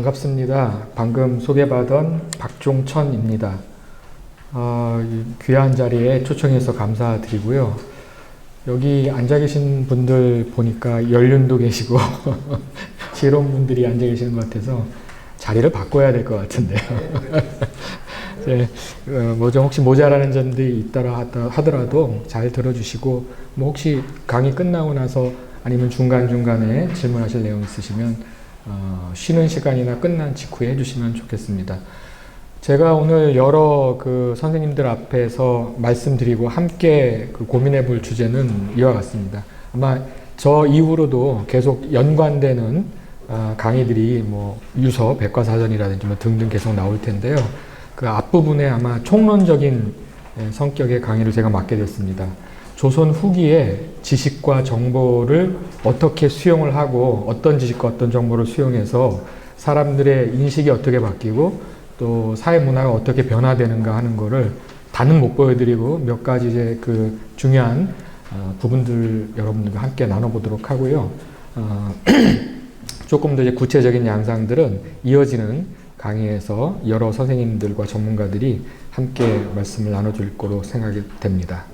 반갑습니다. 방금 소개받은 박종천입니다. 귀한 자리에 초청해서 감사드리고요. 여기 앉아 계신 분들 보니까 연륜도 계시고 지혜로운 분들이 앉아 계시는 것 같아서 자리를 바꿔야 될 것 같은데요. 좀 혹시 모자라는 점들이 있더라 하더라도 잘 들어주시고, 혹시 강의 끝나고 나서 아니면 중간중간에 질문하실 내용 있으시면 쉬는 시간이나 끝난 직후에 해주시면 좋겠습니다. 제가 오늘 여러 선생님들 앞에서 말씀드리고 함께 고민해 볼 주제는 이와 같습니다. 아마 저 이후로도 계속 연관되는 강의들이 유서, 백과사전이라든지 등등 계속 나올 텐데요. 그 앞부분에 아마 총론적인 성격의 강의를 제가 맡게 됐습니다. 조선 후기에 지식과 정보를 어떻게 수용을 하고 어떤 지식과 어떤 정보를 수용해서 사람들의 인식이 어떻게 바뀌고 또 사회 문화가 어떻게 변화되는가 하는 거를 다는 못 보여드리고 몇 가지 이제 중요한 부분들 여러분들과 함께 나눠보도록 하고요. 조금 더 이제 구체적인 양상들은 이어지는 강의에서 여러 선생님들과 전문가들이 함께 말씀을 나눠줄 거로 생각이 됩니다.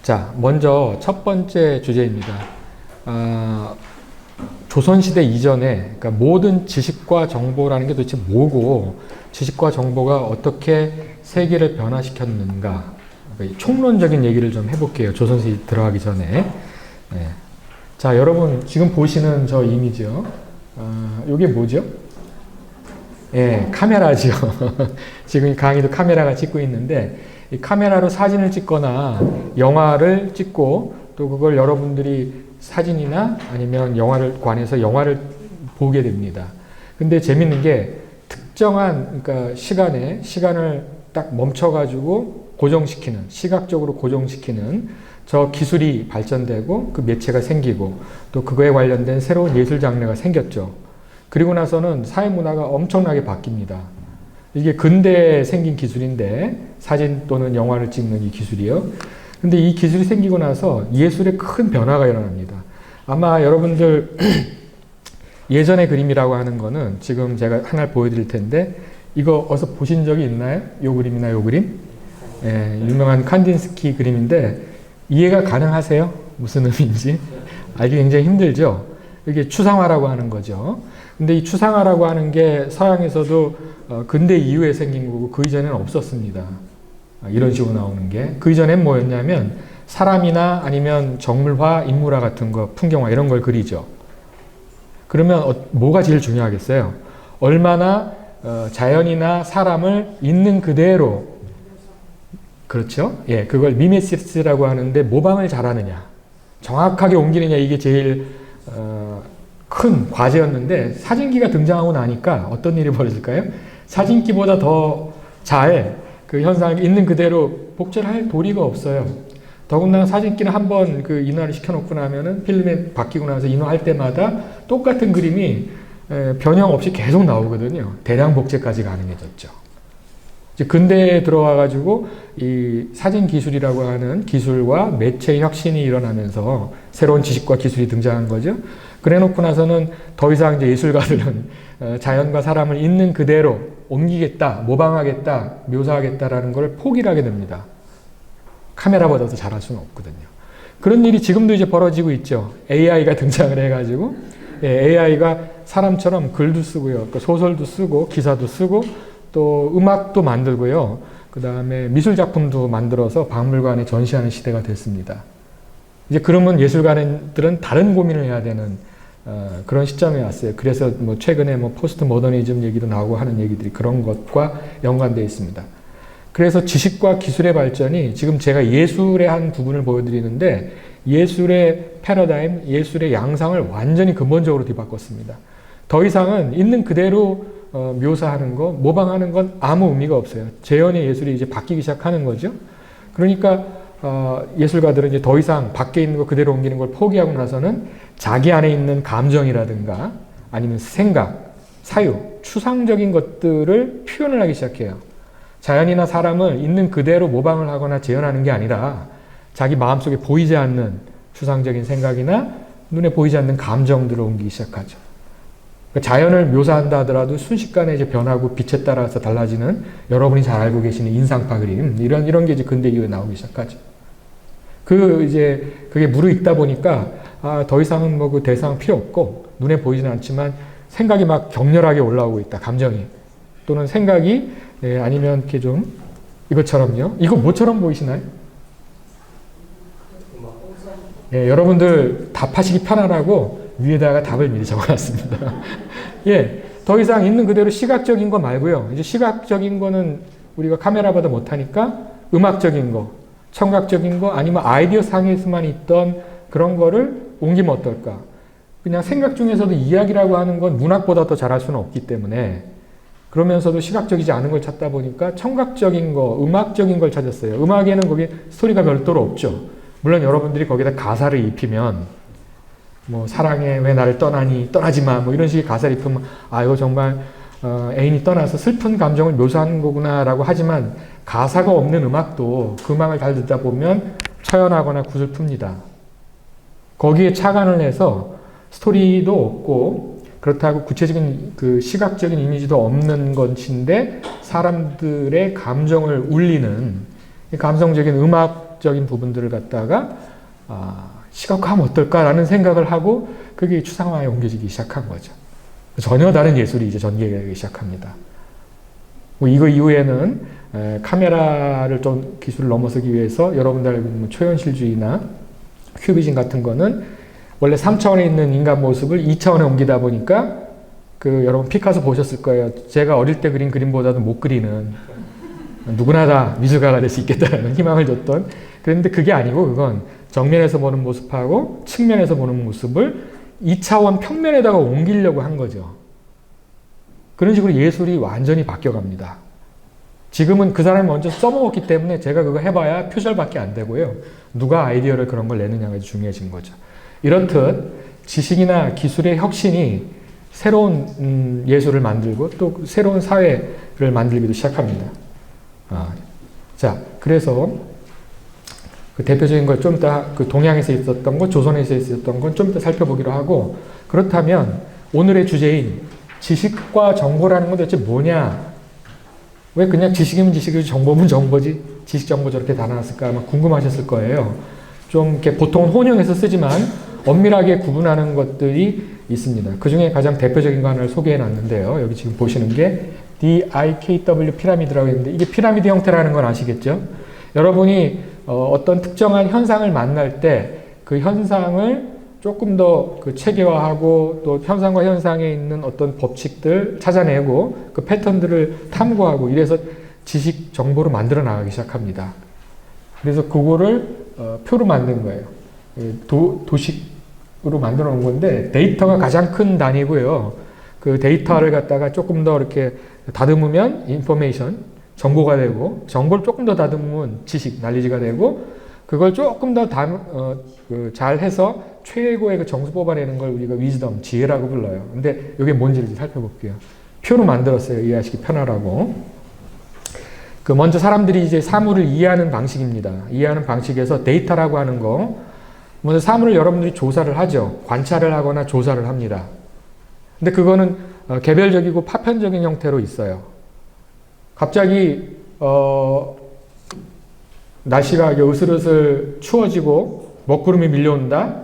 자, 먼저 첫 번째 주제입니다. 조선시대 이전에, 그러니까 모든 지식과 정보라는 게 도대체 뭐고, 지식과 정보가 어떻게 세계를 변화시켰는가, 총론적인 얘기를 좀 해볼게요. 조선시대 들어가기 전에. 네. 자, 여러분 지금 보시는 저 이미지요. 이게 뭐죠? 예, 카메라죠. 지금 이 강의도 카메라가 찍고 있는데, 이 카메라로 사진을 찍거나 영화를 찍고 또 그걸 여러분들이 사진이나 아니면 영화를 관해서 영화를 보게 됩니다. 근데 재밌는 게 특정한 시간을 딱 멈춰가지고 고정시키는, 시각적으로 고정시키는 저 기술이 발전되고 그 매체가 생기고 또 그거에 관련된 새로운 예술 장르가 생겼죠. 그리고 나서는 사회 문화가 엄청나게 바뀝니다. 이게 근대에 생긴 기술인데, 사진 또는 영화를 찍는 이 기술이요. 근데 이 기술이 생기고 나서 예술에 큰 변화가 일어납니다. 아마 여러분들 예전의 그림이라고 하는 거는 지금 제가 하나 보여드릴 텐데, 이거 어디서 보신 적이 있나요? 요 그림이나 요 그림? 예, 유명한 칸딘스키 그림인데 이해가 가능하세요? 무슨 의미인지? 알기 굉장히 힘들죠? 이게 추상화라고 하는 거죠. 근데 이 추상화라고 하는 게 서양에서도 근대 이후에 생긴 거고 그 이전에는 없었습니다. 이런 식으로 나오는 게. 그 이전엔 뭐였냐면 사람이나 아니면 정물화, 인물화 같은 거, 풍경화 이런 걸 그리죠. 그러면 뭐가 제일 중요하겠어요? 얼마나 자연이나 사람을 있는 그대로, 그렇죠? 예, 그걸 미메시스라고 하는데 모방을 잘하느냐, 정확하게 옮기느냐, 이게 제일 큰 과제였는데, 사진기가 등장하고 나니까 어떤 일이 벌어질까요? 사진기보다 더 잘 그 현상을 있는 그대로 복제할 도리가 없어요. 더군다나 사진기는 한번 인화를 시켜놓고 나면은 필름에 바뀌고 나서 인화할 때마다 똑같은 그림이 변형 없이 계속 나오거든요. 대량 복제까지 가능해졌죠. 이제 근대에 들어와가지고 이 사진 기술이라고 하는 기술과 매체의 혁신이 일어나면서 새로운 지식과 기술이 등장한 거죠. 그래 놓고 나서는 더 이상 이제 예술가들은 자연과 사람을 있는 그대로 옮기겠다, 모방하겠다, 묘사하겠다라는 걸 포기를 하게 됩니다. 카메라보다 더 잘할 수는 없거든요. 그런 일이 지금도 이제 벌어지고 있죠. AI가 등장을 해가지고, AI가 사람처럼 글도 쓰고요, 소설도 쓰고, 기사도 쓰고, 또 음악도 만들고요, 그 다음에 미술작품도 만들어서 박물관에 전시하는 시대가 됐습니다. 이제 그러면 예술가들은 다른 고민을 해야 되는 그런 시점에 왔어요. 그래서 최근에 포스트 모더니즘 얘기도 나오고 하는 얘기들이 그런 것과 연관되어 있습니다. 그래서 지식과 기술의 발전이, 지금 제가 예술의 한 부분을 보여드리는데, 예술의 패러다임, 예술의 양상을 완전히 근본적으로 뒤바꿨습니다. 더 이상은 있는 그대로 묘사하는 거, 모방하는 건 아무 의미가 없어요. 재현의 예술이 이제 바뀌기 시작하는 거죠. 그러니까 예술가들은 이제 더 이상 밖에 있는 거 그대로 옮기는 걸 포기하고 나서는 자기 안에 있는 감정이라든가 아니면 생각, 사유, 추상적인 것들을 표현을 하기 시작해요. 자연이나 사람을 있는 그대로 모방을 하거나 재현하는 게 아니라 자기 마음속에 보이지 않는 추상적인 생각이나 눈에 보이지 않는 감정들을 옮기기 시작하죠. 그러니까 자연을 묘사한다 하더라도 순식간에 이제 변하고 빛에 따라서 달라지는 여러분이 잘 알고 계시는 인상파 그림 이런 게 이제 근대 이후에 나오기 시작하죠. 이제 그게 무르익다 보니까 더 이상은 뭐 그 대상 필요 없고 눈에 보이지는 않지만 생각이 막 격렬하게 올라오고 있다. 감정이 또는 생각이 아니면 이렇게 좀 이것처럼요. 이거 뭐처럼 보이시나요? 여러분들 답하시기 편하라고 위에다가 답을 미리 적어놨습니다. 더 이상 있는 그대로 시각적인 거 말고요. 이제 시각적인 거는 우리가 카메라보다 못하니까 음악적인 거, 청각적인 거 아니면 아이디어 상에서만 있던 그런 거를 옮기면 어떨까? 그냥 생각 중에서도 이야기라고 하는 건 문학보다 더 잘할 수는 없기 때문에 그러면서도 시각적이지 않은 걸 찾다 보니까 청각적인 거, 음악적인 걸 찾았어요. 음악에는 거기 스토리가 별도로 없죠. 물론 여러분들이 거기다 가사를 입히면 뭐 사랑해 왜 나를 떠나니 떠나지 마 뭐 이런 식의 가사를 입히면 이거 정말 애인이 떠나서 슬픈 감정을 묘사하는 거구나 라고 하지만 가사가 없는 음악도 그 음악을 잘 듣다 보면 처연하거나 구슬픕니다. 거기에 착안을 해서 스토리도 없고 그렇다고 구체적인 그 시각적인 이미지도 없는 것인데 사람들의 감정을 울리는 감성적인 음악적인 부분들을 갖다가 시각화하면 어떨까라는 생각을 하고 그게 추상화에 옮겨지기 시작한 거죠. 전혀 다른 예술이 이제 전개되기 시작합니다. 이거 이후에는 카메라를 좀 기술을 넘어서기 위해서 여러분들 알고 있는 초현실주의나 큐비즘 같은 거는 원래 3차원에 있는 인간 모습을 2차원에 옮기다 보니까 여러분 피카소 보셨을 거예요. 제가 어릴 때 그린 그림보다도 못 그리는 누구나 다 미술가가 될 수 있겠다는 희망을 줬던 그런데 그게 아니고 그건 정면에서 보는 모습하고 측면에서 보는 모습을 2차원 평면에다가 옮기려고 한 거죠. 그런 식으로 예술이 완전히 바뀌어갑니다. 지금은 그 사람이 먼저 써먹었기 때문에 제가 그거 해봐야 표절밖에 안 되고요. 누가 아이디어를 그런 걸 내느냐가 중요해진 거죠. 이렇듯 지식이나 기술의 혁신이 새로운 예술을 만들고 또 새로운 사회를 만들기도 시작합니다. 자, 그래서 그 대표적인 걸 좀 더 그 동양에서 있었던 것, 조선에서 있었던 건 좀 더 살펴보기로 하고 그렇다면 오늘의 주제인 지식과 정보라는 건 도대체 뭐냐? 왜 그냥 지식이면 지식이지 정보면 정보지? 지식 정보 저렇게 다 나왔을까? 아마 궁금하셨을 거예요. 좀 이렇게 보통은 혼용해서 쓰지만 엄밀하게 구분하는 것들이 있습니다. 그 중에 가장 대표적인 거 하나를 소개해 놨는데요. 여기 지금 보시는 게 DIKW 피라미드라고 했는데 이게 피라미드 형태라는 건 아시겠죠? 여러분이 어떤 특정한 현상을 만날 때 그 현상을 조금 더 그 체계화하고 또 현상과 현상에 있는 어떤 법칙들 찾아내고 그 패턴들을 탐구하고 이래서 지식 정보로 만들어 나가기 시작합니다. 그래서 그거를 표로 만든 거예요. 도식으로 만들어 놓은 건데 데이터가 가장 큰 단위고요. 그 데이터를 갖다가 조금 더 이렇게 다듬으면 인포메이션, 정보가 되고 정보를 조금 더 다듬으면 지식, 날리지가 되고 그걸 조금 더 잘해서 최고의 그 정수 뽑아내는 걸 우리가 위즈덤, 지혜라고 불러요. 근데 이게 뭔지를 살펴볼게요. 표로 만들었어요. 이해하시기 편하라고. 먼저 사람들이 이제 사물을 이해하는 방식입니다. 이해하는 방식에서 데이터라고 하는 거, 먼저 사물을 여러분들이 조사를 하죠. 관찰을 하거나 조사를 합니다. 근데 그거는 개별적이고 파편적인 형태로 있어요. 갑자기 날씨가 으슬으슬 추워지고 먹구름이 밀려온다.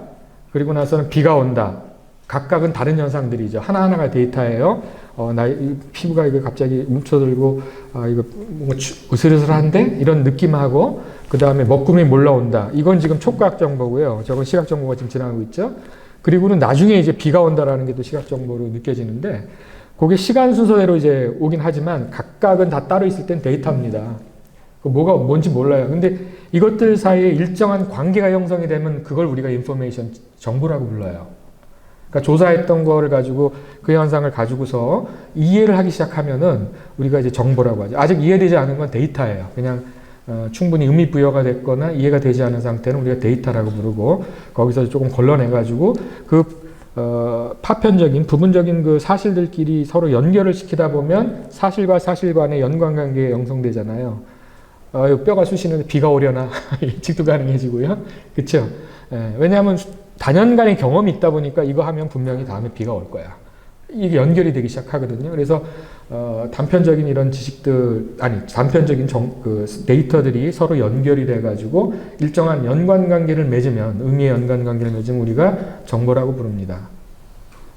그리고 나서는 비가 온다. 각각은 다른 현상들이죠. 하나하나가 데이터예요. 피부가 이거 갑자기 뭉쳐들고 이거 뭔가 으슬으슬한데 이런 느낌하고 그 다음에 먹구름이 몰려온다. 이건 지금 촉각 정보고요. 저건 시각 정보가 지금 지나가고 있죠. 그리고는 나중에 이제 비가 온다라는 게 또 시각 정보로 느껴지는데 그게 시간 순서대로 이제 오긴 하지만 각각은 다 따로 있을 땐 데이터입니다. 뭐가 뭔지 몰라요. 근데 이것들 사이에 일정한 관계가 형성이 되면 그걸 우리가 인포메이션, 정보라고 불러요. 그러니까 조사했던 거를 가지고 그 현상을 가지고서 이해를 하기 시작하면은 우리가 이제 정보라고 하죠. 아직 이해되지 않은 건 데이터예요. 그냥 충분히 의미 부여가 됐거나 이해가 되지 않은 상태는 우리가 데이터라고 부르고 거기서 조금 걸러내가지고 파편적인 부분적인 그 사실들끼리 서로 연결을 시키다 보면 사실과 사실 간의 연관관계가 형성되잖아요. 뼈가 쑤시는데 비가 오려나 예측도 가능해지고요. 그렇죠? 왜냐하면 단연간의 경험이 있다 보니까 이거 하면 분명히 다음에 비가 올 거야. 이게 연결이 되기 시작하거든요. 그래서 단편적인 이런 지식들, 단편적인 데이터들이 서로 연결이 돼가지고 일정한 연관관계를 맺으면, 의미의 연관관계를 맺으면 우리가 정보라고 부릅니다.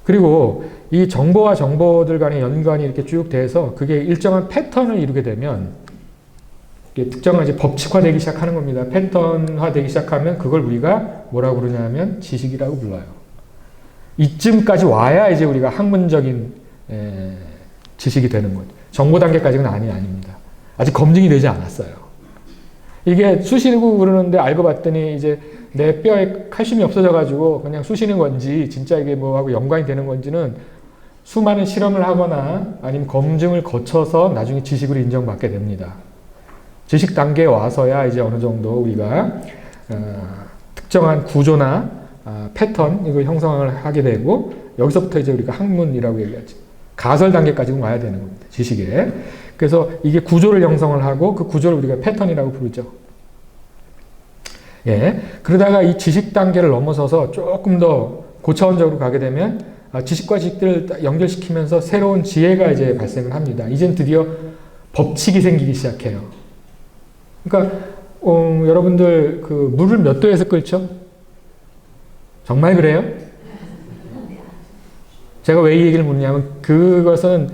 그리고 이 정보와 정보들 간의 연관이 이렇게 쭉 돼서 그게 일정한 패턴을 이루게 되면 특정한 이제 법칙화되기 시작하는 겁니다. 패턴화되기 시작하면 그걸 우리가 뭐라고 그러냐면 지식이라고 불러요. 이쯤까지 와야 이제 우리가 학문적인 지식이 되는 거죠. 정보 단계까지는 아닙니다. 아직 검증이 되지 않았어요. 이게 쑤시고 그러는데 알고 봤더니 이제 내 뼈에 칼슘이 없어져가지고 그냥 쑤시는 건지 진짜 이게 뭐하고 연관이 되는 건지는 수많은 실험을 하거나 아니면 검증을 거쳐서 나중에 지식으로 인정받게 됩니다. 지식 단계에 와서야 이제 어느 정도 우리가 특정한 구조나 패턴 이걸 형성을 하게 되고 여기서부터 이제 우리가 학문이라고 얘기하죠. 가설 단계까지는 와야 되는 겁니다. 지식에. 그래서 이게 구조를 형성을 하고 그 구조를 우리가 패턴이라고 부르죠. 예. 그러다가 이 지식 단계를 넘어서서 조금 더 고차원적으로 가게 되면 지식과 지식들을 연결시키면서 새로운 지혜가 이제 발생을 합니다. 이젠 드디어 법칙이 생기기 시작해요. 그러니까 여러분들 그 물을 몇 도에서 끓죠? 정말 그래요? 제가 왜 이 얘기를 묻냐면 그것은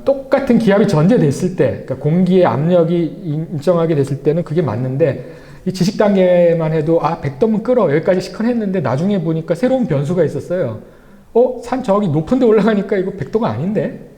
똑같은 기압이 전제됐을 때, 그러니까 공기의 압력이 일정하게 됐을 때는 그게 맞는데 이 지식 단계만 해도 100도면 끓어 여기까지 시큰했는데 나중에 보니까 새로운 변수가 있었어요. 산 저기 높은 데 올라가니까 이거 100도가 아닌데?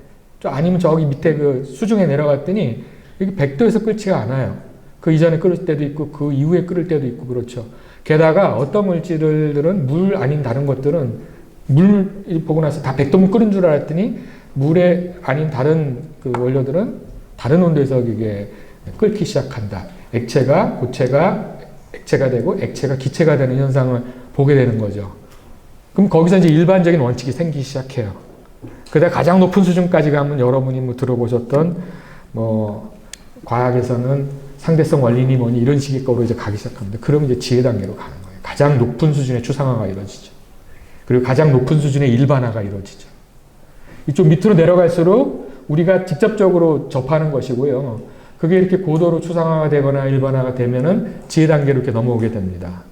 아니면 저기 밑에 그 수중에 내려갔더니 이게 100도에서 끓지가 않아요. 그 이전에 끓을 때도 있고 그 이후에 끓을 때도 있고 그렇죠. 게다가 어떤 물질들은 물 아닌 다른 것들은 물 보고 나서 다 100도면 끓은 줄 알았더니 물에 아닌 다른 그 원료들은 다른 온도에서 이게 끓기 시작한다. 액체가 고체가 액체가 되고 액체가 기체가 되는 현상을 보게 되는 거죠. 그럼 거기서 이제 일반적인 원칙이 생기기 시작해요. 그다음 가장 높은 수준까지 가면 여러분이 뭐 들어보셨던 뭐 과학에서는 상대성 원리니 뭐니 이런 식의 거로 이제 가기 시작합니다. 그러면 이제 지혜 단계로 가는 거예요. 가장 높은 수준의 추상화가 이루어지죠. 그리고 가장 높은 수준의 일반화가 이루어지죠. 좀 밑으로 내려갈수록 우리가 직접적으로 접하는 것이고요. 그게 이렇게 고도로 추상화가 되거나 일반화가 되면은 지혜 단계로 이렇게 넘어오게 됩니다.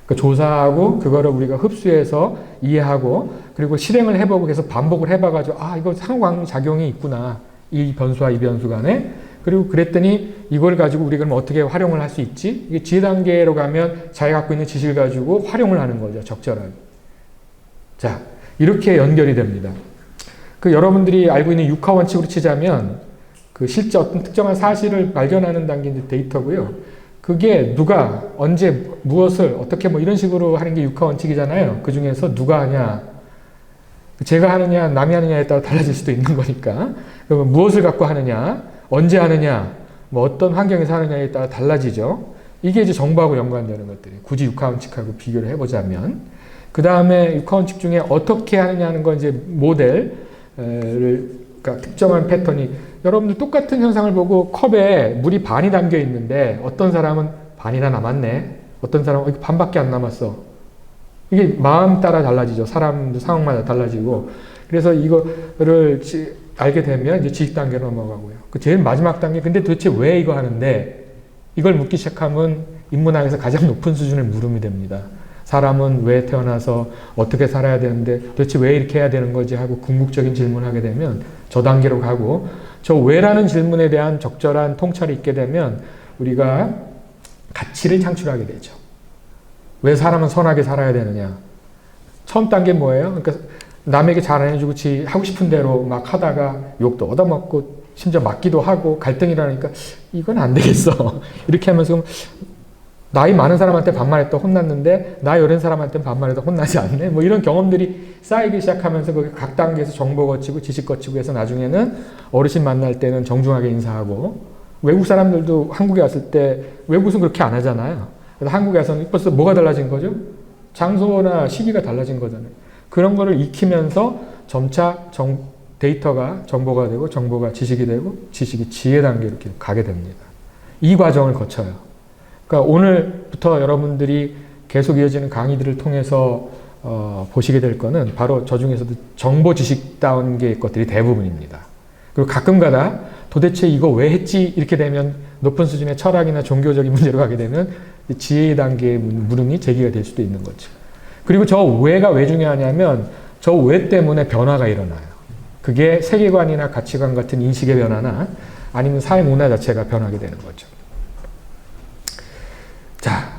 그러니까 조사하고 그거를 우리가 흡수해서 이해하고 그리고 실행을 해보고 계속 반복을 해봐가지고 이거 상호작용이 있구나. 이 변수와 이 변수 간에. 그리고 그랬더니 이걸 가지고 우리가 그럼 어떻게 활용을 할 수 있지? 이게 지혜 단계로 가면 자기가 갖고 있는 지식을 가지고 활용을 하는 거죠. 적절하게. 자, 이렇게 연결이 됩니다. 그 여러분들이 알고 있는 육하 원칙으로 치자면 그 실제 어떤 특정한 사실을 발견하는 단계인 데이터고요. 그게 누가 언제 무엇을 어떻게 뭐 이런 식으로 하는 게 육하 원칙이잖아요. 그 중에서 누가 하냐, 제가 하느냐, 남이 하느냐에 따라 달라질 수도 있는 거니까. 그러면 무엇을 갖고 하느냐, 언제 하느냐, 뭐 어떤 환경에서 하느냐에 따라 달라지죠. 이게 이제 정보하고 연관되는 것들이 굳이 육하 원칙하고 비교를 해보자면 그 다음에 육하 원칙 중에 어떻게 하느냐 하는 건 이제 모델을 그러니까 특정한 패턴이 여러분들 똑같은 현상을 보고 컵에 물이 반이 담겨 있는데 어떤 사람은 반이나 남았네. 어떤 사람은 반밖에 안 남았어. 이게 마음 따라 달라지죠. 사람도 상황마다 달라지고. 그래서 이거를 알게 되면 이제 지식 단계로 넘어가고요. 그 제일 마지막 단계, 근데 도대체 왜 이거 하는데? 이걸 묻기 시작하면 인문학에서 가장 높은 수준의 물음이 됩니다. 사람은 왜 태어나서 어떻게 살아야 되는데 도대체 왜 이렇게 해야 되는 거지 하고 궁극적인 질문을 하게 되면 저 단계로 가고 저 왜라는 질문에 대한 적절한 통찰이 있게 되면 우리가 가치를 창출하게 되죠. 왜 사람은 선하게 살아야 되느냐. 처음 단계 뭐예요? 그러니까 남에게 잘 안 해주고 지 하고 싶은 대로 막 하다가 욕도 얻어먹고 심지어 맞기도 하고 갈등이 일어나니까 이건 안 되겠어. 이렇게 하면서 나이 많은 사람한테 반말했다 혼났는데 나이 어린 사람한테는 반말해도 혼나지 않네. 뭐 이런 경험들이 쌓이기 시작하면서 거기 각 단계에서 정보 거치고 지식 거치고 해서 나중에는 어르신 만날 때는 정중하게 인사하고 외국 사람들도 한국에 왔을 때 외국은 그렇게 안 하잖아요. 그래서 한국에 와서는 벌써 뭐가 달라진 거죠? 장소나 시기가 달라진 거잖아요. 그런 거를 익히면서 점차 데이터가 정보가 되고 정보가 지식이 되고 지식이 지혜 단계로 이렇게 가게 됩니다. 이 과정을 거쳐요. 그러니까 오늘부터 여러분들이 계속 이어지는 강의들을 통해서 보시게 될 거는 바로 저 중에서도 정보 지식다운 게 것들이 대부분입니다. 그리고 가끔가다 도대체 이거 왜 했지 이렇게 되면 높은 수준의 철학이나 종교적인 문제로 가게 되면 지혜 단계의 물음이 제기가 될 수도 있는 거죠. 그리고 저 왜가 왜 중요하냐면 저 왜 때문에 변화가 일어나요. 그게 세계관이나 가치관 같은 인식의 변화나 아니면 사회 문화 자체가 변하게 되는 거죠. 자,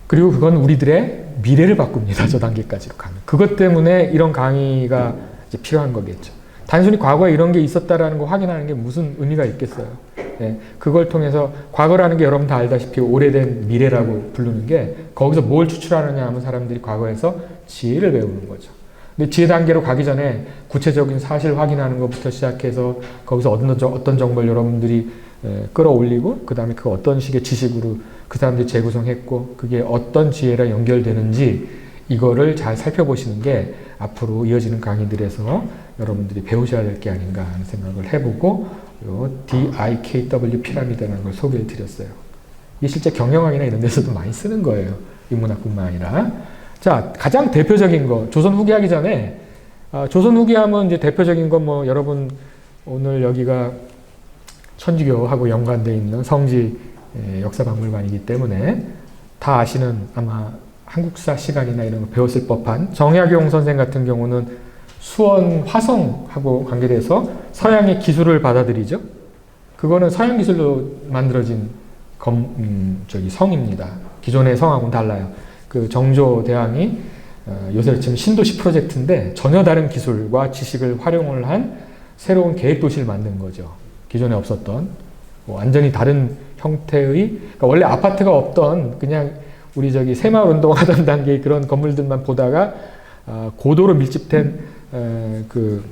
그리고 그건 우리들의 미래를 바꿉니다. 저 단계까지로 가면. 그것 때문에 이런 강의가 이제 필요한 거겠죠. 단순히 과거에 이런 게 있었다라는 거 확인하는 게 무슨 의미가 있겠어요. 예, 그걸 통해서 과거라는 게 여러분 다 알다시피 오래된 미래라고 부르는 게 거기서 뭘 추출하느냐 하면 사람들이 과거에서 지혜를 배우는 거죠. 근데 지혜 단계로 가기 전에 구체적인 사실 확인하는 것부터 시작해서 거기서 어떤 정보를 여러분들이 끌어올리고 그 다음에 그 어떤 식의 지식으로 그 사람들이 재구성했고 그게 어떤 지혜랑 연결되는지 이거를 잘 살펴보시는 게 앞으로 이어지는 강의들에서 여러분들이 배우셔야 될 게 아닌가 하는 생각을 해보고 요 DIKW 피라미드라는 걸 소개해 드렸어요. 이게 실제 경영학이나 이런 데서도 많이 쓰는 거예요. 인문학뿐만 아니라. 자, 가장 대표적인 거, 조선 후기 하기 전에, 조선 후기 하면 이제 대표적인 건 뭐 여러분 오늘 여기가 천주교하고 연관되어 있는 성지 역사박물관이기 때문에 다 아시는 아마 한국사 시간이나 이런 거 배웠을 법한 정약용 선생 같은 경우는 수원 화성하고 관계돼서 서양의 기술을 받아들이죠. 그거는 서양 기술로 만들어진 성입니다. 기존의 성하고는 달라요. 그 정조대왕이 요새 지금 신도시 프로젝트인데 전혀 다른 기술과 지식을 활용을 한 새로운 계획도시를 만든 거죠. 기존에 없었던 완전히 다른 형태의 그러니까 원래 아파트가 없던 그냥 우리 새마을 운동하던 단계의 그런 건물들만 보다가 고도로 밀집된 그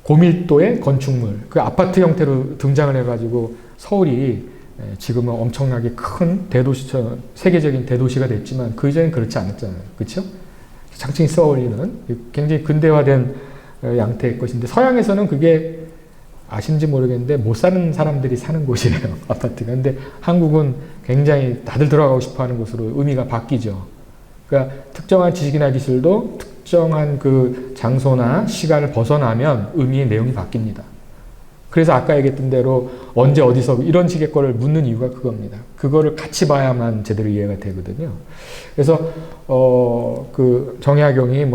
고밀도의 건축물 그 아파트 형태로 등장을 해가지고 서울이 지금은 엄청나게 큰 대도시처럼 세계적인 대도시가 됐지만 그 이전엔 그렇지 않았잖아요. 그렇죠? 장층이 쏘아올리는 굉장히 근대화된 양태의 것인데 서양에서는 그게 아시는지 모르겠는데 못 사는 사람들이 사는 곳이에요. 아파트가. 근데 한국은 굉장히 다들 들어가고 싶어하는 곳으로 의미가 바뀌죠. 그러니까 특정한 지식이나 기술도 특정한 그 장소나 시간을 벗어나면 의미의 내용이 바뀝니다. 그래서 아까 얘기했던 대로 언제 어디서 이런 식의 거를 묻는 이유가 그겁니다. 그거를 같이 봐야만 제대로 이해가 되거든요. 그래서 그 정약용이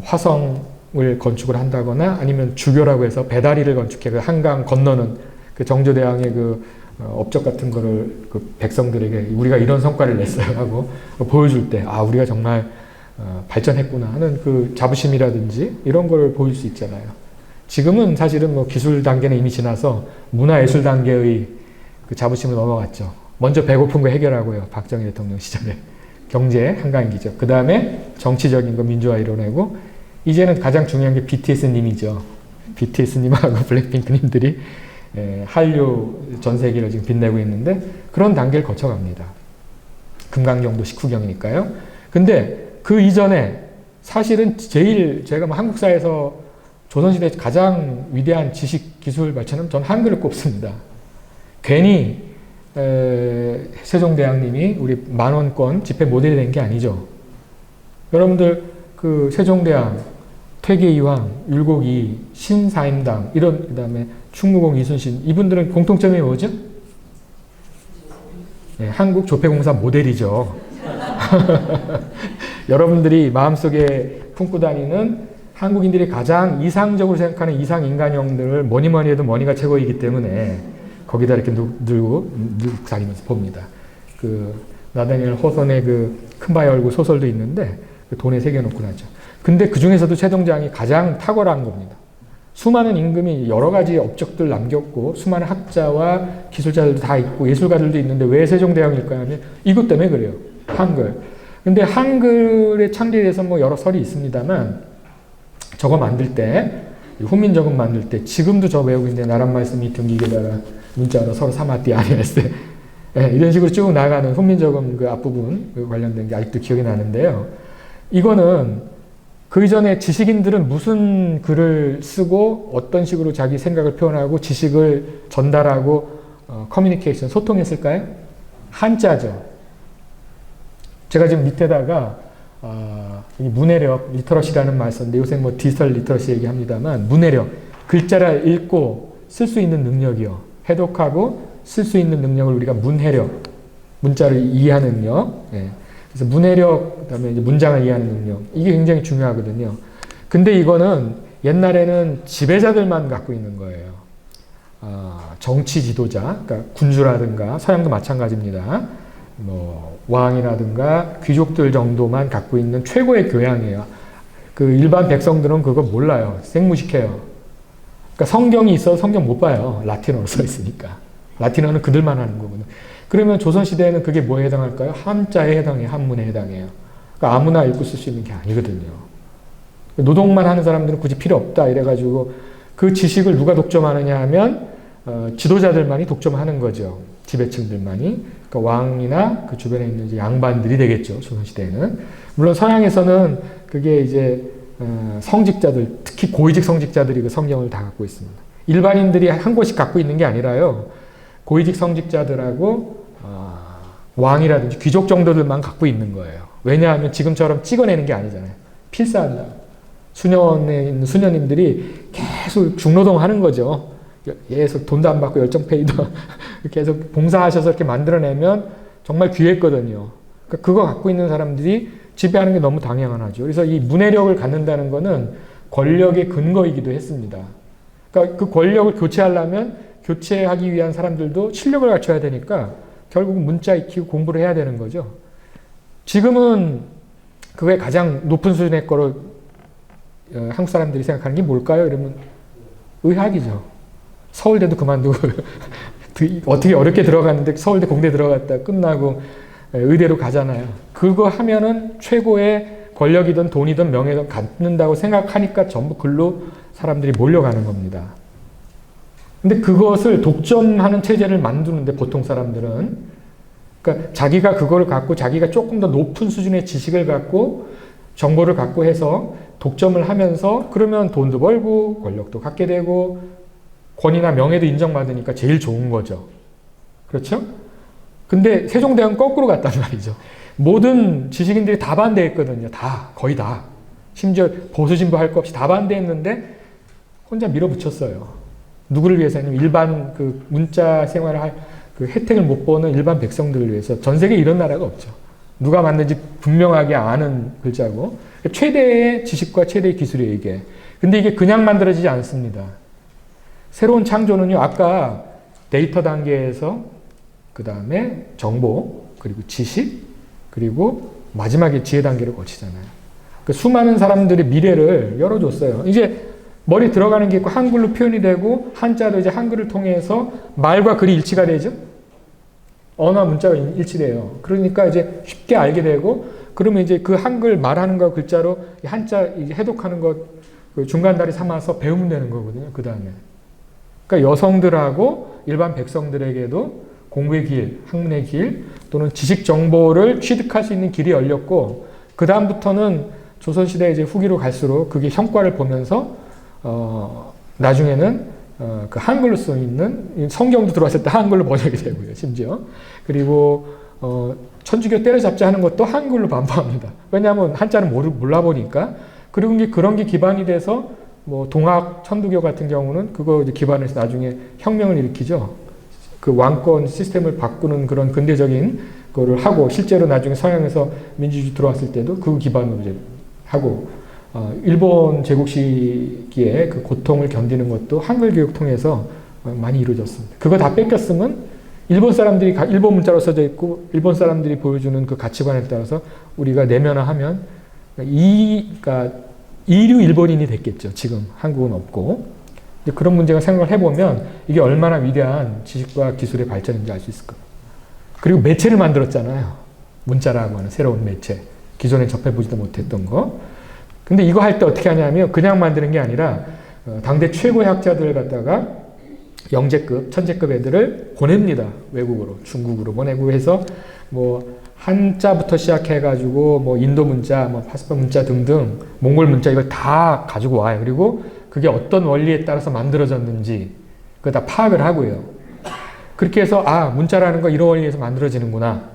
화성을 건축을 한다거나 아니면 주교라고 해서 배다리를 건축해 그 한강 건너는 그 정조대왕의 그 업적 같은 거를 그 백성들에게 우리가 이런 성과를 냈어요 하고 보여줄 때 우리가 정말 발전했구나 하는 그 자부심이라든지 이런 걸 보일 수 있잖아요. 지금은 사실은 기술 단계는 이미 지나서 문화예술 단계의 그 자부심을 넘어갔죠. 먼저 배고픈 거 해결하고요. 박정희 대통령 시절에. 경제 한강기죠. 그 다음에 정치적인 거 민주화 이뤄내고 이제는 가장 중요한 게 BTS님이죠. BTS님하고 블랙핑크님들이 한류 전 세계를 지금 빛내고 있는데 그런 단계를 거쳐갑니다. 금강경도 식후경이니까요. 근데 그 이전에 사실은 제가 한국사에서 조선시대 가장 위대한 지식 기술 발전은 전 한글을 꼽습니다. 괜히 세종대왕님이 우리 만원권 집회 모델이 된 게 아니죠. 여러분들 그 세종대왕, 퇴계이황, 율곡이, 신사임당 그 다음에 충무공 이순신 이분들은 공통점이 뭐죠? 한국 조폐공사 모델이죠. 여러분들이 마음속에 품고 다니는 한국인들이 가장 이상적으로 생각하는 이상 인간형들을 뭐니 해도 머니가 최고이기 때문에 거기다 이렇게 늘고 다니면서 봅니다. 그 나다니엘 호선의 그 큰바위 얼굴 소설도 있는데 그 돈에 새겨놓고 나죠. 근데 그 중에서도 세종대왕이 가장 탁월한 겁니다. 수많은 임금이 여러 가지 업적들 남겼고 수많은 학자와 기술자들도 다 있고 예술가들도 있는데 왜 세종대왕일까 하면 이것 때문에 그래요. 한글. 근데 한글의 창제에 대해서 여러 설이 있습니다만 저거 만들 때 훈민정음 만들 때 지금도 저 외우고 있는데 나란 말씀이 등기게다가 문자로 서로 사마띠 아니했어요. 이런 식으로 쭉 나가는 훈민정음 그 앞부분 관련된 게 아직도 기억이 나는데요. 이거는 그 이전에 지식인들은 무슨 글을 쓰고 어떤 식으로 자기 생각을 표현하고 지식을 전달하고 커뮤니케이션, 소통했을까요? 한자죠. 제가 지금 밑에다가 이 문해력, 리터러시라는 말 썼는데 요새 뭐 디지털 리터러시 얘기합니다만 문해력, 글자를 읽고 쓸 수 있는 능력이요. 해독하고 쓸 수 있는 능력을 우리가 문해력, 문자를 이해하는 능력. 예. 그래서 문해력, 그다음에 이제 문장을 이해하는 능력. 이게 굉장히 중요하거든요. 근데 이거는 옛날에는 지배자들만 갖고 있는 거예요. 정치 지도자, 그러니까 군주라든가 서양도 마찬가지입니다. 뭐 왕이라든가 귀족들 정도만 갖고 있는 최고의 교양이에요. 그 일반 백성들은 그거 몰라요. 생무식해요. 그러니까 성경이 있어서 성경 못 봐요. 라틴어로 써 있으니까. 라틴어는 그들만 하는 거거든요. 그러면 조선시대에는 그게 뭐에 해당할까요? 한자에 해당해요. 한문에 해당해요. 그러니까 아무나 읽고 쓸 수 있는 게 아니거든요. 노동만 하는 사람들은 굳이 필요 없다 이래가지고 그 지식을 누가 독점하느냐 하면 지도자들만이 독점하는 거죠. 지배층들만이. 그러니까 왕이나 그 주변에 있는 이제 양반들이 되겠죠. 조선시대에는. 물론 서양에서는 그게 이제 성직자들, 특히 고위직 성직자들이 그 성경을 다 갖고 있습니다. 일반인들이 한 권씩 갖고 있는 게 아니라요. 고위직 성직자들하고 왕이라든지 귀족 정도들만 갖고 있는 거예요. 왜냐하면 지금처럼 찍어내는 게 아니잖아요. 필사한다. 수년에 있는 수녀님들이 계속 중노동 하는 거죠. 계속 돈도 안 받고 열정페이도 계속 봉사하셔서 이렇게 만들어내면 정말 귀했거든요. 그러니까 그거 갖고 있는 사람들이 지배하는 게 너무 당연하죠. 그래서 이 문해력을 갖는다는 거는 권력의 근거이기도 했습니다. 그러니까 그 권력을 교체하려면 교체하기 위한 사람들도 실력을 갖춰야 되니까 결국은 문자 익히고 공부를 해야 되는 거죠. 지금은 그게 가장 높은 수준의 거로 한국 사람들이 생각하는 게 뭘까요? 이러면 의학이죠. 서울대도 그만두고 어떻게 어렵게 들어갔는데 서울대 공대 들어갔다 끝나고 의대로 가잖아요. 그거 하면은 최고의 권력이든 돈이든 명예든 갖는다고 생각하니까 전부 글로 사람들이 몰려가는 겁니다. 근데 그것을 독점하는 체제를 만드는데 보통 사람들은 그러니까 자기가 그거를 갖고 자기가 조금 더 높은 수준의 지식을 갖고 정보를 갖고 해서 독점을 하면서 그러면 돈도 벌고 권력도 갖게 되고 권위나 명예도 인정받으니까 제일 좋은 거죠. 그렇죠? 근데 세종대왕은 거꾸로 갔단 말이죠. 모든 지식인들이 다 반대했거든요. 다, 거의 다. 심지어 보수 진보 할 것 없이 다 반대했는데 혼자 밀어붙였어요. 누구를 위해서냐면 일반 그 문자 생활을 할 그 혜택을 못 보는 일반 백성들을 위해서. 전 세계에 이런 나라가 없죠. 누가 만든지 분명하게 아는 글자고 최대의 지식과 최대의 기술이에요, 이게. 근데 이게 그냥 만들어지지 않습니다. 새로운 창조는요, 아까 데이터 단계에서 그 다음에 정보, 그리고 지식, 그리고 마지막에 지혜 단계를 거치잖아요. 그 수많은 사람들의 미래를 열어줬어요. 이제 머리 들어가는 게 있고 한글로 표현이 되고 한자도 이제 한글을 통해서 말과 글이 일치가 되죠. 언어와 문자가 일치돼요. 그러니까 이제 쉽게 알게 되고 그러면 이제 그 한글 말하는 거 글자로 한자 해독하는 것 중간 다리 삼아서 배우면 되는 거거든요. 그 다음에. 그러니까 여성들하고 일반 백성들에게도 공부의 길, 학문의 길 또는 지식 정보를 취득할 수 있는 길이 열렸고 그 다음부터는 조선시대 이제 후기로 갈수록 그게 성과를 보면서 나중에는 그 한글로 써 있는 성경도 들어왔을 때 한글로 번역이 되고요, 심지어. 그리고 천주교 때려잡자 하는 것도 한글로 반포합니다. 왜냐하면 한자는 몰라 보니까. 그리고 이제 그런 게 기반이 돼서 뭐 동학 천두교 같은 경우는 그거 이제 기반해서 나중에 혁명을 일으키죠. 그 왕권 시스템을 바꾸는 그런 근대적인 거를 하고 실제로 나중에 서양에서 민주주의 들어왔을 때도 그 기반으로 이제 하고. 일본 제국 시기에 그 고통을 견디는 것도 한글 교육 통해서 많이 이루어졌습니다. 그거 다 뺏겼으면 일본 사람들이 일본 문자로 써져 있고 일본 사람들이 보여주는 그 가치관에 따라서 우리가 내면화하면 그러니까 이류 일본인이 됐겠죠. 지금 한국은 없고. 그런 문제가 생각을 해보면 이게 얼마나 위대한 지식과 기술의 발전인지 알 수 있을 겁니다. 그리고 매체를 만들었잖아요. 문자라고 하는 새로운 매체. 기존에 접해보지도 못했던 거. 근데 이거 할 때 어떻게 하냐면 그냥 만드는 게 아니라 당대 최고의 학자들을 갖다가 영재급, 천재급 애들을 보냅니다. 외국으로, 중국으로 보내고 해서 뭐 한자부터 시작해가지고 뭐 인도 문자, 뭐 파스파 문자 등등 몽골 문자 이걸 다 가지고 와요. 그리고 그게 어떤 원리에 따라서 만들어졌는지 그거 다 파악을 하고요. 그렇게 해서 아 문자라는 거 이런 원리에서 만들어지는구나.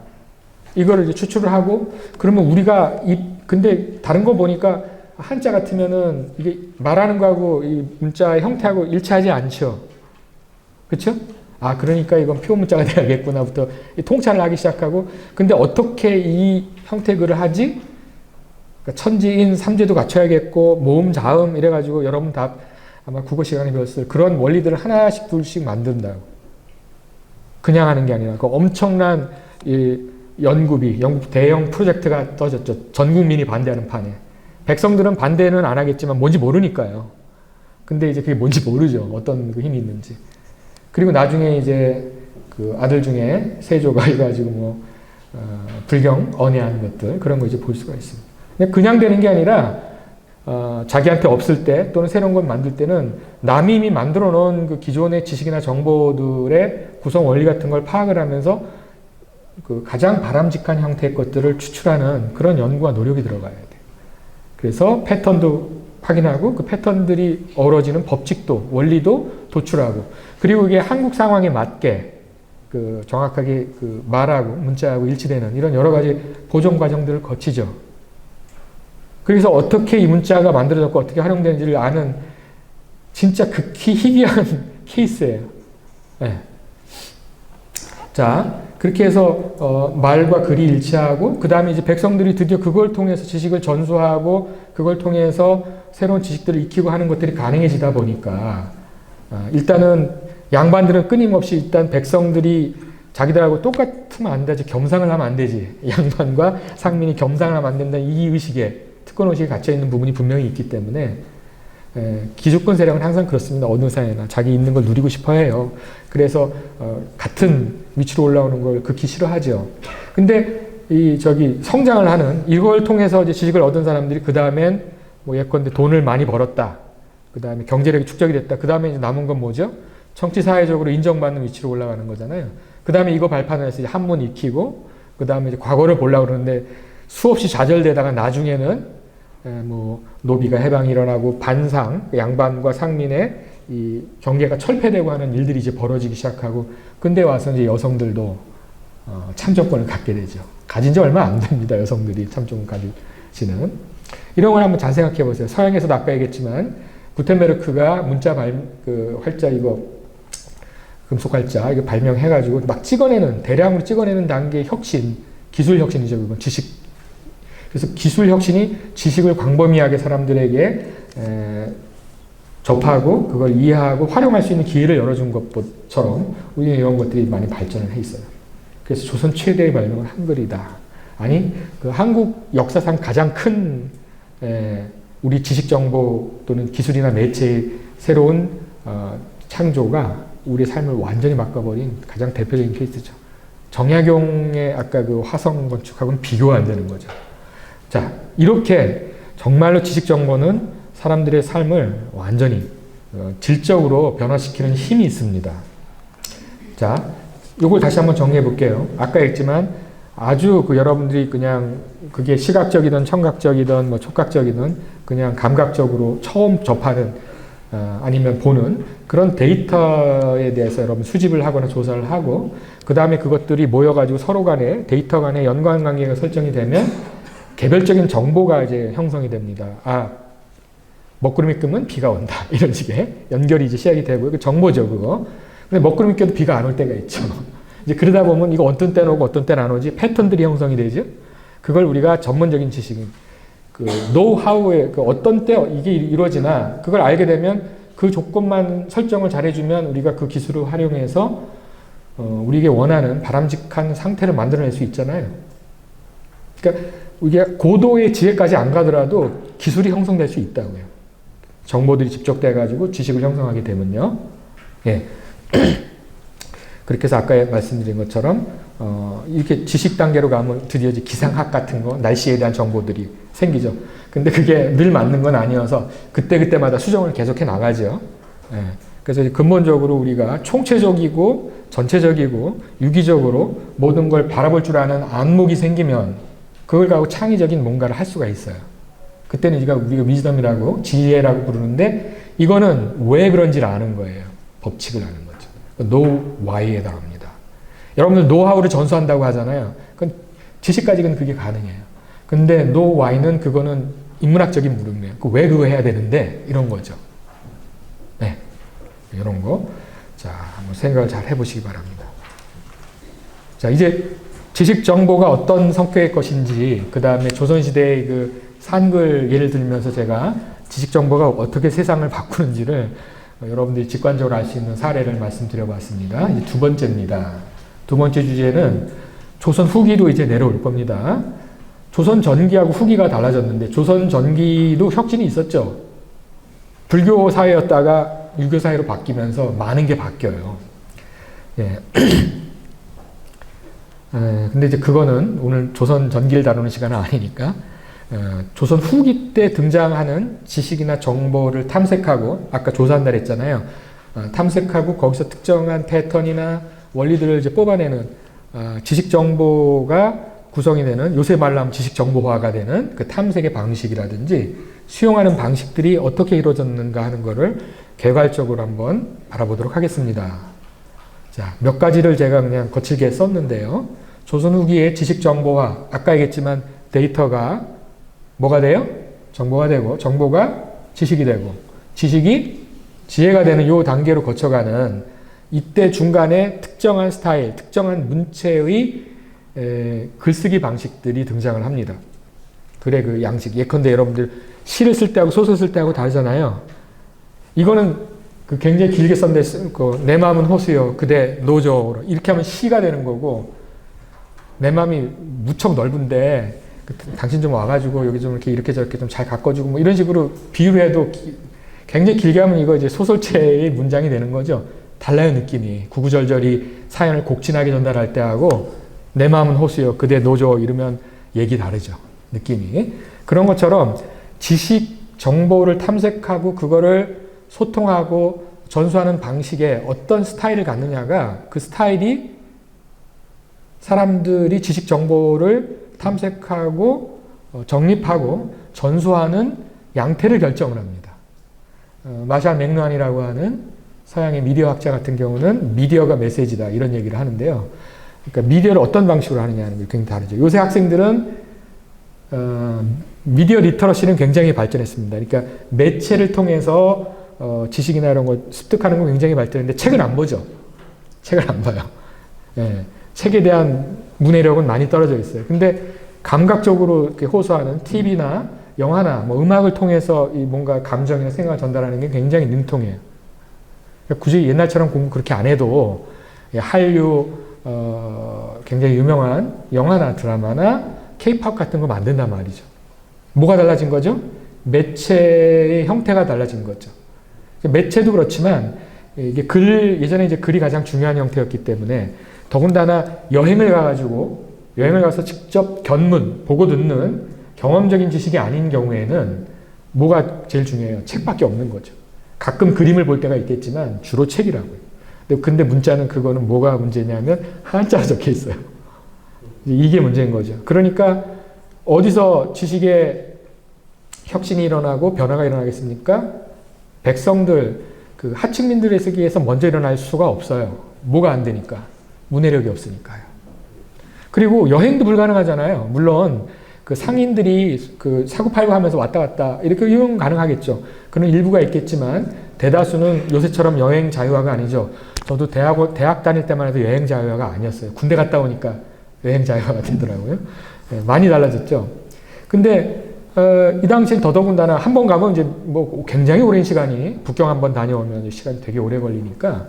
이거를 이제 추출을 하고, 그러면 우리가 근데 다른 거 보니까 한자 같으면은 이게 말하는 거하고 이 문자의 형태하고 일치하지 않죠. 그쵸? 아, 그러니까 이건 표 문자가 돼야겠구나부터 통찰을 하기 시작하고, 근데 어떻게 이 형태 글을 하지? 그러니까 천지인 삼재도 갖춰야겠고, 모음, 자음 이래가지고 여러분 다 아마 국어 시간에 배웠을 그런 원리들을 하나씩 둘씩 만든다고. 그냥 하는 게 아니라 그 엄청난 이 연구비, 영국 대형 프로젝트가 떠졌죠. 전 국민이 반대하는 판에. 백성들은 반대는 안 하겠지만 뭔지 모르니까요. 근데 이제 그게 뭔지 모르죠. 어떤 그 힘이 있는지. 그리고 나중에 이제 그 아들 중에 세조가 해가지고 뭐 불경 언해한 것들 그런 거 이제 볼 수가 있습니다. 그냥 되는 게 아니라 자기한테 없을 때 또는 새로운 걸 만들 때는 남이 이미 만들어 놓은 그 기존의 지식이나 정보들의 구성 원리 같은 걸 파악을 하면서 그 가장 바람직한 형태의 것들을 추출하는 그런 연구와 노력이 들어가야 돼요. 그래서 패턴도 확인하고 그 패턴들이 어우러지는 법칙도 원리도 도출하고, 그리고 이게 한국 상황에 맞게 그 정확하게 그 말하고 문자하고 일치되는 이런 여러 가지 보존 과정들을 거치죠. 그래서 어떻게 이 문자가 만들어졌고 어떻게 활용되는지를 아는 진짜 극히 희귀한 케이스예요. 네. 자, 그렇게 해서 말과 글이 일치하고, 그 다음에 이제 백성들이 드디어 그걸 통해서 지식을 전수하고 그걸 통해서 새로운 지식들을 익히고 하는 것들이 가능해지다 보니까 일단은 양반들은 끊임없이 일단 백성들이 자기들하고 똑같으면 안 되지, 겸상을 하면 안 되지, 양반과 상민이 겸상을 하면 안 된다는 이 의식에, 특권의식에 갇혀있는 부분이 분명히 있기 때문에 기득권 세력은 항상 그렇습니다. 어느 사회나 자기 있는 걸 누리고 싶어 해요. 그래서 같은 위치로 올라오는 걸 극히 싫어하죠. 근데 성장을 하는 이걸 통해서 이제 지식을 얻은 사람들이 그 다음엔 뭐 예컨대 돈을 많이 벌었다. 그 다음에 경제력이 축적이 됐다. 그 다음에 이제 남은 건 뭐죠? 정치 사회적으로 인정받는 위치로 올라가는 거잖아요. 그 다음에 이거 발판을 해서 이제 한문 익히고, 그 다음에 이제 과거를 보려고 그러는데 수없이 좌절되다가 나중에는 뭐 노비가 해방이 일어나고 반상, 양반과 상민의 이 경계가 철폐되고 하는 일들이 이제 벌어지기 시작하고, 근데 와서 이제 여성들도 참정권을 갖게 되죠. 가진 지 얼마 안 됩니다. 여성들이 참정권 가지시는. 이런 걸 한번 잘 생각해 보세요. 서양에서도 아까 얘기했지만 구텐베르크가 문자 활자 이거 금속 활자 이거 발명해가지고 막 찍어내는, 대량으로 찍어내는 단계의 혁신, 기술 혁신이죠. 그건 지식. 그래서 기술 혁신이 지식을 광범위하게 사람들에게 접하고 그걸 이해하고 활용할 수 있는 기회를 열어준 것처럼 우리는 이런 것들이 많이 발전을 해 있어요. 그래서 조선 최대의 발명은 한글이다. 아니, 그 한국 역사상 가장 큰 우리 지식 정보 또는 기술이나 매체의 새로운 창조가 우리의 삶을 완전히 바꿔버린 가장 대표적인 케이스죠. 정약용의 아까 그 화성 건축하고는 비교가 안 되는 거죠. 자, 이렇게 정말로 지식 정보는 사람들의 삶을 완전히 질적으로 변화시키는 힘이 있습니다. 자, 이걸 다시 한번 정리해 볼게요. 아까 했지만 아주 여러분들이 그냥 그게 시각적이든 청각적이든 뭐 촉각적이든 그냥 감각적으로 처음 접하는 아니면 보는 그런 데이터에 대해서 여러분 수집을 하거나 조사를 하고, 그 다음에 그것들이 모여가지고 서로 간에 데이터 간에 연관관계가 설정이 되면 개별적인 정보가 이제 형성이 됩니다. 아, 먹구름이 끄면 비가 온다. 이런 식의 연결이 이제 시작이 되고요. 그 정보죠, 그거. 근데 먹구름이 껴도 비가 안 올 때가 있죠. 이제 그러다 보면 이거 어떤 때는 오고 어떤 때는 안 오지, 패턴들이 형성이 되죠. 그걸 우리가 전문적인 지식인, 그 노하우의 그 어떤 때 이게 이루어지나 그걸 알게 되면 그 조건만 설정을 잘해주면 우리가 그 기술을 활용해서 우리에게 원하는 바람직한 상태를 만들어낼 수 있잖아요. 그러니까 이게 고도의 지혜까지 안 가더라도 기술이 형성될 수 있다고요. 정보들이 집적돼가지고 지식을 형성하게 되면요. 예. 그렇게 해서 아까 말씀드린 것처럼 이렇게 지식 단계로 가면 드디어 기상학 같은 거, 날씨에 대한 정보들이 생기죠. 근데 그게 늘 맞는 건 아니어서 그때그때마다 수정을 계속해 나가죠. 예. 그래서 근본적으로 우리가 총체적이고 전체적이고 유기적으로 모든 걸 바라볼 줄 아는 안목이 생기면 그걸 가지고 창의적인 뭔가를 할 수가 있어요. 그때는 우리가 위즈덤이라고 지혜라고 부르는데, 이거는 왜 그런지를 아는 거예요. 법칙을 아는 거죠. 노 Y에 해당합니다. 여러분들 노하우를 전수한다고 하잖아요. 그건 지식까지는 그게 가능해요. 근데 no why는 그거는 인문학적인 물음이에요. 왜 그거 해야 되는데? 이런 거죠. 네. 이런 거. 자, 한번 생각을 잘 해보시기 바랍니다. 자, 이제 지식 정보가 어떤 성격의 것인지, 그 다음에 조선시대의 그 산글 예를 들면서 제가 지식 정보가 어떻게 세상을 바꾸는지를 여러분들이 직관적으로 알 수 있는 사례를 말씀드려 봤습니다. 이제 두 번째입니다. 두 번째 주제는 조선 후기도 이제 내려올 겁니다. 조선 전기하고 후기가 달라졌는데, 조선 전기도 혁신이 있었죠. 불교 사회였다가 유교 사회로 바뀌면서 많은 게 바뀌어요. 예. 근데 이제 그거는 오늘 조선 전기를 다루는 시간은 아니니까, 조선 후기 때 등장하는 지식이나 정보를 탐색하고, 아까 조사한다 했잖아요. 탐색하고 거기서 특정한 패턴이나 원리들을 이제 뽑아내는 지식 정보가 구성이 되는, 요새 말로 하면 지식 정보화가 되는 그 탐색의 방식이라든지 수용하는 방식들이 어떻게 이루어졌는가 하는 것을 개괄적으로 한번 알아보도록 하겠습니다. 자, 몇 가지를 제가 그냥 거칠게 썼는데요. 조선 후기의 지식 정보화, 아까 얘기했지만 데이터가 뭐가 돼요? 정보가 되고, 정보가 지식이 되고, 지식이 지혜가 되는 요 단계로 거쳐가는, 이때 중간에 특정한 스타일, 특정한 문체의 글쓰기 방식들이 등장을 합니다. 글의 그 양식. 예컨대 여러분들 시를 쓸 때하고 소설 쓸 때하고 다르잖아요. 이거는 그 굉장히 길게 썼는데, 내 마음은 호수여 그대 노저, 이렇게 하면 시가 되는 거고, 내 마음이 무척 넓은데 당신 좀 와가지고 여기 좀 이렇게 저렇게 좀 잘 가꿔주고, 뭐 이런 식으로 비유를 해도 굉장히 길게 하면 이거 이제 소설체의 문장이 되는 거죠. 달라요, 느낌이. 구구절절히 사연을 곡진하게 전달할 때하고, 내 마음은 호수여 그대 노저 이러면 얘기 다르죠, 느낌이. 그런 것처럼 지식 정보를 탐색하고 그거를 소통하고 전수하는 방식에 어떤 스타일을 갖느냐가, 그 스타일이 사람들이 지식 정보를 탐색하고 정립하고 전수하는 양태를 결정을 합니다. 마샬 맥루한이라고 하는 서양의 미디어 학자 같은 경우는 미디어가 메시지다 이런 얘기를 하는데요. 그러니까 미디어를 어떤 방식으로 하느냐는 게 굉장히 다르죠. 요새 학생들은 미디어 리터러시는 굉장히 발전했습니다. 그러니까 매체를 통해서 지식이나 이런 걸 습득하는 건 굉장히 발전했는데 책을 안 보죠. 책을 안 봐요. 예, 책에 대한 문해력은 많이 떨어져 있어요. 근데 감각적으로 이렇게 호소하는 TV나 영화나 뭐 음악을 통해서 이 뭔가 감정이나 생각을 전달하는 게 굉장히 능통해요. 그러니까 굳이 옛날처럼 공부 그렇게 안 해도 한류 굉장히 유명한 영화나 드라마나 K-팝 같은 거 만든단 말이죠. 뭐가 달라진 거죠? 매체의 형태가 달라진 거죠. 매체도 그렇지만 이게 예전에 이제 글이 가장 중요한 형태였기 때문에, 더군다나 여행을 가서 직접 견문, 보고 듣는 경험적인 지식이 아닌 경우에는 뭐가 제일 중요해요? 책밖에 없는 거죠. 가끔 그림을 볼 때가 있겠지만 주로 책이라고요. 근데 문자는 그거는 뭐가 문제냐면 한자로 적혀 있어요. 이게 문제인 거죠. 그러니까 어디서 지식의 혁신이 일어나고 변화가 일어나겠습니까? 백성들, 그 하층민들의 세계에서 먼저 일어날 수가 없어요. 뭐가 안 되니까. 문해력이 없으니까요. 그리고 여행도 불가능하잖아요. 물론 그 상인들이 그 사고팔고 하면서 왔다 갔다 이렇게 이용 가능하겠죠. 그런 일부가 있겠지만 대다수는 요새처럼 여행 자유화가 아니죠. 저도 대학 다닐 때만 해도 여행 자유화가 아니었어요. 군대 갔다 오니까 여행 자유화가 되더라고요. 네, 많이 달라졌죠. 근데 이 당시엔 더더군다나 한 번 가면 이제 뭐 굉장히 오랜 시간이, 북경 한 번 다녀오면 시간이 되게 오래 걸리니까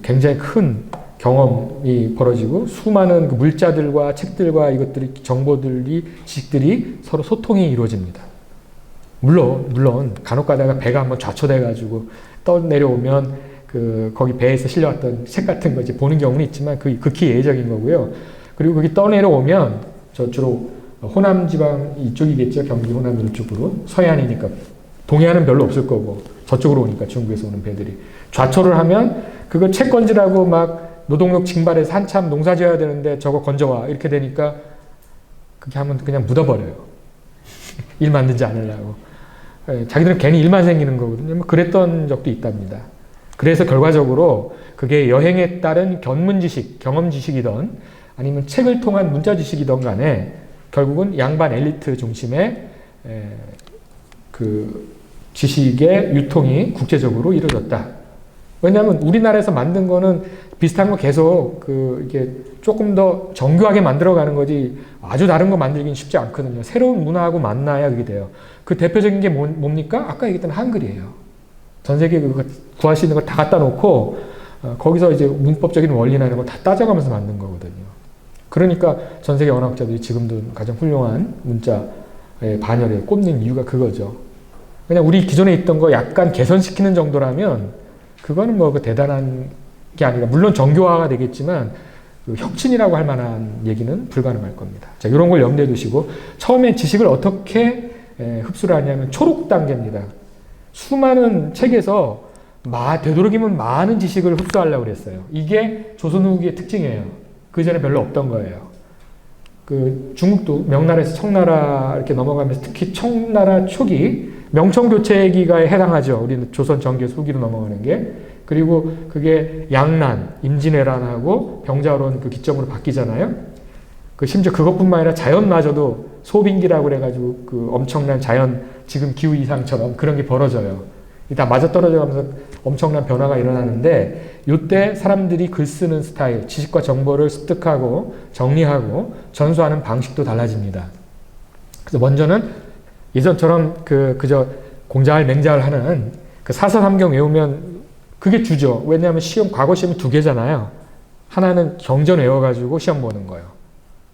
굉장히 큰 경험이 벌어지고 수많은 그 물자들과 책들과 이것들이, 정보들이, 지식들이 서로 소통이 이루어집니다. 물론 간혹 가다가 배가 한번 좌초돼가지고 떠내려오면 거기 배에서 실려왔던 책 같은 거 이제 보는 경우는 있지만 극히 예외적인 거고요. 그리고 거기 떠내려오면 저쪽으로 호남 지방 이쪽이겠죠. 경기 호남 이쪽으로. 서해안이니까. 동해안은 별로 없을 거고 저쪽으로 오니까 중국에서 오는 배들이. 좌초를 하면 그거 채 건지라고 막 노동력 징발해서 한참 농사 지어야 되는데 저거 건져와 이렇게 되니까 그렇게 하면 그냥 묻어버려요. 일 만들지 않으려고. 자기들은 괜히 일만 생기는 거거든요. 뭐 그랬던 적도 있답니다. 그래서 결과적으로 그게 여행에 따른 견문 지식, 경험 지식이든 아니면 책을 통한 문자 지식이든 간에 결국은 양반 엘리트 중심의 그 지식의 유통이 국제적으로 이루어졌다. 왜냐하면 우리나라에서 만든 거는 비슷한 거 계속 이게 조금 더 정교하게 만들어가는 거지 아주 다른 거 만들기는 쉽지 않거든요. 새로운 문화하고 만나야 그게 돼요. 그 대표적인 게 뭡니까? 아까 얘기했던 한글이에요. 전 세계 그거 구할 수 있는 걸 다 갖다 놓고 거기서 이제 문법적인 원리나 이런 거 다 따져가면서 만든 거거든요. 그러니까 전 세계 언어학자들이 지금도 가장 훌륭한 문자의 반열에 꼽는 이유가 그거죠. 그냥 우리 기존에 있던 거 약간 개선시키는 정도라면 그거는 뭐 그 대단한 게 아니라 물론 정교화가 되겠지만 그 혁신이라고 할 만한 얘기는 불가능할 겁니다. 자, 이런 걸 염두에 두시고 처음에 지식을 어떻게 흡수를 하냐면 초록 단계입니다. 수많은 책에서 되도록이면 많은 지식을 흡수하려고 그랬어요. 이게 조선 후기의 특징이에요. 그 전에 별로 없던 거예요. 그 중국도 명나라에서 청나라 이렇게 넘어가면서 특히 청나라 초기 명청교체기가에 해당하죠. 우리는 조선 정기에서 후기로 넘어가는 게. 그리고 그게 양난, 임진왜란하고 병자호론 그 기점으로 바뀌잖아요. 그 심지어 그것뿐만 아니라 자연마저도 소빙기라고 그래가지고 그 엄청난 자연 지금 기후 이상처럼 그런 게 벌어져요. 다 맞아떨어져가면서 엄청난 변화가 일어나는데 이때 사람들이 글 쓰는 스타일, 지식과 정보를 습득하고 정리하고 전수하는 방식도 달라집니다. 그래서 먼저는 예전처럼 그저 공자할 맹자를 하는 그 사서삼경 외우면 그게 주죠. 왜냐하면 과거 시험이 두 개잖아요. 하나는 경전 외워가지고 시험 보는 거예요.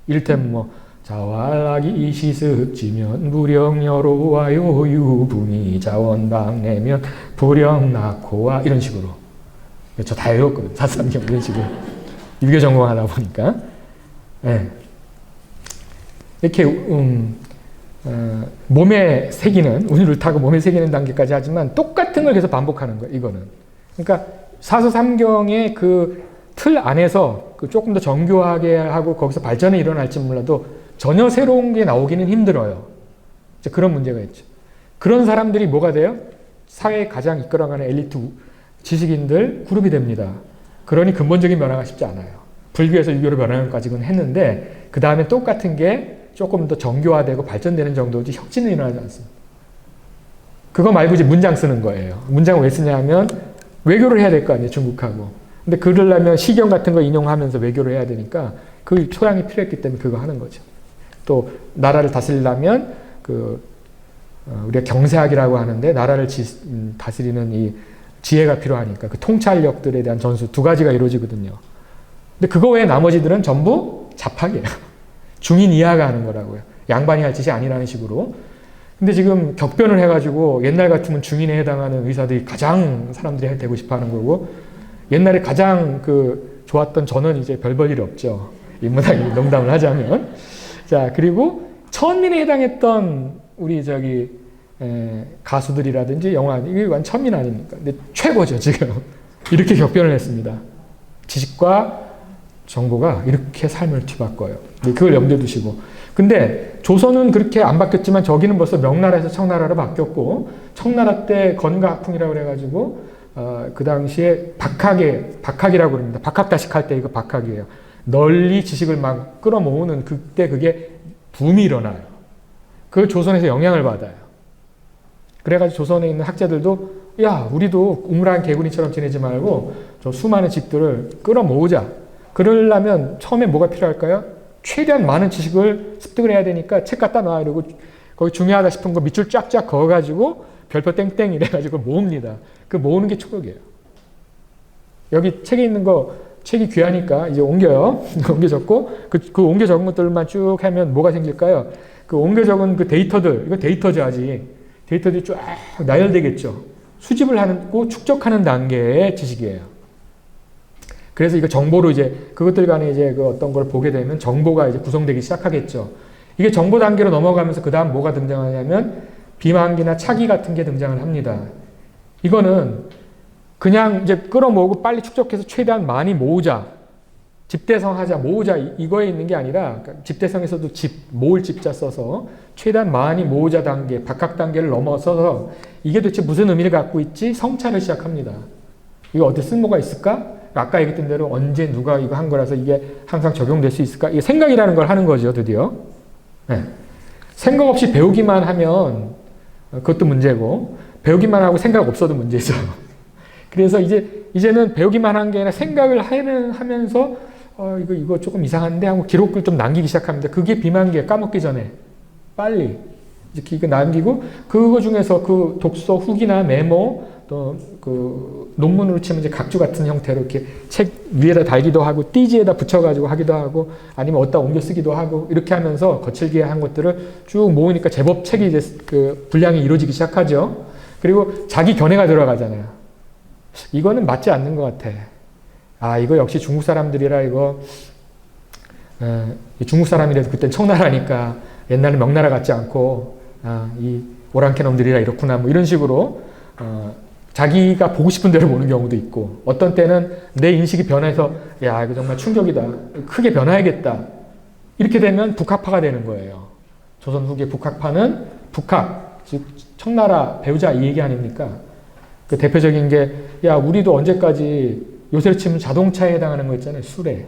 이를테면 뭐 자활락이 이시습지면 불영여로와요 유분이 자원방내면 불영낙호와 이런 식으로. 저 다 외웠거든요. 사서삼경 이런 식으로. 유교 전공하다 보니까. 네. 이렇게 몸에 새기는, 운을 타고 몸에 새기는 단계까지 하지만 똑같은 걸 계속 반복하는 거예요. 이거는. 그러니까 사서삼경의 그 틀 안에서 조금 더 정교하게 하고 거기서 발전이 일어날지 몰라도 전혀 새로운 게 나오기는 힘들어요. 그런 문제가 있죠. 그런 사람들이 뭐가 돼요? 사회에 가장 이끌어가는 엘리트 지식인들 그룹이 됩니다. 그러니 근본적인 변화가 쉽지 않아요. 불교에서 유교로 변화까지는 했는데 그 다음에 똑같은 게 조금 더 정교화되고 발전되는 정도지 혁신은 일어나지 않습니다. 그거 말고 이제 문장 쓰는 거예요. 문장을 왜 쓰냐면 외교를 해야 될 거 아니에요. 중국하고. 근데 그러려면 시경 같은 거 인용하면서 외교를 해야 되니까 그 소양이 필요했기 때문에 그거 하는 거죠. 또 나라를 다스리려면 우리가 경세학이라고 하는데 나라를 다스리는 이 지혜가 필요하니까 그 통찰력들에 대한 전수 두 가지가 이루어지거든요. 근데 그거 외에 나머지들은 전부 잡학이에요. 중인 이하가 하는 거라고요. 양반이 할 짓이 아니라는 식으로. 근데 지금 격변을 해가지고 옛날 같으면 중인에 해당하는 의사들이 가장 사람들이 되고 싶어 하는 거고 옛날에 가장 좋았던 저는 이제 별 볼 일이 없죠. 인문학이 농담을 하자면. 자, 그리고 천민에 해당했던 우리 가수들이라든지 영화, 이게 완전 천민 아닙니까? 근데 최고죠, 지금. 이렇게 격변을 했습니다. 지식과 정보가 이렇게 삶을 뒤바꿔요. 그걸 염두에 두시고. 근데 조선은 그렇게 안 바뀌었지만 저기는 벌써 명나라에서 청나라로 바뀌었고 청나라 때 건가학풍이라고 그래가지고 그 당시에 박학이라고 그럽니다. 박학다식 할 때 이거 박학이에요. 널리 지식을 막 끌어모으는 그때 그게 붐이 일어나요. 그 조선에서 영향을 받아요. 그래가지고 조선에 있는 학자들도 야 우리도 우물한 개구리처럼 지내지 말고 저 수많은 집들을 끌어모으자. 그러려면 처음에 뭐가 필요할까요? 최대한 많은 지식을 습득을 해야 되니까 책 갖다 놔 이러고 거기 중요하다 싶은 거 밑줄 쫙쫙 그어가지고 별표 땡땡 이래가지고 모읍니다. 그 모으는 게 초록이에요. 여기 책에 있는 거 책이 귀하니까 이제 옮겨요. 옮겨 적고 그 옮겨 적은 것들만 쭉 하면 뭐가 생길까요? 그 옮겨 적은 그 데이터들 이거 데이터죠 아직. 데이터들이 쫙 나열되겠죠. 수집을 하고 축적하는 단계의 지식이에요. 그래서 이거 정보로 이제 그것들 간에 이제 그 어떤 걸 보게 되면 정보가 이제 구성되기 시작하겠죠. 이게 정보 단계로 넘어가면서 그 다음 뭐가 등장하냐면 비만기나 차기 같은 게 등장을 합니다. 이거는 그냥 이제 끌어모으고 빨리 축적해서 최대한 많이 모으자. 집대성 하자, 모으자 이거에 있는 게 아니라 그러니까 집대성에서도 모을 집자 써서 최대한 많이 모으자 단계, 박학 단계를 넘어서서 이게 도대체 무슨 의미를 갖고 있지? 성찰을 시작합니다. 이거 어디 쓸모가 있을까? 아까 얘기했던 대로 언제 누가 이거 한 거라서 이게 항상 적용될 수 있을까? 이게 생각이라는 걸 하는 거죠, 드디어. 네. 생각 없이 배우기만 하면 그것도 문제고, 배우기만 하고 생각 없어도 문제죠. 그래서 이제는 배우기만 한 게 아니라 생각을 하면서 이거 조금 이상한데 하고 기록을 좀 남기기 시작합니다. 그게 비만기에 까먹기 전에 빨리 이거 남기고, 그거 중에서 그 독서 후기나 메모 또 그 논문으로 치면 이제 각주 같은 형태로 이렇게 책 위에다 달기도 하고 띠지에다 붙여가지고 하기도 하고 아니면 어디다 옮겨 쓰기도 하고 이렇게 하면서 거칠게 한 것들을 쭉 모으니까 제법 책이 이제 그 분량이 이루어지기 시작하죠. 그리고 자기 견해가 들어가잖아요. 이거는 맞지 않는 것 같아. 아, 이거 역시 중국 사람들이라 이거 중국 사람이라도 그땐 청나라니까 옛날에 명나라 같지 않고 이 오랑캐 놈들이라 이렇구나 뭐 이런 식으로 자기가 보고 싶은 대로 보는 경우도 있고, 어떤 때는 내 인식이 변해서 야 이거 정말 충격이다, 크게 변화해야겠다, 이렇게 되면 북학파가 되는 거예요. 조선 후기 북학파는 북학, 즉 청나라 배우자 이 얘기 아닙니까? 그 대표적인 게 야 우리도 언제까지 요새로 치면 자동차에 해당하는 거 있잖아요, 수레.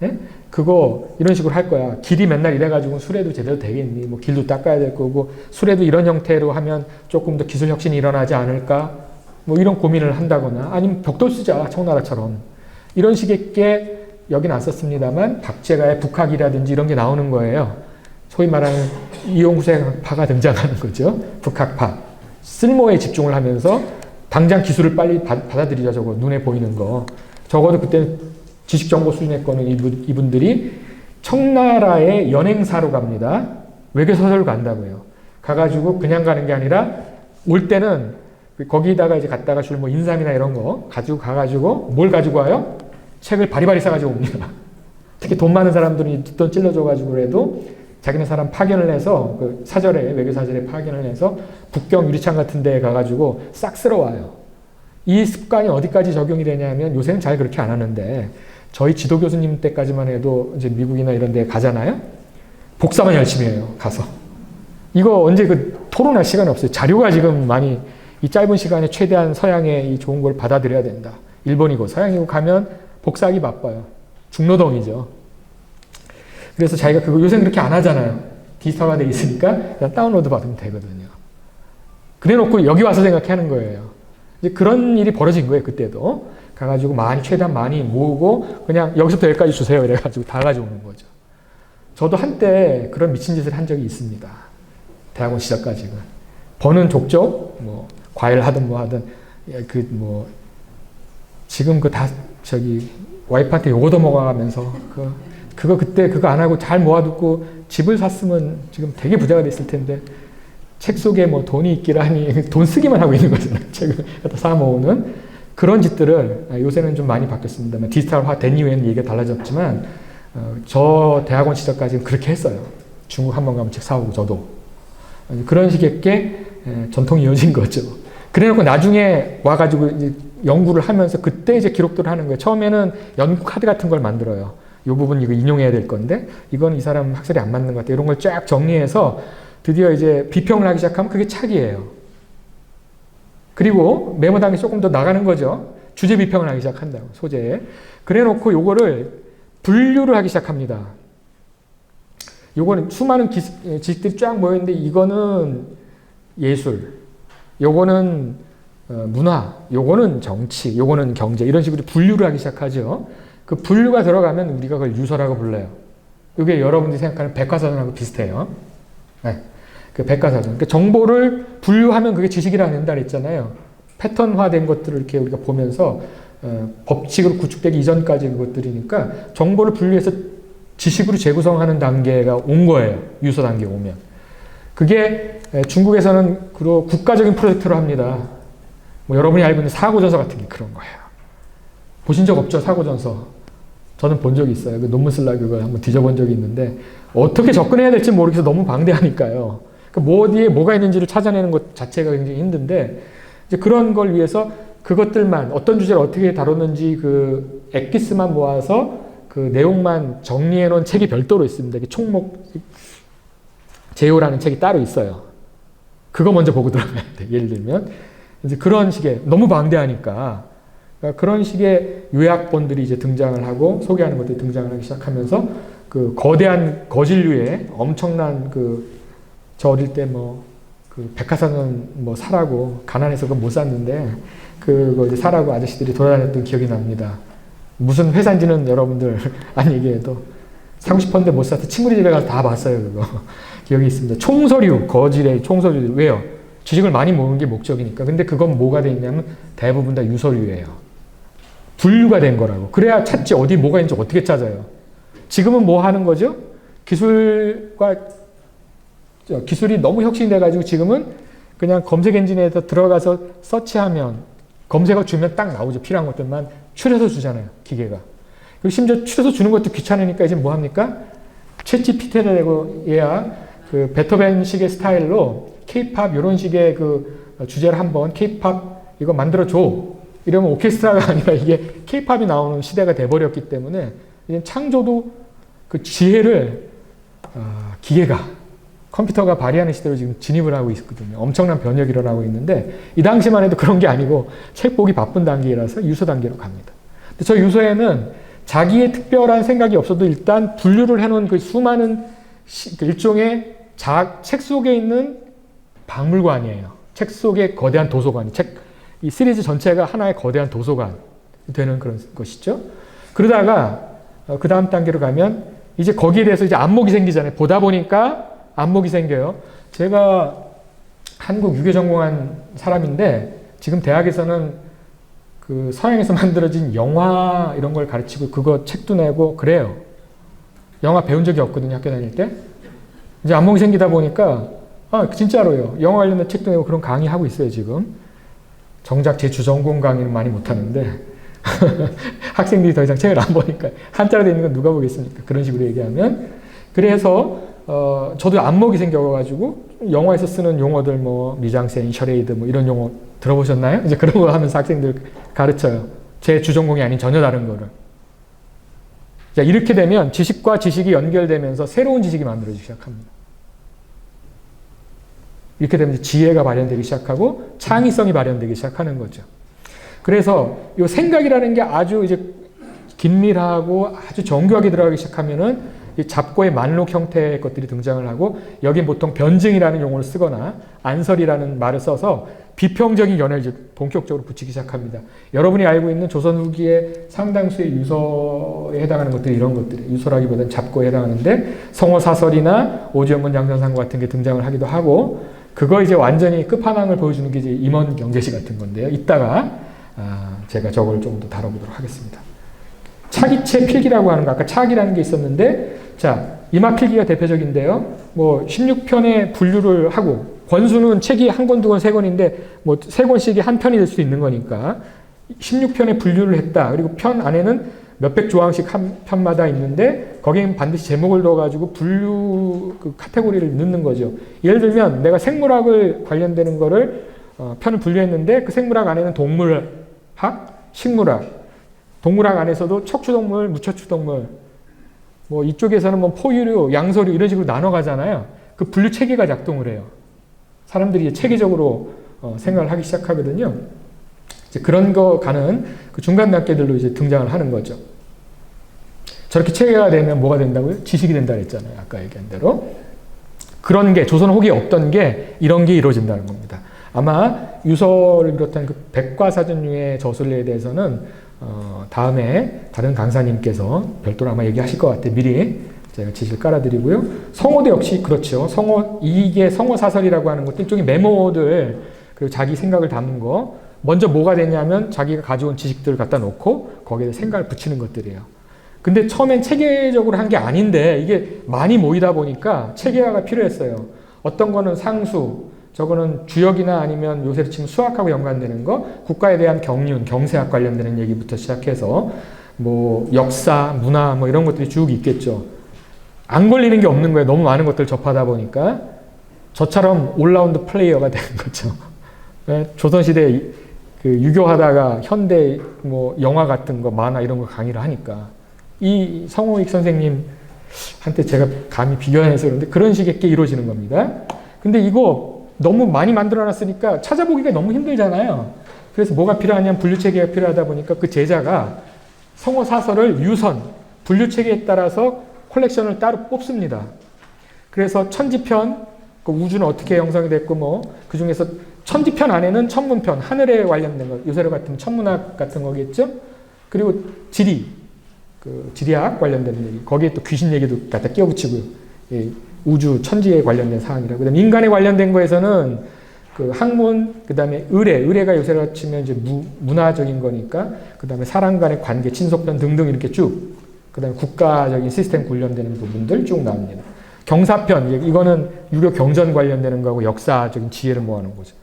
예? 그거 이런 식으로 할 거야. 길이 맨날 이래가지고 수레도 제대로 되겠니? 뭐 길도 닦아야 될 거고, 수레도 이런 형태로 하면 조금 더 기술 혁신이 일어나지 않을까? 뭐 이런 고민을 한다거나, 아니면 벽돌 쓰자, 청나라처럼. 이런 식의 게 여긴 안 썼습니다만 박제가의 북학이라든지 이런 게 나오는 거예요. 소위 말하는 이용수행파가 등장하는 거죠. 북학파. 쓸모에 집중을 하면서 당장 기술을 빨리 받아들이자, 저거 눈에 보이는 거. 적어도 그때 지식정보 수준의 거는 이분들이 청나라의 연행사로 갑니다. 외교사설로 간다고요. 가가지고 그냥 가는 게 아니라 올 때는 거기다가 이제 갔다가 줄 뭐 인삼이나 이런 거 가지고 가가지고 뭘 가지고 와요? 책을 바리바리 싸가지고 옵니다. 특히 돈 많은 사람들이 뒷돈 찔러줘가지고 그래도 자기네 사람 파견을 해서 그 사절에, 외교사절에 파견을 해서 북경 유리창 같은 데에 가가지고 싹 쓸어와요. 이 습관이 어디까지 적용이 되냐면, 요새는 잘 그렇게 안 하는데 저희 지도 교수님 때까지만 해도 이제 미국이나 이런 데 가잖아요. 복사만 열심히 해요, 가서. 이거 언제 그 토론할 시간이 없어요. 자료가 지금 많이 이 짧은 시간에 최대한 서양의 이 좋은 걸 받아들여야 된다. 일본이고 서양이고 가면 복사하기 바빠요. 중노동이죠. 그래서 자기가 그거 요새는 그렇게 안 하잖아요. 디지털화 돼 있으니까 그냥 다운로드 받으면 되거든요. 그래 놓고 여기 와서 생각해 하는 거예요. 이제 그런 일이 벌어진 거예요, 그때도. 가가지고 최대한 많이 모으고 그냥 여기서부터 여기까지 주세요. 이래가지고 다 가져오는 거죠. 저도 한때 그런 미친 짓을 한 적이 있습니다. 대학원 시절까지는. 버는 족족, 뭐, 과일 하든 뭐 하든, 지금 와이프한테 욕 얻어먹어가면서, 그때 그거 안 하고 잘 모아두고 집을 샀으면 지금 되게 부자가 됐을 텐데, 책 속에 뭐 돈이 있기라니 돈 쓰기만 하고 있는 거잖아요. 책을 갖다 사 모으는 그런 짓들을 요새는 좀 많이 바뀌었습니다만, 디지털화 된 이후에는 얘기가 달라졌지만 저 대학원 시절까지는 그렇게 했어요. 중국 한 번 가면 책 사오고 저도. 그런 식의 게 전통이 이어진 거죠. 그래놓고 나중에 와가지고 이제 연구를 하면서 그때 이제 기록들을 하는 거예요. 처음에는 연구 카드 같은 걸 만들어요. 이 부분 이거 인용해야 될 건데 이건 이 사람 학설이 안 맞는 것 같아. 이런 걸 쫙 정리해서 드디어 이제 비평을 하기 시작하면 그게 착이에요. 그리고 메모 단계 조금 더 나가는 거죠. 주제 비평을 하기 시작한다고, 소재에. 그래 놓고 요거를 분류를 하기 시작합니다. 요거는 수많은 지식들이 쫙 모여있는데 이거는 예술, 요거는 문화, 요거는 정치, 요거는 경제, 이런 식으로 분류를 하기 시작하죠. 그 분류가 들어가면 우리가 그걸 유서라고 불러요. 이게 여러분들이 생각하는 백과사전하고 비슷해요. 네. 그 백과사전. 그러니까 정보를 분류하면 그게 지식이라 된다 그랬잖아요. 패턴화된 것들을 이렇게 우리가 보면서 법칙으로 구축되기 이전까지 그것들이니까 정보를 분류해서 지식으로 재구성하는 단계가 온 거예요. 유서 단계 오면. 그게 중국에서는 그로 국가적인 프로젝트로 합니다. 뭐 여러분이 알고 있는 사고전서 같은 게 그런 거예요. 보신 적 없죠? 사고전서. 저는 본 적이 있어요. 그 논문 쓰려고 그걸 한번 뒤져본 적이 있는데 어떻게 접근해야 될지 모르겠어. 너무 방대하니까요. 그러니까 뭐 어디에 뭐가 있는지를 찾아내는 것 자체가 굉장히 힘든데 이제 그런 걸 위해서 그것들만 어떤 주제를 어떻게 다뤘는지 그 엑기스만 모아서 그 내용만 정리해 놓은 책이 별도로 있습니다. 총목 제요라는 책이 따로 있어요. 그거 먼저 보고 들어가야 돼. 예를 들면 이제 그런 식의 너무 방대하니까 그러니까 그런 식의 요약본들이 이제 등장을 하고 소개하는 것들이 등장을 하기 시작하면서 그 거대한 거진류의 엄청난 저 어릴 때 백화사는 사라고 가난해서 그거 못 샀는데 그거 이제 사라고 아저씨들이 돌아다녔던 기억이 납니다. 무슨 회사인지는 여러분들 안 얘기해도 사고 싶었는데 못 사서 친구네 집에 가서 다 봤어요. 그거 기억이 있습니다. 총서류, 거질의 총서류들. 왜요? 지식을 많이 모으는 게 목적이니까. 근데 그건 뭐가 돼 있냐면 대부분 다 유서류예요. 분류가 된 거라고. 그래야 찾지 어디 뭐가 있는지 어떻게 찾아요. 지금은 뭐 하는 거죠? 기술이 너무 혁신돼가지고 지금은 그냥 검색 엔진에서 들어가서 서치하면 검색어 주면 딱 나오죠. 필요한 것들만 추려서 주잖아요. 기계가. 그리고 심지어 추려서 주는 것도 귀찮으니까 이제 뭐 합니까? 챗GPT를 내고 얘야 그 베토벤식의 스타일로 K-팝 이런 식의 주제를 한번 K-팝 이거 만들어줘. 이러면 오케스트라가 아니라 이게 K-팝이 나오는 시대가 돼버렸기 때문에 이제 창조도 그 지혜를 기계가 컴퓨터가 발휘하는 시대로 지금 진입을 하고 있거든요. 엄청난 변혁이 일어나고 있는데 이 당시만 해도 그런 게 아니고 책 보기 바쁜 단계라서 유서 단계로 갑니다. 근데 저 유서에는 자기의 특별한 생각이 없어도 일단 분류를 해놓은 그 수많은 일종의 책 속에 있는 박물관이에요. 책 속의 거대한 도서관이 이 시리즈 전체가 하나의 거대한 도서관이 되는 그런 것이죠. 그러다가 그 다음 단계로 가면 이제 거기에 대해서 이제 안목이 생기잖아요. 보다 보니까 안목이 생겨요. 제가 한국 유교 전공한 사람인데 지금 대학에서는 그 서양에서 만들어진 영화 이런 걸 가르치고 그거 책도 내고 그래요. 영화 배운 적이 없거든요. 학교 다닐 때. 이제 안목이 생기다 보니까 진짜로요. 영화 관련된 책도 내고 그런 강의하고 있어요. 지금. 정작 제 주전공 강의는 많이 못하는데 학생들이 더 이상 책을 안 보니까 한자로 되어 있는 건 누가 보겠습니까? 그런 식으로 얘기하면 그래서 저도 안목이 생겨가지고 영화에서 쓰는 용어들 미장센, 셔레이드 이런 용어 들어보셨나요? 이제 그런 거 하면서 학생들 가르쳐요. 제 주전공이 아닌 전혀 다른 거를. 자, 이렇게 되면 지식과 지식이 연결되면서 새로운 지식이 만들어지기 시작합니다. 이렇게 되면 지혜가 발현되기 시작하고 창의성이 발현되기 시작하는 거죠. 그래서 이 생각이라는 게 아주 이제 긴밀하고 아주 정교하게 들어가기 시작하면은 이 잡고의 만록 형태의 것들이 등장을 하고 여긴 보통 변증이라는 용어를 쓰거나 안설이라는 말을 써서 비평적인 연애를 이제 본격적으로 붙이기 시작합니다. 여러분이 알고 있는 조선 후기의 상당수의 유서에 해당하는 것들이 이런 것들이에요. 유서라기보다는 잡고에 해당하는데 성어사설이나 오지연문 장전상고 같은 게 등장을 하기도 하고 그거 이제 완전히 끝판왕을 보여주는 게 이제 임원 경제시 같은 건데요. 이따가 제가 저걸 좀 더 다뤄보도록 하겠습니다. 차기체 필기라고 하는 거 아까 차기라는 게 있었는데 자 이마 필기가 대표적인데요. 16편의 분류를 하고 권수는 책이 한 권, 두 권, 세 권인데 세 권씩이 한 편이 될 수 있는 거니까 16편의 분류를 했다. 그리고 편 안에는 몇백 조항씩 한 편마다 있는데 거기에 반드시 제목을 넣어가지고 분류 카테고리를 넣는 거죠. 예를 들면 내가 생물학을 관련되는 거를 편을 분류했는데 그 생물학 안에는 동물학, 식물학, 동물학 안에서도 척추동물, 무척추동물 이쪽에서는 포유류, 양서류 이런 식으로 나눠가잖아요. 그 분류 체계가 작동을 해요. 사람들이 체계적으로 생각을 하기 시작하거든요. 이제 그런 거 가는 그 중간 단계들로 이제 등장을 하는 거죠. 저렇게 체계가 되면 뭐가 된다고요? 지식이 된다 그랬잖아요. 아까 얘기한 대로. 그런 게 조선 후기에 없던 게 이런 게 이루어진다는 겁니다. 아마 유서를 비롯한 그 백과사전류의 저술에 대해서는 다음에 다른 강사님께서 별도로 아마 얘기하실 것 같아요. 미리 제가 지시를 깔아드리고요. 성어도 역시 그렇죠. 이게 성어사설이라고 하는 것도 일종의 메모들 그리고 자기 생각을 담은 거 먼저 뭐가 되냐면 자기가 가져온 지식들을 갖다 놓고 거기에 생각을 붙이는 것들이에요. 근데 처음엔 체계적으로 한 게 아닌데 이게 많이 모이다 보니까 체계화가 필요했어요. 어떤 거는 상수, 저거는 주역이나 아니면 요새로 치면 수학하고 연관되는 거, 국가에 대한 경륜, 경세학 관련되는 얘기부터 시작해서 역사, 문화 이런 것들이 쭉 있겠죠. 안 걸리는 게 없는 거예요. 너무 많은 것들을 접하다 보니까 저처럼 올라운드 플레이어가 되는 거죠. 조선시대 유교하다가 현대 영화 같은 거, 만화 이런 거 강의를 하니까 이 성호익 선생님한테 제가 감히 비교해서 그런데 그런 식의 게 이루어지는 겁니다. 근데 이거 너무 많이 만들어 놨으니까 찾아보기가 너무 힘들잖아요. 그래서 뭐가 필요하냐면 분류체계가 필요하다 보니까 그 제자가 성어 사설을 유선, 분류체계에 따라서 컬렉션을 따로 뽑습니다. 그래서 천지편, 그 우주는 어떻게 형성이 됐고 그 중에서 천지편 안에는 천문편, 하늘에 관련된 거, 요새로 같은 천문학 같은 거겠죠? 그리고 지리, 그 지리학 관련된 얘기, 거기에 또 귀신 얘기도 갖다 끼워붙이고요. 예, 우주, 천지에 관련된 사항이라고. 그다음에 인간에 관련된 거에서는 그 학문, 그 다음에 의례가 요새로 치면 이제 문화적인 거니까, 그 다음에 사람 간의 관계, 친속편 등등 이렇게 쭉, 그 다음에 국가적인 시스템 관련되는 부분들 쭉 나옵니다. 경사편, 이거는 유교 경전 관련되는 거하고 역사적인 지혜를 모아놓은 거죠.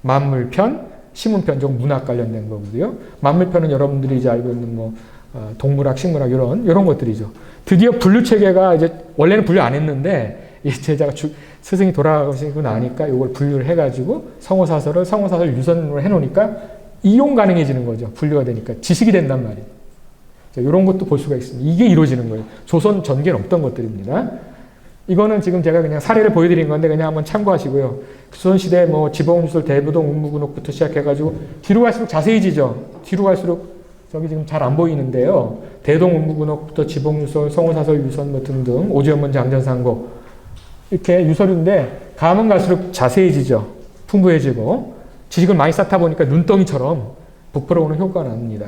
만물편, 시문편, 좀 문학 관련된 거고요. 만물편은 여러분들이 이제 알고 있는 동물학, 식물학 이런 것들이죠. 드디어 분류 체계가 이제 원래는 분류 안 했는데 이 제자가 스승이 돌아가시고 나니까 이걸 분류를 해가지고 성어사설 유선으로 해놓으니까 이용 가능해지는 거죠. 분류가 되니까 지식이 된단 말이에요. 이런 것도 볼 수가 있습니다. 이게 이루어지는 거예요. 조선 전개는 없던 것들입니다. 이거는 지금 제가 그냥 사례를 보여드린 건데 그냥 한번 참고하시고요. 조선시대 지봉유술, 대부동, 운무군옥부터 시작해가지고 뒤로 갈수록 자세해지죠. 뒤로 갈수록 저기 지금 잘 안 보이는데요. 대동, 운무군옥부터 지봉유설, 성어사설, 유선 등등, 오지연문, 장전상고 이렇게 유설인데 가면 갈수록 자세해지죠. 풍부해지고 지식을 많이 쌓다 보니까 눈덩이처럼 부풀어오는 효과가 납니다.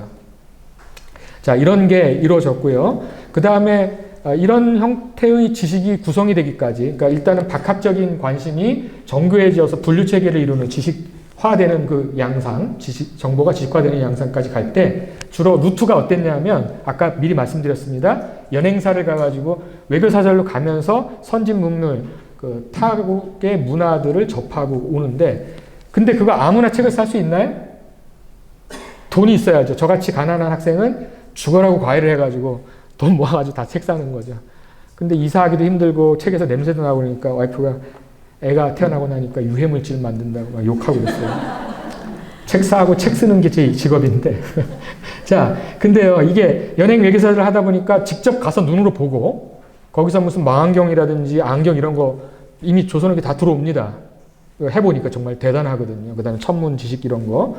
자, 이런 게 이루어졌고요. 그 다음에 이런 형태의 지식이 구성이 되기까지, 그러니까 일단은 박학적인 관심이 정교해져서 분류체계를 이루는 지식화되는 그 양상, 정보가 지식화되는 양상까지 갈 때 주로 루트가 어땠냐면 아까 미리 말씀드렸습니다. 연행사를 가가지고 외교사절로 가면서 선진 문물, 그 타국의 문화들을 접하고 오는데, 근데 그거 아무나 책을 살 수 있나요? 돈이 있어야죠. 저같이 가난한 학생은 죽어라고 과외를 해가지고 돈 모아가지고 다 책 사는 거죠. 근데 이사하기도 힘들고 책에서 냄새도 나고 그러니까 와이프가 애가 태어나고 나니까 유해물질 만든다고 막 욕하고 그랬어요. 책 사고 책 쓰는 게 제 직업인데. 자, 근데요, 이게 연행 외계사를 하다 보니까 직접 가서 눈으로 보고 거기서 무슨 망원경이라든지 안경 이런 거 이미 조선에게 다 들어옵니다. 해보니까 정말 대단하거든요. 그 다음에 천문 지식 이런 거.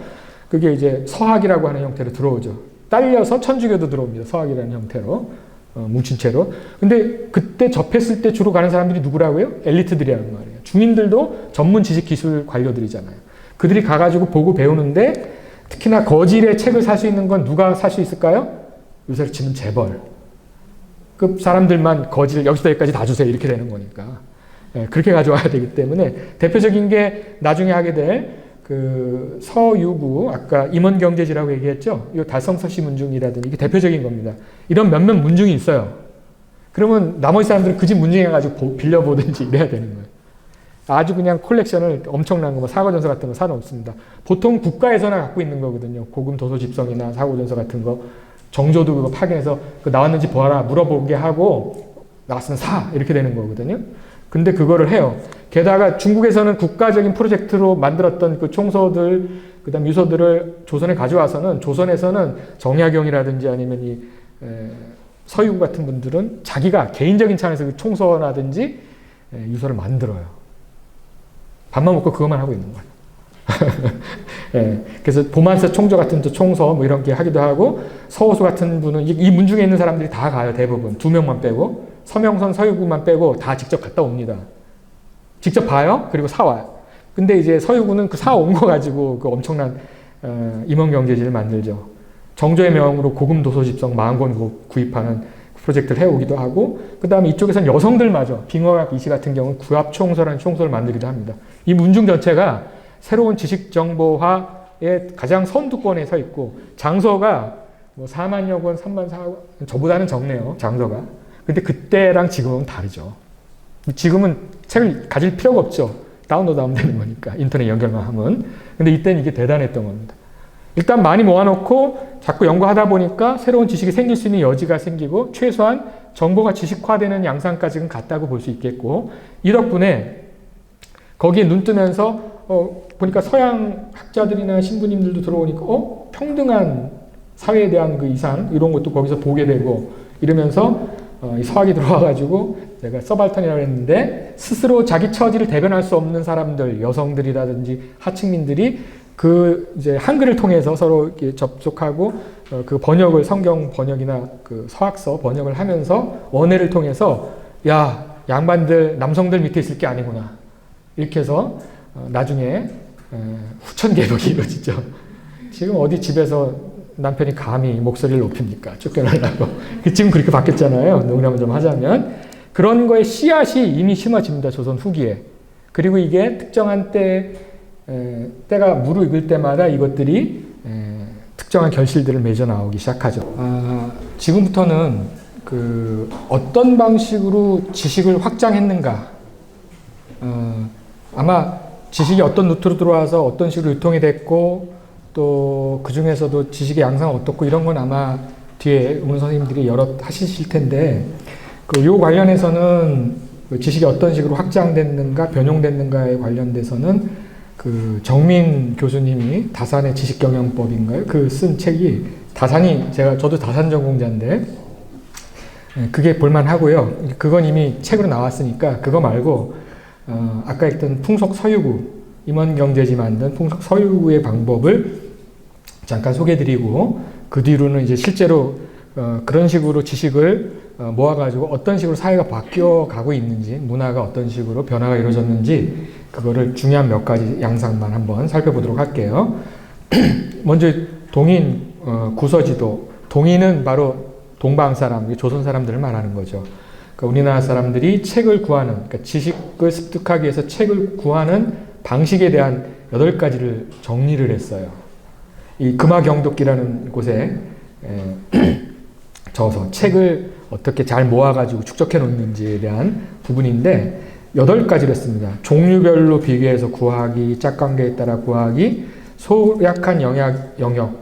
그게 이제 서학이라고 하는 형태로 들어오죠. 딸려서 천주교도 들어옵니다. 서학이라는 형태로. 뭉친 채로. 근데 그때 접했을 때 주로 가는 사람들이 누구라고요? 엘리트들이라는 말이에요. 중인들도 전문 지식 기술 관료들이잖아요. 그들이 가가지고 보고 배우는데 특히나 거질의 책을 살 수 있는 건 누가 살 수 있을까요? 요새로 치면 재벌. 그 사람들만 거질 여기서 여기까지 다 주세요. 이렇게 되는 거니까. 그렇게 가져와야 되기 때문에 대표적인 게 나중에 하게 될 그 서유구, 아까 임원경제지라고 얘기했죠? 이 달성서시 문중이라든지 이게 대표적인 겁니다. 이런 몇몇 문중이 있어요. 그러면 나머지 사람들은 그 집 문중해가지고 빌려보든지 이래야 되는 거예요. 아주 그냥 콜렉션을 엄청난 거, 사고전서 같은 거 사놓습니다. 보통 국가에서나 갖고 있는 거거든요. 고금 도서 집성이나 사고전서 같은 거. 정조도 그거 파견해서 그 나왔는지 보아라, 물어보게 하고 나왔으면 사! 이렇게 되는 거거든요. 근데 그거를 해요. 게다가 중국에서는 국가적인 프로젝트로 만들었던 그 총서들, 그 다음 유서들을 조선에 가져와서는 조선에서는 정약용이라든지 아니면 이 서유구 같은 분들은 자기가 개인적인 차원에서 그 총서라든지 유서를 만들어요. 밥만 먹고 그것만 하고 있는 거예요. 그래서 보만사 총조 같은 총서 이런 게 하기도 하고, 서호수 같은 분은 이 문중에 있는 사람들이 다 가요. 대부분 2명만 빼고. 서명선, 서유구만 빼고 다 직접 갔다 옵니다. 직접 봐요. 그리고 사와요. 근데 이제 서유구는 그 사온 거 가지고 그 엄청난 임원경제지를 만들죠. 정조의 명으로 고금 도서 집성 40권 구입하는 프로젝트를 해오기도 하고, 그 다음에 이쪽에서는 여성들마저 빙어학 이시 같은 경우는 구합총서라는 총서를 만들기도 합니다. 이 문중 전체가 새로운 지식 정보화의 가장 선두권에 서 있고, 장서가 4만여 권, 3만 4권, 저보다는 적네요. 장서가. 근데 그때랑 지금은 다르죠. 지금은 책을 가질 필요가 없죠. 다운로드하면 되는 거니까. 인터넷 연결만 하면. 근데 이때는 이게 대단했던 겁니다. 일단 많이 모아놓고 자꾸 연구하다 보니까 새로운 지식이 생길 수 있는 여지가 생기고, 최소한 정보가 지식화되는 양상까지는 갔다고 볼 수 있겠고, 이 덕분에 거기에 눈 뜨면서 보니까 서양 학자들이나 신부님들도 들어오니까 평등한 사회에 대한 그 이상 이런 것도 거기서 보게 되고, 이러면서 이 서학이 들어와가지고 제가 서발턴이라고 했는데, 스스로 자기 처지를 대변할 수 없는 사람들, 여성들이라든지 하층민들이 그 이제 한글을 통해서 서로 이렇게 접촉하고 그 번역을 성경 번역이나 그 서학서 번역을 하면서 원어를 통해서 야 양반들 남성들 밑에 있을 게 아니구나 이렇게 해서 나중에 후천개벽이 이루어지죠. 지금 어디 집에서 남편이 감히 목소리를 높입니까? 쫓겨나려고. 지금 그렇게 바뀌었잖아요. 농담을 좀 하자면. 그런 거에 씨앗이 이미 심어집니다. 조선 후기에. 그리고 이게 특정한 때가 무르익을 때마다 이것들이 특정한 결실들을 맺어 나오기 시작하죠. 지금부터는 그 어떤 방식으로 지식을 확장했는가. 아마 지식이 어떤 루트로 들어와서 어떤 식으로 유통이 됐고 또 그 중에서도 지식의 양상은 어떻고 이런 건 아마 뒤에 오는 선생님들이 여러 하실 텐데 요 관련해서는 그 지식이 어떤 식으로 확장됐는가 변용됐는가에 관련돼서는 그 정민 교수님이 다산의 지식경영법인가요? 그 쓴 책이 다산이 저도 다산 전공자인데 그게 볼만하고요. 그건 이미 책으로 나왔으니까 그거 말고 아까 했던 풍속 서유구 임원경제지 만든 풍속 서유구의 방법을 잠깐 소개해드리고 그 뒤로는 이제 실제로 그런 식으로 지식을 모아가지고 어떤 식으로 사회가 바뀌어가고 있는지 문화가 어떤 식으로 변화가 이루어졌는지 그거를 중요한 몇 가지 양상만 한번 살펴보도록 할게요. 먼저 동인 구서지도 동인은 바로 동방 사람, 조선 사람들을 말하는 거죠. 그러니까 우리나라 사람들이 책을 구하는, 그러니까 지식을 습득하기 위해서 책을 구하는 방식에 대한 8가지를 정리를 했어요. 이 금화경독기라는 곳에 저서 책을 어떻게 잘 모아가지고 축적해 놓는지에 대한 부분인데 8가지를 했습니다. 종류별로 비교해서 구하기, 짝관계에 따라 구하기, 소약한 영역,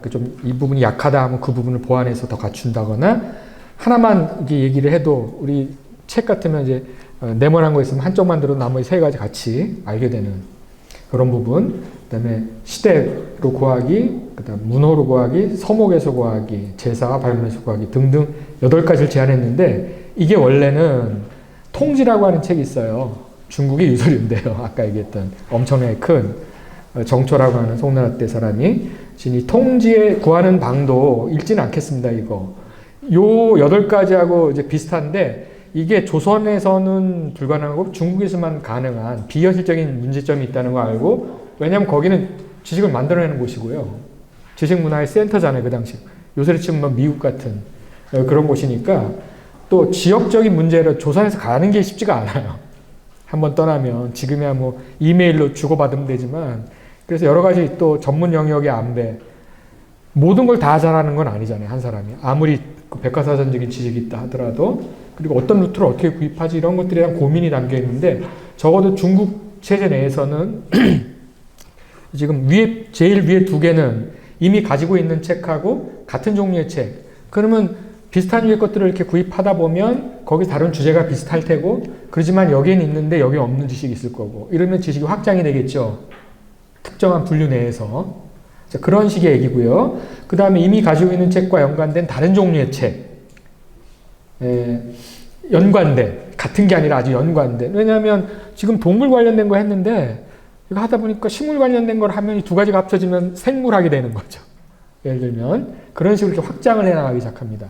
좀 이 부분이 약하다 하면 그 부분을 보완해서 더 갖춘다거나 하나만 이제 얘기를 해도 우리 책 같으면 이제 네모난 거 있으면 한쪽만 들어도 나머지 3가지 같이 알게 되는 그런 부분, 그 다음에 시대로 구하기, 그 다음 문호로 구하기, 서목에서 구하기, 제사와 발문에서 구하기 등등 8가지를 제안했는데 이게 원래는 통지라고 하는 책이 있어요. 중국의 유서류인데요. 아까 얘기했던 엄청나게 큰 정초라고 하는 송나라 때 사람이 이 통지에 구하는 방도 읽지는 않겠습니다. 이거. 요 8가지하고 이제 비슷한데 이게 조선에서는 불가능하고 중국에서만 가능한 비현실적인 문제점이 있다는 거 알고 왜냐하면 거기는 지식을 만들어내는 곳이고요. 지식 문화의 센터잖아요. 그 당시. 요새로 치면 미국 같은 그런 곳이니까 또 지역적인 문제를 조선에서 가는 게 쉽지가 않아요. 한번 떠나면 지금이야 뭐 이메일로 주고받으면 되지만 그래서 여러 가지 또 전문 영역의 안배 모든 걸 다 잘하는 건 아니잖아요. 한 사람이. 아무리 백과사전적인 지식이 있다 하더라도 그리고 어떤 루트를 어떻게 구입하지 이런 것들에 대한 고민이 담겨 있는데 적어도 중국 체제 내에서는 지금 제일 위에 2개는 이미 가지고 있는 책하고 같은 종류의 책. 그러면 비슷한 류의 것들을 이렇게 구입하다 보면 거기 다룬 주제가 비슷할 테고 그러지만 여기는 있는데 여기 없는 지식이 있을 거고 이러면 지식이 확장이 되겠죠. 특정한 분류 내에서. 자, 그런 식의 얘기고요. 그 다음에 이미 가지고 있는 책과 연관된 다른 종류의 책. 연관된, 같은 게 아니라 아주 연관된. 왜냐하면 지금 동물 관련된 거 했는데 이거 하다 보니까 식물 관련된 걸 하면 이 2가지가 합쳐지면 생물하게 되는 거죠. 예를 들면 그런 식으로 이렇게 확장을 해나가기 시작합니다.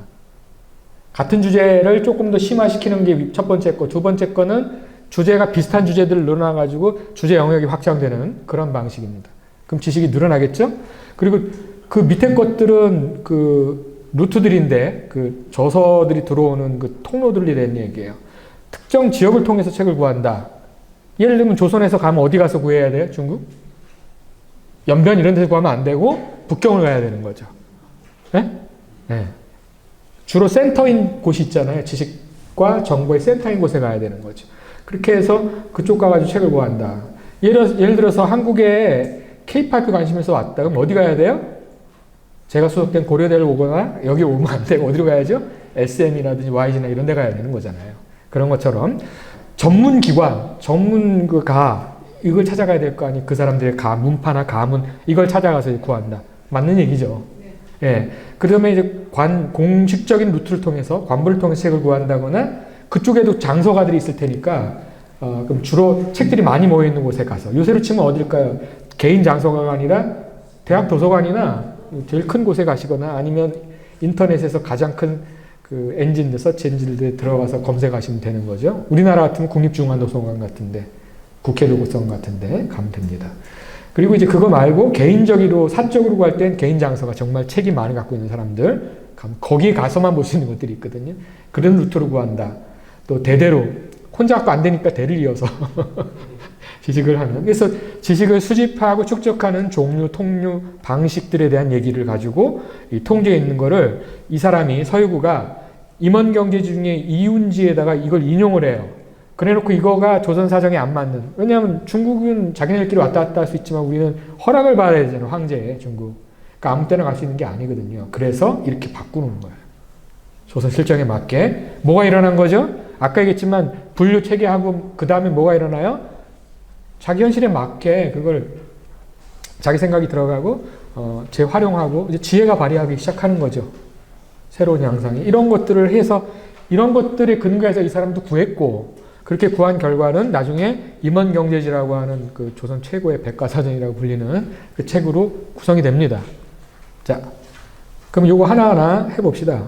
같은 주제를 조금 더 심화시키는 게 첫 번째 거, 두 번째 거는 주제가 비슷한 주제들을 늘어나가지고 주제 영역이 확장되는 그런 방식입니다. 그럼 지식이 늘어나겠죠? 그리고 그 밑에 것들은 그 루트들인데 그 저서들이 들어오는 그 통로들이 된 얘기예요. 특정 지역을 통해서 책을 구한다. 예를 들면 조선에서 가면 어디 가서 구해야 돼요? 중국? 연변 이런 데서 구하면 안 되고 북경을 가야 되는 거죠. 네? 네. 주로 센터인 곳이 있잖아요. 지식과 정보의 센터인 곳에 가야 되는 거죠. 그렇게 해서 그쪽 가가지고 책을 구한다. 예를 들어서 한국에 K-팝에 관심 있어서 왔다. 그럼 어디 가야 돼요? 제가 소속된 고려대를 오거나 여기 오면 안 되고 어디로 가야죠? SM이라든지 YG나 이런 데 가야 되는 거잖아요. 그런 것처럼 전문기관, 전문가 이걸 찾아가야 될 거 아니에요. 그 사람들의 문파나 가문 이걸 찾아가서 구한다. 맞는 얘기죠. 예. 그러면 이제 공식적인 루트를 통해서 관부를 통해서 책을 구한다거나 그쪽에도 장서가들이 있을 테니까 그럼 주로 책들이 많이 모여 있는 곳에 가서 요새로 치면 어딜까요? 개인 장서가가 아니라 대학 도서관이나 제일 큰 곳에 가시거나 아니면 인터넷에서 가장 큰 그 엔진들, 서치 엔진들에 들어가서 검색하시면 되는 거죠. 우리나라 같으면 국립중앙도서관 같은데, 국회도서관 같은데 가면 됩니다. 그리고 이제 그거 말고 개인적으로, 사적으로 구할 땐 개인 장서가 정말 책이 많이 갖고 있는 사람들, 거기에 가서만 볼 수 있는 것들이 있거든요. 그런 루트로 구한다. 또 대대로, 혼자 갖고 안 되니까 대를 이어서 지식을 하는. 그래서 지식을 수집하고 축적하는 종류, 통류, 방식들에 대한 얘기를 가지고 이 통계에 있는 거를 이 사람이 서유구가 임원경제 중에 이운지에다가 이걸 인용을 해요. 그래놓고 이거가 조선사정에 안 맞는. 왜냐하면 중국은 자기네들끼리 왔다 갔다 할 수 있지만 우리는 허락을 받아야 되잖아요. 황제에, 중국. 그러니까 아무 때나 갈 수 있는 게 아니거든요. 그래서 이렇게 바꾸는 거예요. 조선 실정에 맞게. 뭐가 일어난 거죠? 아까 얘기했지만 분류 체계하고 그 다음에 뭐가 일어나요? 자기 현실에 맞게 그걸 자기 생각이 들어가고 재활용하고 이제 지혜가 발휘하기 시작하는 거죠. 새로운 양상이. 이런 것들을 해서 이런 것들에 근거해서 이 사람도 구했고 그렇게 구한 결과는 나중에 임원경제지라고 하는 그 조선 최고의 백과사전이라고 불리는 그 책으로 구성이 됩니다. 자, 그럼 요거 하나하나 해봅시다.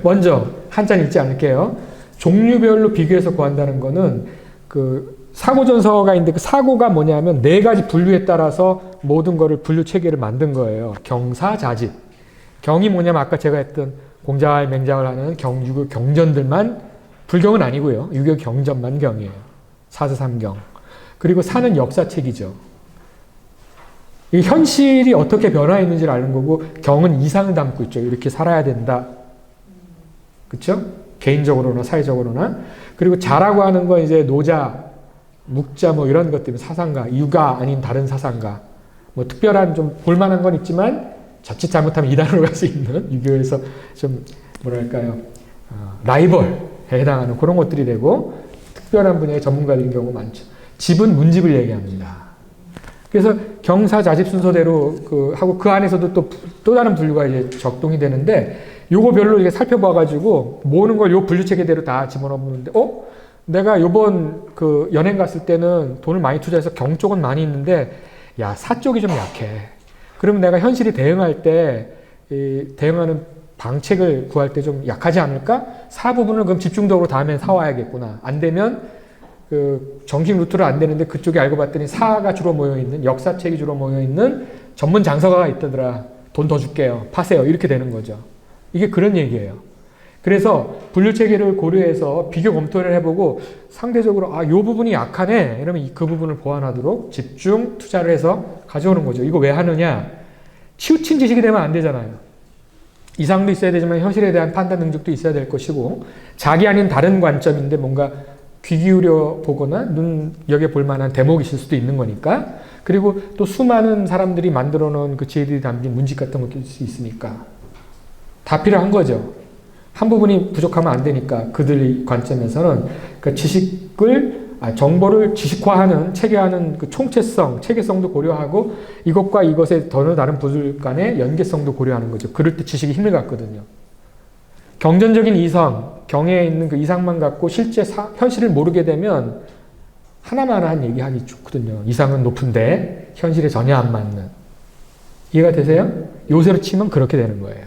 먼저 한자는 읽지 않을게요. 종류별로 비교해서 구한다는 거는 그 사고전서가 있는데 그 사고가 뭐냐면 네 가지 분류에 따라서 모든 거를 분류 체계를 만든 거예요. 경사자집. 경이 뭐냐면 아까 제가 했던 공자활, 맹자활 하는 유교 경전들만, 불경은 아니고요. 유교 경전만 경이에요. 사서삼경. 그리고 사는 역사책이죠. 이 현실이 어떻게 변화했는지를 아는 거고, 경은 이상을 담고 있죠. 이렇게 살아야 된다. 그쵸? 개인적으로나 사회적으로나. 그리고 자라고 하는 건 이제 노자, 묵자 뭐 이런 것들이 사상가, 유가 아닌 다른 사상가. 뭐 특별한 좀 볼만한 건 있지만 자칫 잘못하면 이단으로 갈 수 있는 유교에서 좀 뭐랄까요. 라이벌에 해당하는 그런 것들이 되고 특별한 분야의 전문가들인 경우가 많죠. 집은 문집을 얘기합니다. 그래서 경사자집 순서대로 하고 그 안에서도 또 다른 분류가 이제 적동이 되는데 요거 별로 이렇게 살펴봐가지고 모으는 걸 요 분류 체계대로 다 집어넣는데 내가 요번 그 연행 갔을 때는 돈을 많이 투자해서 경 쪽은 많이 있는데 야, 사 쪽이 좀 약해. 그러면 내가 현실이 대응할 때 대응하는 방책을 구할 때 좀 약하지 않을까? 사 부분을 그럼 집중적으로 다음엔 사와야겠구나. 안 되면 그 정식 루트로 안 되는데 그쪽에 알고 봤더니 사가 주로 모여있는, 역사책이 주로 모여있는 전문 장서가가 있다더라. 돈 더 줄게요. 파세요. 이렇게 되는 거죠. 이게 그런 얘기예요. 그래서 분류 체계를 고려해서 비교 검토를 해보고 상대적으로 요 부분이 약하네. 이러면 그 부분을 보완하도록 집중 투자를 해서 가져오는 거죠. 이거 왜 하느냐? 치우친 지식이 되면 안 되잖아요. 이상도 있어야 되지만 현실에 대한 판단 능력도 있어야 될 것이고 자기 아닌 다른 관점인데 뭔가 귀 기울여 보거나 눈여겨 볼 만한 대목이 있을 수도 있는 거니까. 그리고 또 수많은 사람들이 만들어 놓은 그 지혜들이 담긴 문집 같은 것도 있을 수 있으니까 다 필요한 거죠. 한 부분이 부족하면 안 되니까 그들의 관점에서는 그 정보를 지식화하는, 체계하는 그 총체성, 체계성도 고려하고 이것과 이것의 더는 다른 부들 간의 연계성도 고려하는 거죠. 그럴 때 지식이 힘을 갖거든요. 경전적인 이성, 경에 있는 그 이상만 갖고 실제 현실을 모르게 되면 하나만 얘기하기 좋거든요. 이상은 높은데 현실에 전혀 안 맞는. 이해가 되세요? 요새로 치면 그렇게 되는 거예요.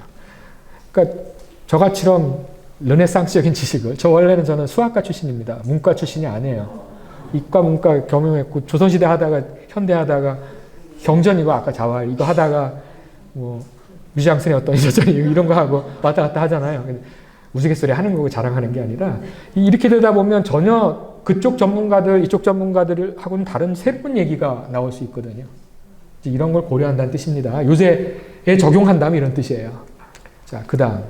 그러니까 저같이럼 르네상스적인 지식을, 저는 수학과 출신입니다. 문과 출신이 아니에요. 이과 문과 겸용했고 조선시대 하다가 현대 하다가 경전 이거 아까 자활 이거 하다가 뭐 뮤지앙슨의 어떤 이런 거 하고 왔다 갔다 하잖아요. 우스갯소리 하는 거고 자랑하는 게 아니라 이렇게 되다 보면 전혀 그쪽 전문가들 이쪽 전문가들하고는 다른 새로운 얘기가 나올 수 있거든요. 이런 걸 고려한다는 뜻입니다. 요새에 적용한다면 이런 뜻이에요. 자, 그 다음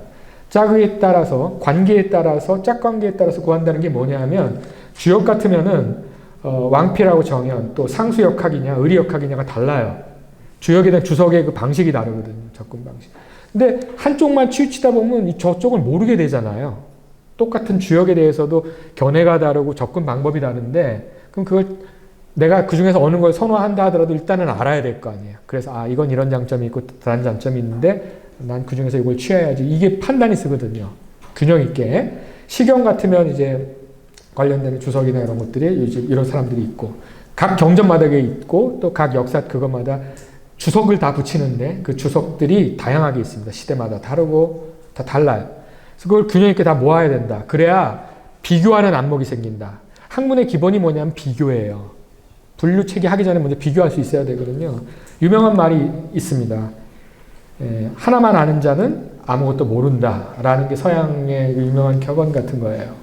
짝에 따라서 관계에 따라서 짝관계에 따라서 구한다는 게 뭐냐 하면 주역 같으면은 왕필하고 정연 또 상수역학이냐 의리역학이냐가 달라요. 주역에 대한 주석의 그 방식이 다르거든요. 접근 방식. 근데 한쪽만 치우치다 보면 저쪽을 모르게 되잖아요. 똑같은 주역에 대해서도 견해가 다르고 접근 방법이 다른데 그럼 그걸 내가 그 중에서 어느 걸 선호한다 하더라도 일단은 알아야 될 거 아니에요. 그래서 이건 이런 장점이 있고 다른 장점이 있는데 난 그 중에서 이걸 취해야지. 이게 판단이 쓰거든요. 균형 있게. 시경 같으면 이제 관련되는 주석이나 이런 것들이 이런 사람들이 있고 각 경전마다 있고 또 각 역사 그것마다 주석을 다 붙이는데 그 주석들이 다양하게 있습니다. 시대마다 다르고 다 달라요. 그래서 그걸 균형 있게 다 모아야 된다. 그래야 비교하는 안목이 생긴다. 학문의 기본이 뭐냐면 비교예요. 분류 체계하기 전에 먼저 비교할 수 있어야 되거든요. 유명한 말이 있습니다. 하나만 아는 자는 아무것도 모른다라는 게 서양의 유명한 격언 같은 거예요.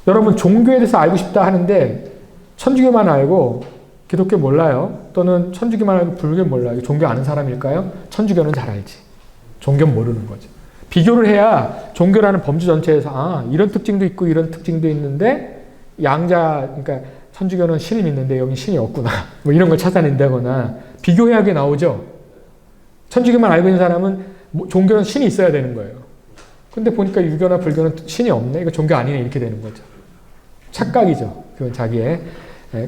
여러분 종교에 대해서 알고 싶다 하는데 천주교만 알고 기독교 몰라요. 또는 천주교만 알고 불교 몰라요. 종교 아는 사람일까요? 천주교는 잘 알지. 종교는 모르는 거죠. 비교를 해야 종교라는 범주 전체에서 이런 특징도 있고 이런 특징도 있는데 그러니까 천주교는 신이 있는데 여기 신이 없구나. 뭐 이런 걸 찾아낸다거나 비교해야게 나오죠. 천주교만 알고 있는 사람은 종교는 신이 있어야 되는 거예요. 근데 보니까 유교나 불교는 신이 없네. 이거 종교 아니네. 이렇게 되는 거죠. 착각이죠. 그건 자기의.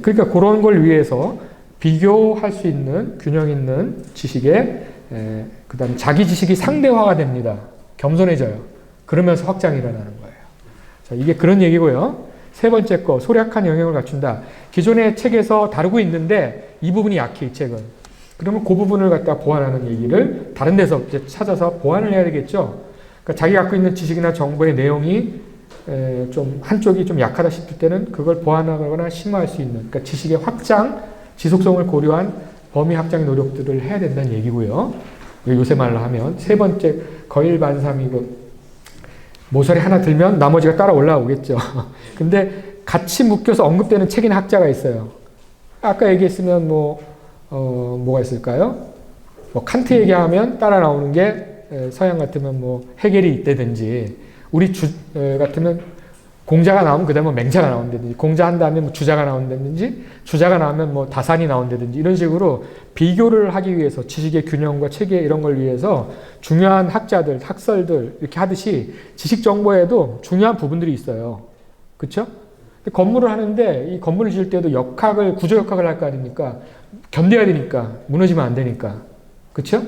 그러니까 그런 걸 위해서 비교할 수 있는 균형 있는 지식에 그 다음에 자기 지식이 상대화가 됩니다. 겸손해져요. 그러면서 확장이 일어나는 거예요. 자, 이게 그런 얘기고요. 세 번째 거, 소략한 영역을 갖춘다. 기존의 책에서 다루고 있는데 이 부분이 약해, 이 책은. 그러면 그 부분을 갖다 보완하는 얘기를 다른 데서 이제 찾아서 보완을 해야 되겠죠. 그러니까 자기 갖고 있는 지식이나 정보의 내용이 좀 한쪽이 좀 약하다 싶을 때는 그걸 보완하거나 심화할 수 있는, 그러니까 지식의 확장, 지속성을 고려한 범위 확장의 노력들을 해야 된다는 얘기고요. 요새 말로 하면 세 번째 거일반삼이고 모서리 하나 들면 나머지가 따라 올라오겠죠. 근데 같이 묶여서 언급되는 책이나 학자가 있어요. 아까 얘기했으면 뭐가 있을까요? 뭐 칸트 얘기하면 따라 나오는 게 서양 같으면 뭐 해겔이 있다든지 우리 같으면 공자가 나오면 그 다음에 맹자가 나온다든지 공자 한 다음에 뭐 주자가 나온다든지 주자가 나오면 뭐 다산이 나온다든지 이런 식으로 비교를 하기 위해서 지식의 균형과 체계 이런 걸 위해서 중요한 학자들, 학설들 이렇게 하듯이 지식 정보에도 중요한 부분들이 있어요. 그렇죠? 건물을 하는데 이 건물을 지을 때도 구조 역학을 할 거 아닙니까? 견뎌야 되니까 무너지면 안 되니까. 그렇죠?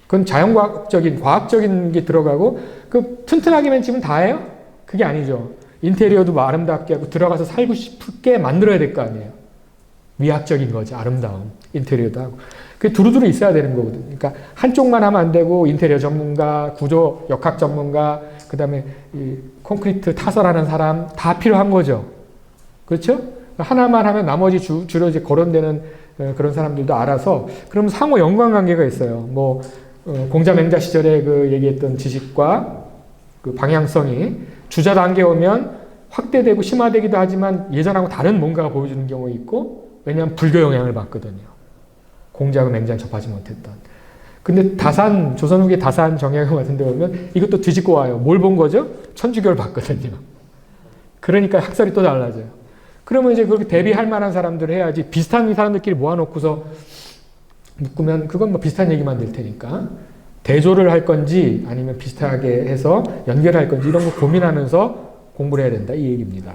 그건 자연과학적인 과학적인 게 들어가고 그 튼튼하게만 지면 다예요? 그게 아니죠. 인테리어도 뭐 아름답게 하고 들어가서 살고 싶게 만들어야 될 거 아니에요. 미학적인 거죠. 아름다움. 인테리어도 하고. 그게 두루두루 있어야 되는 거거든요. 그러니까 한쪽만 하면 안 되고 인테리어 전문가, 구조 역학 전문가, 그 다음에 이 콘크리트 타설하는 사람 다 필요한 거죠. 그렇죠? 하나만 하면 나머지 주로 이제 거론되는 그런 사람들도 알아서 그럼 상호 연관관계가 있어요. 뭐 공자 맹자 시절에 그 얘기했던 지식과 그 방향성이 주자 단계 오면 확대되고 심화되기도 하지만 예전하고 다른 뭔가가 보여주는 경우가 있고 왜냐하면 불교 영향을 받거든요. 공자하고 맹자는 접하지 못했던. 근데 조선 후기 다산 정약용 같은 데 보면 이것도 뒤집고 와요. 뭘 본 거죠? 천주교를 봤거든요. 그러니까 학설이 또 달라져요. 그러면 이제 그렇게 대비할 만한 사람들을 해야지 비슷한 사람들끼리 모아놓고서 묶으면 그건 뭐 비슷한 얘기만 될 테니까 대조를 할 건지 아니면 비슷하게 해서 연결할 건지 이런 거 고민하면서 공부를 해야 된다 이 얘기입니다.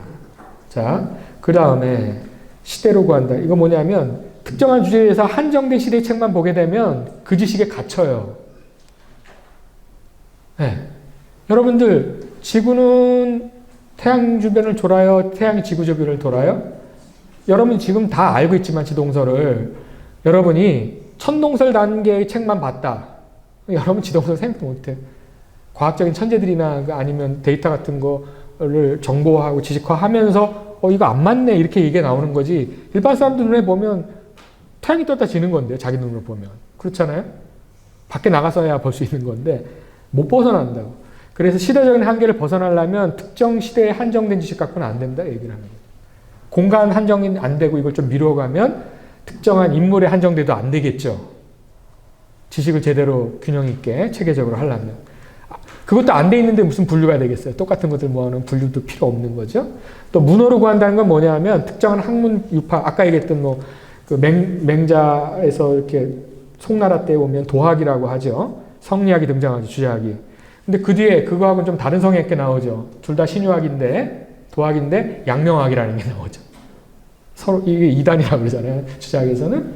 자, 그 다음에 시대로 구한다. 이거 뭐냐면 특정한 주제에서 한정된 시대의 책만 보게 되면 그 지식에 갇혀요. 네. 여러분들 지구는 태양 주변을 돌아요? 태양이 지구 주변을 돌아요? 여러분 지금 다 알고 있지만 지동설을 여러분이 천동설 단계의 책만 봤다. 여러분 지동설 생각 못해. 과학적인 천재들이나 아니면 데이터 같은 거를 정보화하고 지식화하면서 이거 안 맞네 이렇게 얘기가 나오는 거지. 일반 사람들 눈에 보면 태양이 떴다 지는 건데 자기 눈으로 보면. 그렇잖아요? 밖에 나가서야 볼 수 있는 건데 못 벗어난다고. 그래서 시대적인 한계를 벗어나려면 특정 시대에 한정된 지식 갖고는 안 된다 얘기를 하는 거예요. 공간 한정이 안 되고 이걸 좀 미뤄가면 특정한 인물에 한정돼도 안 되겠죠. 지식을 제대로 균형 있게 체계적으로 하려면. 그것도 안 돼 있는데 무슨 분류가 되겠어요. 똑같은 것들 모아놓은 분류도 필요 없는 거죠. 또 문호로 구한다는 건 뭐냐면 특정한 학문 유파, 아까 얘기했던 그 맹자에서 이렇게 송나라 때 오면 도학이라고 하죠. 성리학이 등장하죠. 주제학이. 근데 그 뒤에 그거하고는 좀 다른 성향이 나오죠. 둘 다 신유학인데 도학인데 양명학이라는 게 나오죠. 서로 이게 이단이라고 그러잖아요. 주제학에서는.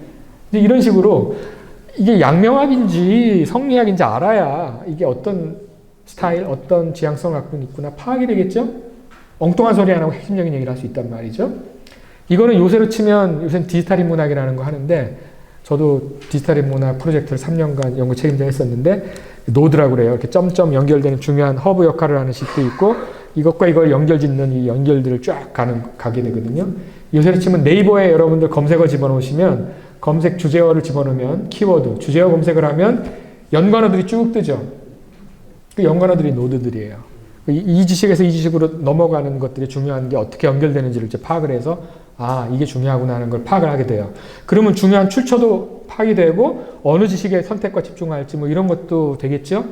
이제 이런 식으로 이게 양명학인지 성리학인지 알아야 이게 어떤 스타일, 어떤 지향성을 갖고 있구나 파악이 되겠죠? 엉뚱한 소리 안 하고 핵심적인 얘기를 할 수 있단 말이죠. 이거는 요새로 치면 요새는 디지털 인문학이라는 거 하는데 저도 디지털 인문학 프로젝트를 3년간 연구 책임자 했었는데 노드라고 그래요. 이렇게 점점 연결되는 중요한 허브 역할을 하는 식도 있고 이것과 이걸 연결 짓는 이 연결들을 쫙 가게 되거든요. 요새로 치면 네이버에 여러분들 검색어 집어넣으시면 검색 주제어를 집어넣으면 키워드, 주제어 검색을 하면 연관어들이 쭉 뜨죠. 그 연관어들이 노드들이에요. 이 지식에서 이 지식으로 넘어가는 것들이 중요한 게 어떻게 연결되는지를 이제 파악을 해서 아, 이게 중요하구나 하는 걸 파악을 하게 돼요. 그러면 중요한 출처도 파악이 되고 어느 지식에 선택과 집중할지 뭐 이런 것도 되겠죠?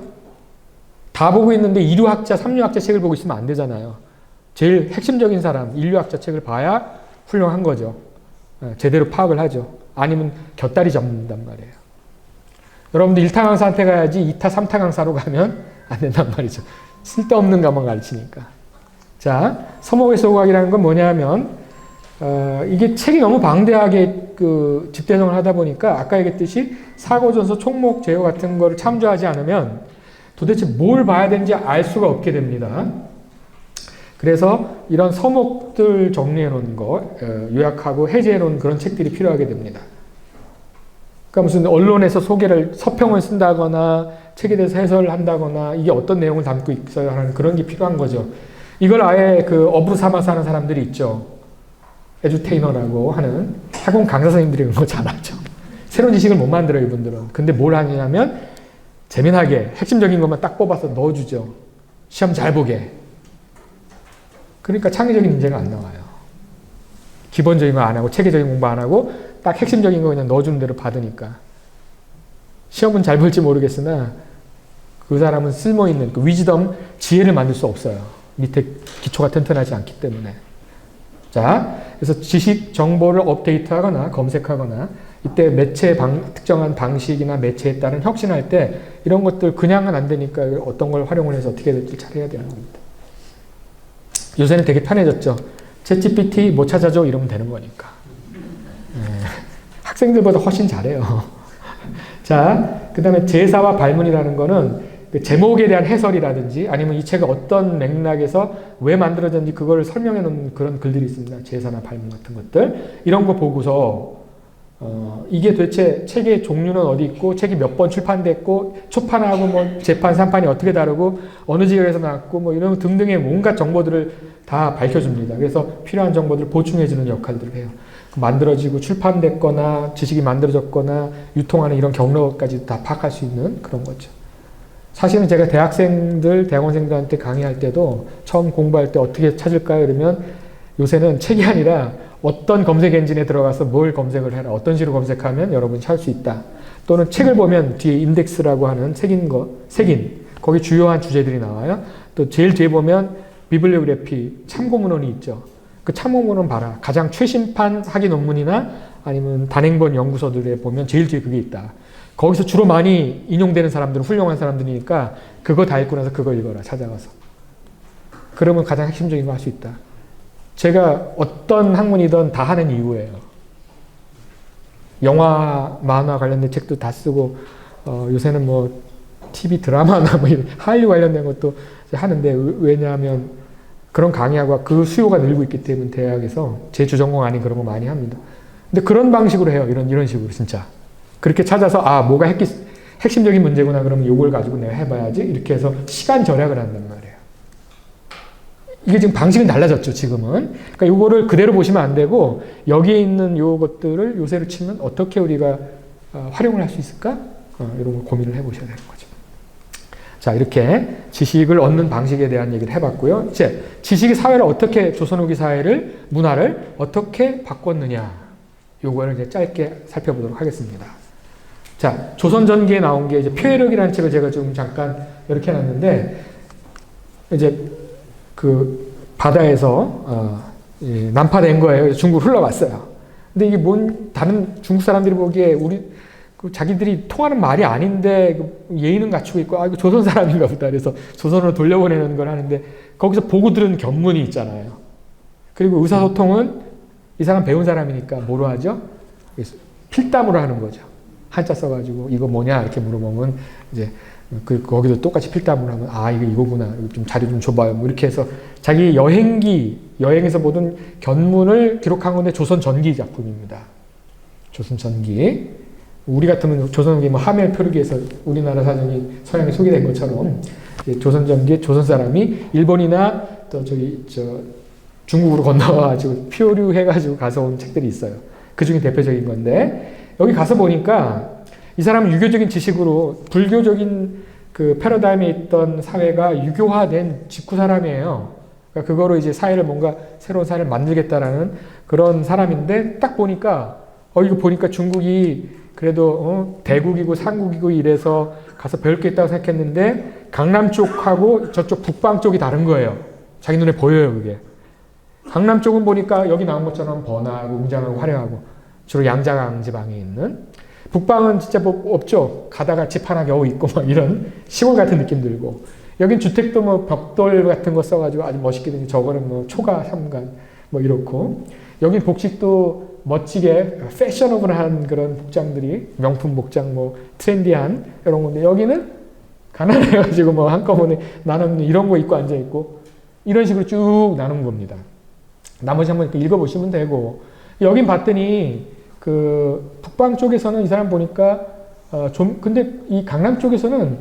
다 보고 있는데 이류학자, 삼류학자 책을 보고 있으면 안 되잖아요. 제일 핵심적인 사람, 인류학자 책을 봐야 훌륭한 거죠. 제대로 파악을 하죠. 아니면 곁다리 잡는단 말이에요. 여러분들 1타 강사한테 가야지 2타, 3타 강사로 가면 안 된단 말이죠. 쓸데없는 것만 가르치니까. 자, 서목의 소각이라는 건 뭐냐면 이게 책이 너무 방대하게 그 집대성을 하다 보니까 아까 얘기했듯이 사고전서, 총목, 제호 같은 거를 참조하지 않으면 도대체 뭘 봐야 되는지 알 수가 없게 됩니다. 그래서 이런 서목들 정리해 놓은 거, 요약하고 해제해 놓은 그런 책들이 필요하게 됩니다. 그러니까 무슨 언론에서 소개를, 서평을 쓴다거나 책에 대해서 해설을 한다거나 이게 어떤 내용을 담고 있어야 하는 그런 게 필요한 거죠. 이걸 아예 그 업으로 삼아서 하는 사람들이 있죠. 에듀테이너라고 하는 학원 강사 선생님들이 그런 거 잘하죠. 새로운 지식을 못 만들어요, 이분들은. 근데 뭘 하냐면 재미나게 핵심적인 것만 딱 뽑아서 넣어주죠. 시험 잘 보게. 그러니까 창의적인 인재가 안 나와요. 기본적인 거 안 하고 체계적인 공부 안 하고 딱 핵심적인 거 그냥 넣어주는 대로 받으니까. 시험은 잘 볼지 모르겠으나 그 사람은 쓸모있는 그 위즈덤, 지혜를 만들 수 없어요. 밑에 기초가 튼튼하지 않기 때문에. 자, 그래서 지식 정보를 업데이트하거나 검색하거나 이때 특정한 방식이나 매체에 따른 혁신할 때 이런 것들 그냥은 안 되니까 어떤 걸 활용을 해서 어떻게 될지 잘해야 되는 겁니다. 요새는 되게 편해졌죠. 챗GPT 뭐 찾아줘 이러면 되는 거니까. 학생들보다 훨씬 잘해요. 자, 그 다음에 제사와 발문이라는 거는 그 제목에 대한 해설이라든지 아니면 이 책이 어떤 맥락에서 왜 만들어졌는지 그걸 설명해 놓은 그런 글들이 있습니다. 제사나 발문 같은 것들. 이런 거 보고서 이게 도대체 책의 종류는 어디 있고 책이 몇 번 출판됐고 초판하고 뭐 재판, 3판이 어떻게 다르고 어느 지역에서 나왔고 뭐 이런 등등의 온갖 정보들을 다 밝혀줍니다. 그래서 필요한 정보들을 보충해주는 역할들을 해요. 만들어지고 출판됐거나 지식이 만들어졌거나 유통하는 이런 경로까지 다 파악할 수 있는 그런 거죠. 사실은 제가 대학원생들한테 강의할 때도 처음 공부할 때 어떻게 찾을까요? 이러면 요새는 책이 아니라 어떤 검색 엔진에 들어가서 뭘 검색을 해라. 어떤 식으로 검색하면 여러분이 찾을 수 있다. 또는 책을 보면 뒤에 인덱스라고 하는 색인, 거기 주요한 주제들이 나와요. 또 제일 뒤에 보면 비블리오그래피, 참고문헌이 있죠. 그 참고문헌 봐라. 가장 최신판 학위 논문이나 아니면 단행본 연구서들에 보면 제일 뒤에 그게 있다. 거기서 주로 많이 인용되는 사람들은 훌륭한 사람들이니까 그거 다 읽고 나서 그거 읽어라. 찾아가서. 그러면 가장 핵심적인 거 할 수 있다. 제가 어떤 학문이든 다 하는 이유예요. 영화, 만화 관련된 책도 다 쓰고 요새는 뭐 TV 드라마나 뭐 한류 관련된 것도 하는데 왜냐하면 그런 강의하고 그 수요가 늘고 있기 때문에 대학에서 제 주전공 아닌 그런 거 많이 합니다. 근데 그런 방식으로 해요. 이런 식으로 진짜. 그렇게 찾아서 뭐가 핵심적인 문제구나 그러면 요걸 가지고 내가 해봐야지 이렇게 해서 시간 절약을 한단 말이에요. 이게 지금 방식은 달라졌죠, 지금은. 그러니까 요거를 그대로 보시면 안 되고 여기에 있는 요것들을 요새로 치면 어떻게 우리가 활용을 할 수 있을까? 이런 걸 고민을 해보셔야 되는 거죠. 자, 이렇게 지식을 얻는 방식에 대한 얘기를 해봤고요. 이제 지식이 사회를 어떻게 조선 후기 사회를 문화를 어떻게 바꿨느냐 요거를 이제 짧게 살펴보도록 하겠습니다. 자, 조선 전기에 나온 게 이제 표해력이라는 책을 제가 좀 잠깐 이렇게 해놨는데 이제 그 바다에서 난파된 거예요. 중국 흘러갔어요. 근데 이게 다른 중국 사람들이 보기에 자기들이 통하는 말이 아닌데 예의는 갖추고 있고 이거 조선 사람인가 보다. 그래서 조선으로 돌려보내는 걸 하는데 거기서 보고 들은 견문이 있잖아요. 그리고 의사소통은 이 사람 배운 사람이니까 뭐로 하죠? 필담으로 하는 거죠. 한자 써가지고 이거 뭐냐 이렇게 물어보면 이제 거기도 똑같이 필담을 하면, 아, 이거구나. 좀 자료 좀 줘봐요. 뭐 이렇게 해서 자기 여행에서 보던 견문을 기록한 건데 조선 전기 작품입니다. 조선 전기. 우리 같으면 조선 전기 뭐 하멜 표류기에서 우리나라 사전이 서양에 소개된 것처럼 조선 전기 조선 사람이 일본이나 또 중국으로 건너와가지고 표류해가지고 가서 온 책들이 있어요. 그 중에 대표적인 건데 여기 가서 보니까 이 사람은 유교적인 지식으로 불교적인 그 패러다임에 있던 사회가 유교화된 직후 사람이에요. 그러니까 그거로 이제 뭔가 새로운 사회를 만들겠다라는 그런 사람인데 딱 보니까 이거 보니까 중국이 그래도 대국이고 상국이고 이래서 가서 배울 게 있다고 생각했는데 강남 쪽하고 저쪽 북방 쪽이 다른 거예요. 자기 눈에 보여요, 그게. 강남 쪽은 보니까 여기 나온 것처럼 번화하고 웅장하고 화려하고 주로 양자강 지방에 있는, 북방은 진짜 뭐 없죠. 가다가 집 하나 겨우 있고 막 이런 시골 같은 느낌 들고, 여긴 주택도 뭐 벽돌 같은 거 써가지고 아주 멋있게 된, 저거는 뭐 초가 삼간 뭐 이렇고, 여긴 복식도 멋지게 패셔너블한 그런 복장들이, 명품 복장 뭐 트렌디한 이런 건데, 여기는 가난해가지고 뭐 한꺼번에 나는 이런 거 입고 앉아 있고 이런 식으로 쭉 나눈 겁니다. 나머지 한번 읽어보시면 되고, 여긴 봤더니 그 북방 쪽에서는 이 사람 보니까 근데 이 강남 쪽에서는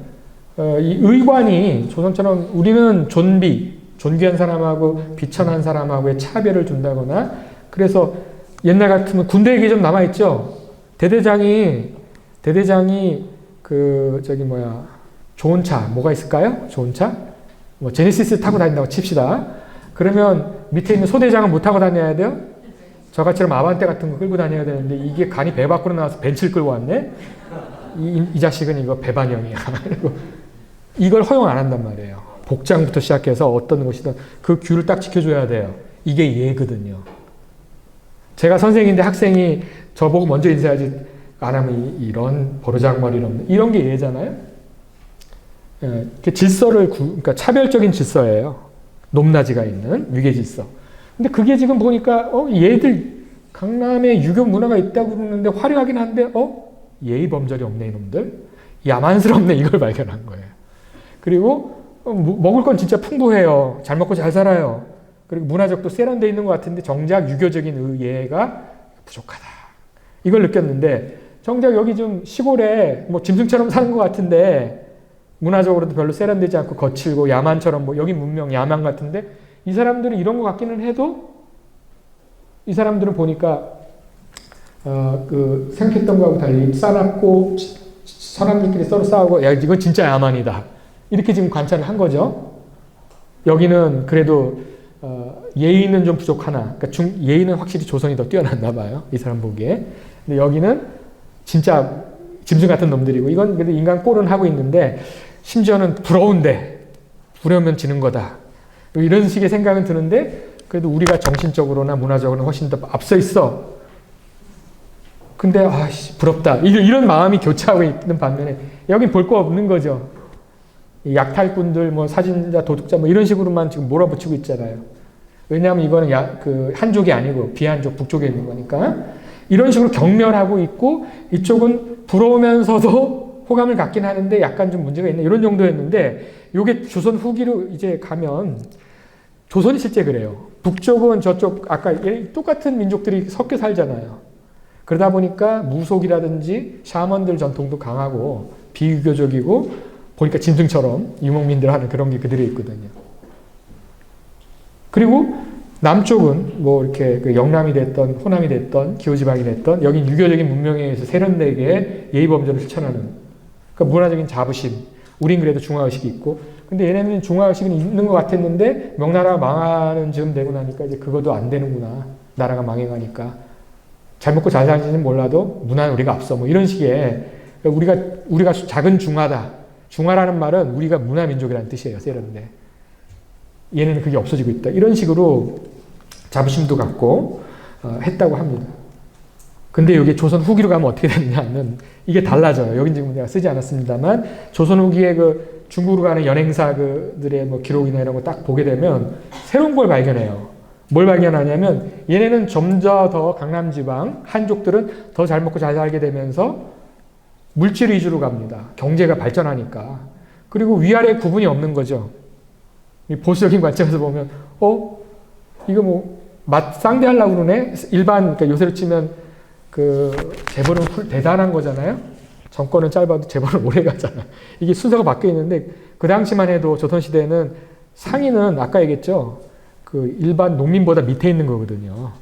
이 의관이 조선처럼 우리는 존귀한 사람하고 비천한 사람하고의 차별을 둔다거나, 그래서 옛날 같으면 군대 얘기 좀 남아있죠. 대대장이 좋은 차 뭐가 있을까요? 좋은 차? 뭐 제네시스 타고 다닌다고 칩시다. 그러면 밑에 있는 소대장은 못 타고 다녀야 돼요? 저같이럼 아반떼 같은 거 끌고 다녀야 되는데 이게 간이 배 밖으로 나와서 벤츠를 끌고 왔네? 이 자식은 이거 배반형이야. 이걸 허용 안 한단 말이에요. 복장부터 시작해서 어떤 것이든 그 규를 딱 지켜줘야 돼요. 이게 예거든요. 제가 선생님인데 학생이 저보고 먼저 인사하지 안 하면 이런 버르장머리는 없는, 이런 게 예잖아요. 질서를 그러니까 차별적인 질서예요. 높낮이가 있는 위계 질서. 근데 그게 지금 보니까 얘들 강남에 유교 문화가 있다고 그러는데 화려하긴 한데 예의 범절이 없네 이놈들. 야만스럽네, 이걸 발견한 거예요. 그리고 먹을 건 진짜 풍부해요. 잘 먹고 잘 살아요. 그리고 문화적도 세련돼 있는 것 같은데 정작 유교적인 예가 부족하다. 이걸 느꼈는데 정작 여기 좀 시골에 뭐 짐승처럼 사는 것 같은데 문화적으로도 별로 세련되지 않고 거칠고 야만처럼, 뭐 여기 문명 야만 같은데 이 사람들은 이런 것 같기는 해도 이 사람들은 보니까 생각했던 거하고 달리 싸납고 사람들끼리 서로 싸우고, 야 이건 진짜 야만이다, 이렇게 지금 관찰을 한 거죠. 여기는 그래도 예의는 좀 부족하나, 그러니까 예의는 확실히 조선이 더 뛰어났나 봐요, 이 사람 보기에. 근데 여기는 진짜 짐승 같은 놈들이고, 이건 그래도 인간 꼴은 하고 있는데 심지어는 부러운데 부러우면 지는 거다, 이런 식의 생각은 드는데 그래도 우리가 정신적으로나 문화적으로는 훨씬 더 앞서 있어. 근데 부럽다, 이런 마음이 교차하고 있는 반면에 여긴 볼 거 없는 거죠. 약탈꾼들, 뭐 사진자, 도둑자 뭐 이런 식으로만 지금 몰아붙이고 있잖아요. 왜냐하면 이거는 한족이 아니고 비한족 북쪽에 있는 거니까. 이런 식으로 경멸하고 있고, 이쪽은 부러우면서도 호감을 갖긴 하는데 약간 좀 문제가 있네, 이런 정도였는데, 요게 조선 후기로 이제 가면 조선이 실제 그래요. 북쪽은 저쪽 아까 똑같은 민족들이 섞여 살잖아요. 그러다 보니까 무속이라든지 샤먼들 전통도 강하고 비유교적이고, 보니까 짐승처럼 유목민들 하는 그런 게 그들이 있거든요. 그리고 남쪽은 뭐 이렇게 영남이 됐던 호남이 됐던 기호지방이 됐던, 여긴 유교적인 문명에 의해서 세련되게 예의범절을 실천하는, 그러니까 문화적인 자부심, 우린 그래도 중화의식이 있고, 근데 얘네는 중화의식은 있는 것 같았는데 명나라가 망하는 즈음 되고 나니까 이제 그것도 안 되는구나, 나라가 망해가니까. 잘 먹고 잘 사는지는 몰라도 문화는 우리가 앞서, 뭐 이런 식의, 우리가 작은 중화다. 중화라는 말은 우리가 문화민족이라는 뜻이에요, 세련돼. 얘네는 그게 없어지고 있다, 이런 식으로 자부심도 갖고 했다고 합니다. 근데 여기 조선 후기로 가면 어떻게 되느냐는 이게 달라져요. 여긴 지금 내가 쓰지 않았습니다만, 조선 후기에 그 중국으로 가는 연행사들의 뭐 기록이나 이런 거 딱 보게 되면 새로운 걸 발견해요. 뭘 발견하냐면, 얘네는 점점 더 강남지방 한족들은 더 잘 먹고 잘 살게 되면서 물질 위주로 갑니다. 경제가 발전하니까. 그리고 위아래 구분이 없는 거죠. 이 보수적인 관점에서 보면, 이거 뭐, 상대하려고 그러네? 일반, 그러니까 요새로 치면, 재벌은 대단한 거잖아요? 정권은 짧아도 재벌은 오래 가잖아. 이게 순서가 바뀌어 있는데, 그 당시만 해도 조선시대에는 상인은 아까 얘기했죠? 일반 농민보다 밑에 있는 거거든요.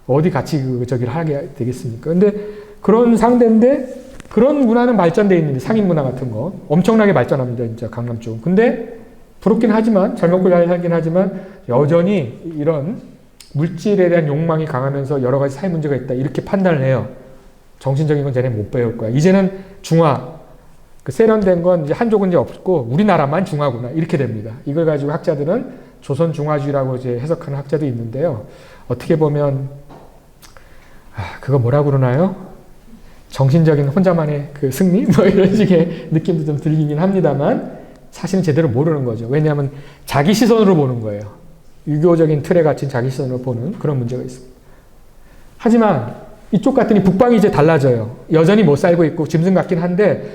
어디 같이 저기를 하게 되겠습니까? 근데 그런 상대인데, 그런 문화는 발전되어 있는데, 상인 문화 같은 거. 엄청나게 발전합니다, 진짜, 강남 쪽은. 근데, 부럽긴 하지만, 잘 먹고 잘 살긴 하지만, 여전히 이런 물질에 대한 욕망이 강하면서 여러 가지 사회 문제가 있다. 이렇게 판단을 해요. 정신적인 건 쟤네 못 배울 거야. 이제는 중화, 세련된 건 이제 한족은 이제 없고, 우리나라만 중화구나. 이렇게 됩니다. 이걸 가지고 학자들은 조선 중화주의라고 이제 해석하는 학자도 있는데요. 어떻게 보면, 그거 뭐라고 그러나요? 정신적인 혼자만의 승리? 뭐 이런 식의 느낌도 좀 들리긴 합니다만 사실은 제대로 모르는 거죠. 왜냐하면 자기 시선으로 보는 거예요. 유교적인 틀에 갇힌 자기 시선으로 보는 그런 문제가 있습니다. 하지만 이쪽 같더니 북방이 이제 달라져요. 여전히 못 살고 있고 짐승 같긴 한데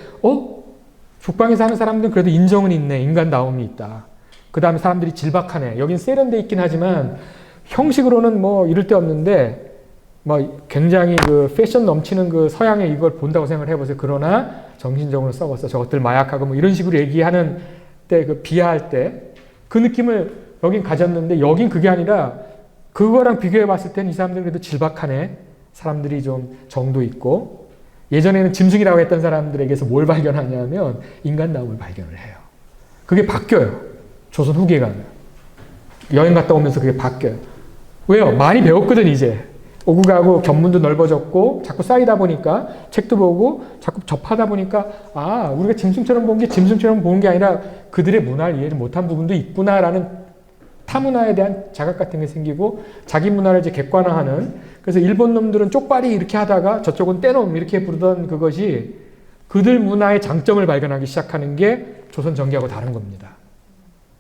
북방에 사는 사람들은 그래도 인정은 있네. 인간다움이 있다. 그 다음에 사람들이 질박하네. 여긴 세련돼 있긴 하지만 형식으로는 뭐 이럴 데 없는데 뭐 굉장히 패션 넘치는 서양의 이걸 본다고 생각을 해보세요. 그러나 정신적으로 썩었어. 저것들 마약하고 뭐 이런 식으로 얘기하는 때 비하할 때 그 느낌을 여긴 가졌는데 여긴 그게 아니라 그거랑 비교해 봤을 때는 이 사람들은 그래도 질박하네. 사람들이 좀 정도 있고 예전에는 짐승이라고 했던 사람들에게서 뭘 발견하냐면 인간다움을 발견을 해요. 그게 바뀌어요. 조선 후기에 가면. 여행 갔다 오면서 그게 바뀌어요. 왜요? 많이 배웠거든 이제. 오고 가고 견문도 넓어졌고 자꾸 쌓이다 보니까 책도 보고 자꾸 접하다 보니까 우리가 짐승처럼 본 게 짐승처럼 보는 게 아니라 그들의 문화를 이해를 못한 부분도 있구나라는 타문화에 대한 자각 같은 게 생기고 자기 문화를 이제 객관화하는 그래서 일본 놈들은 쪽발이 이렇게 하다가 저쪽은 떼놈 이렇게 부르던 그것이 그들 문화의 장점을 발견하기 시작하는 게 조선 전기하고 다른 겁니다.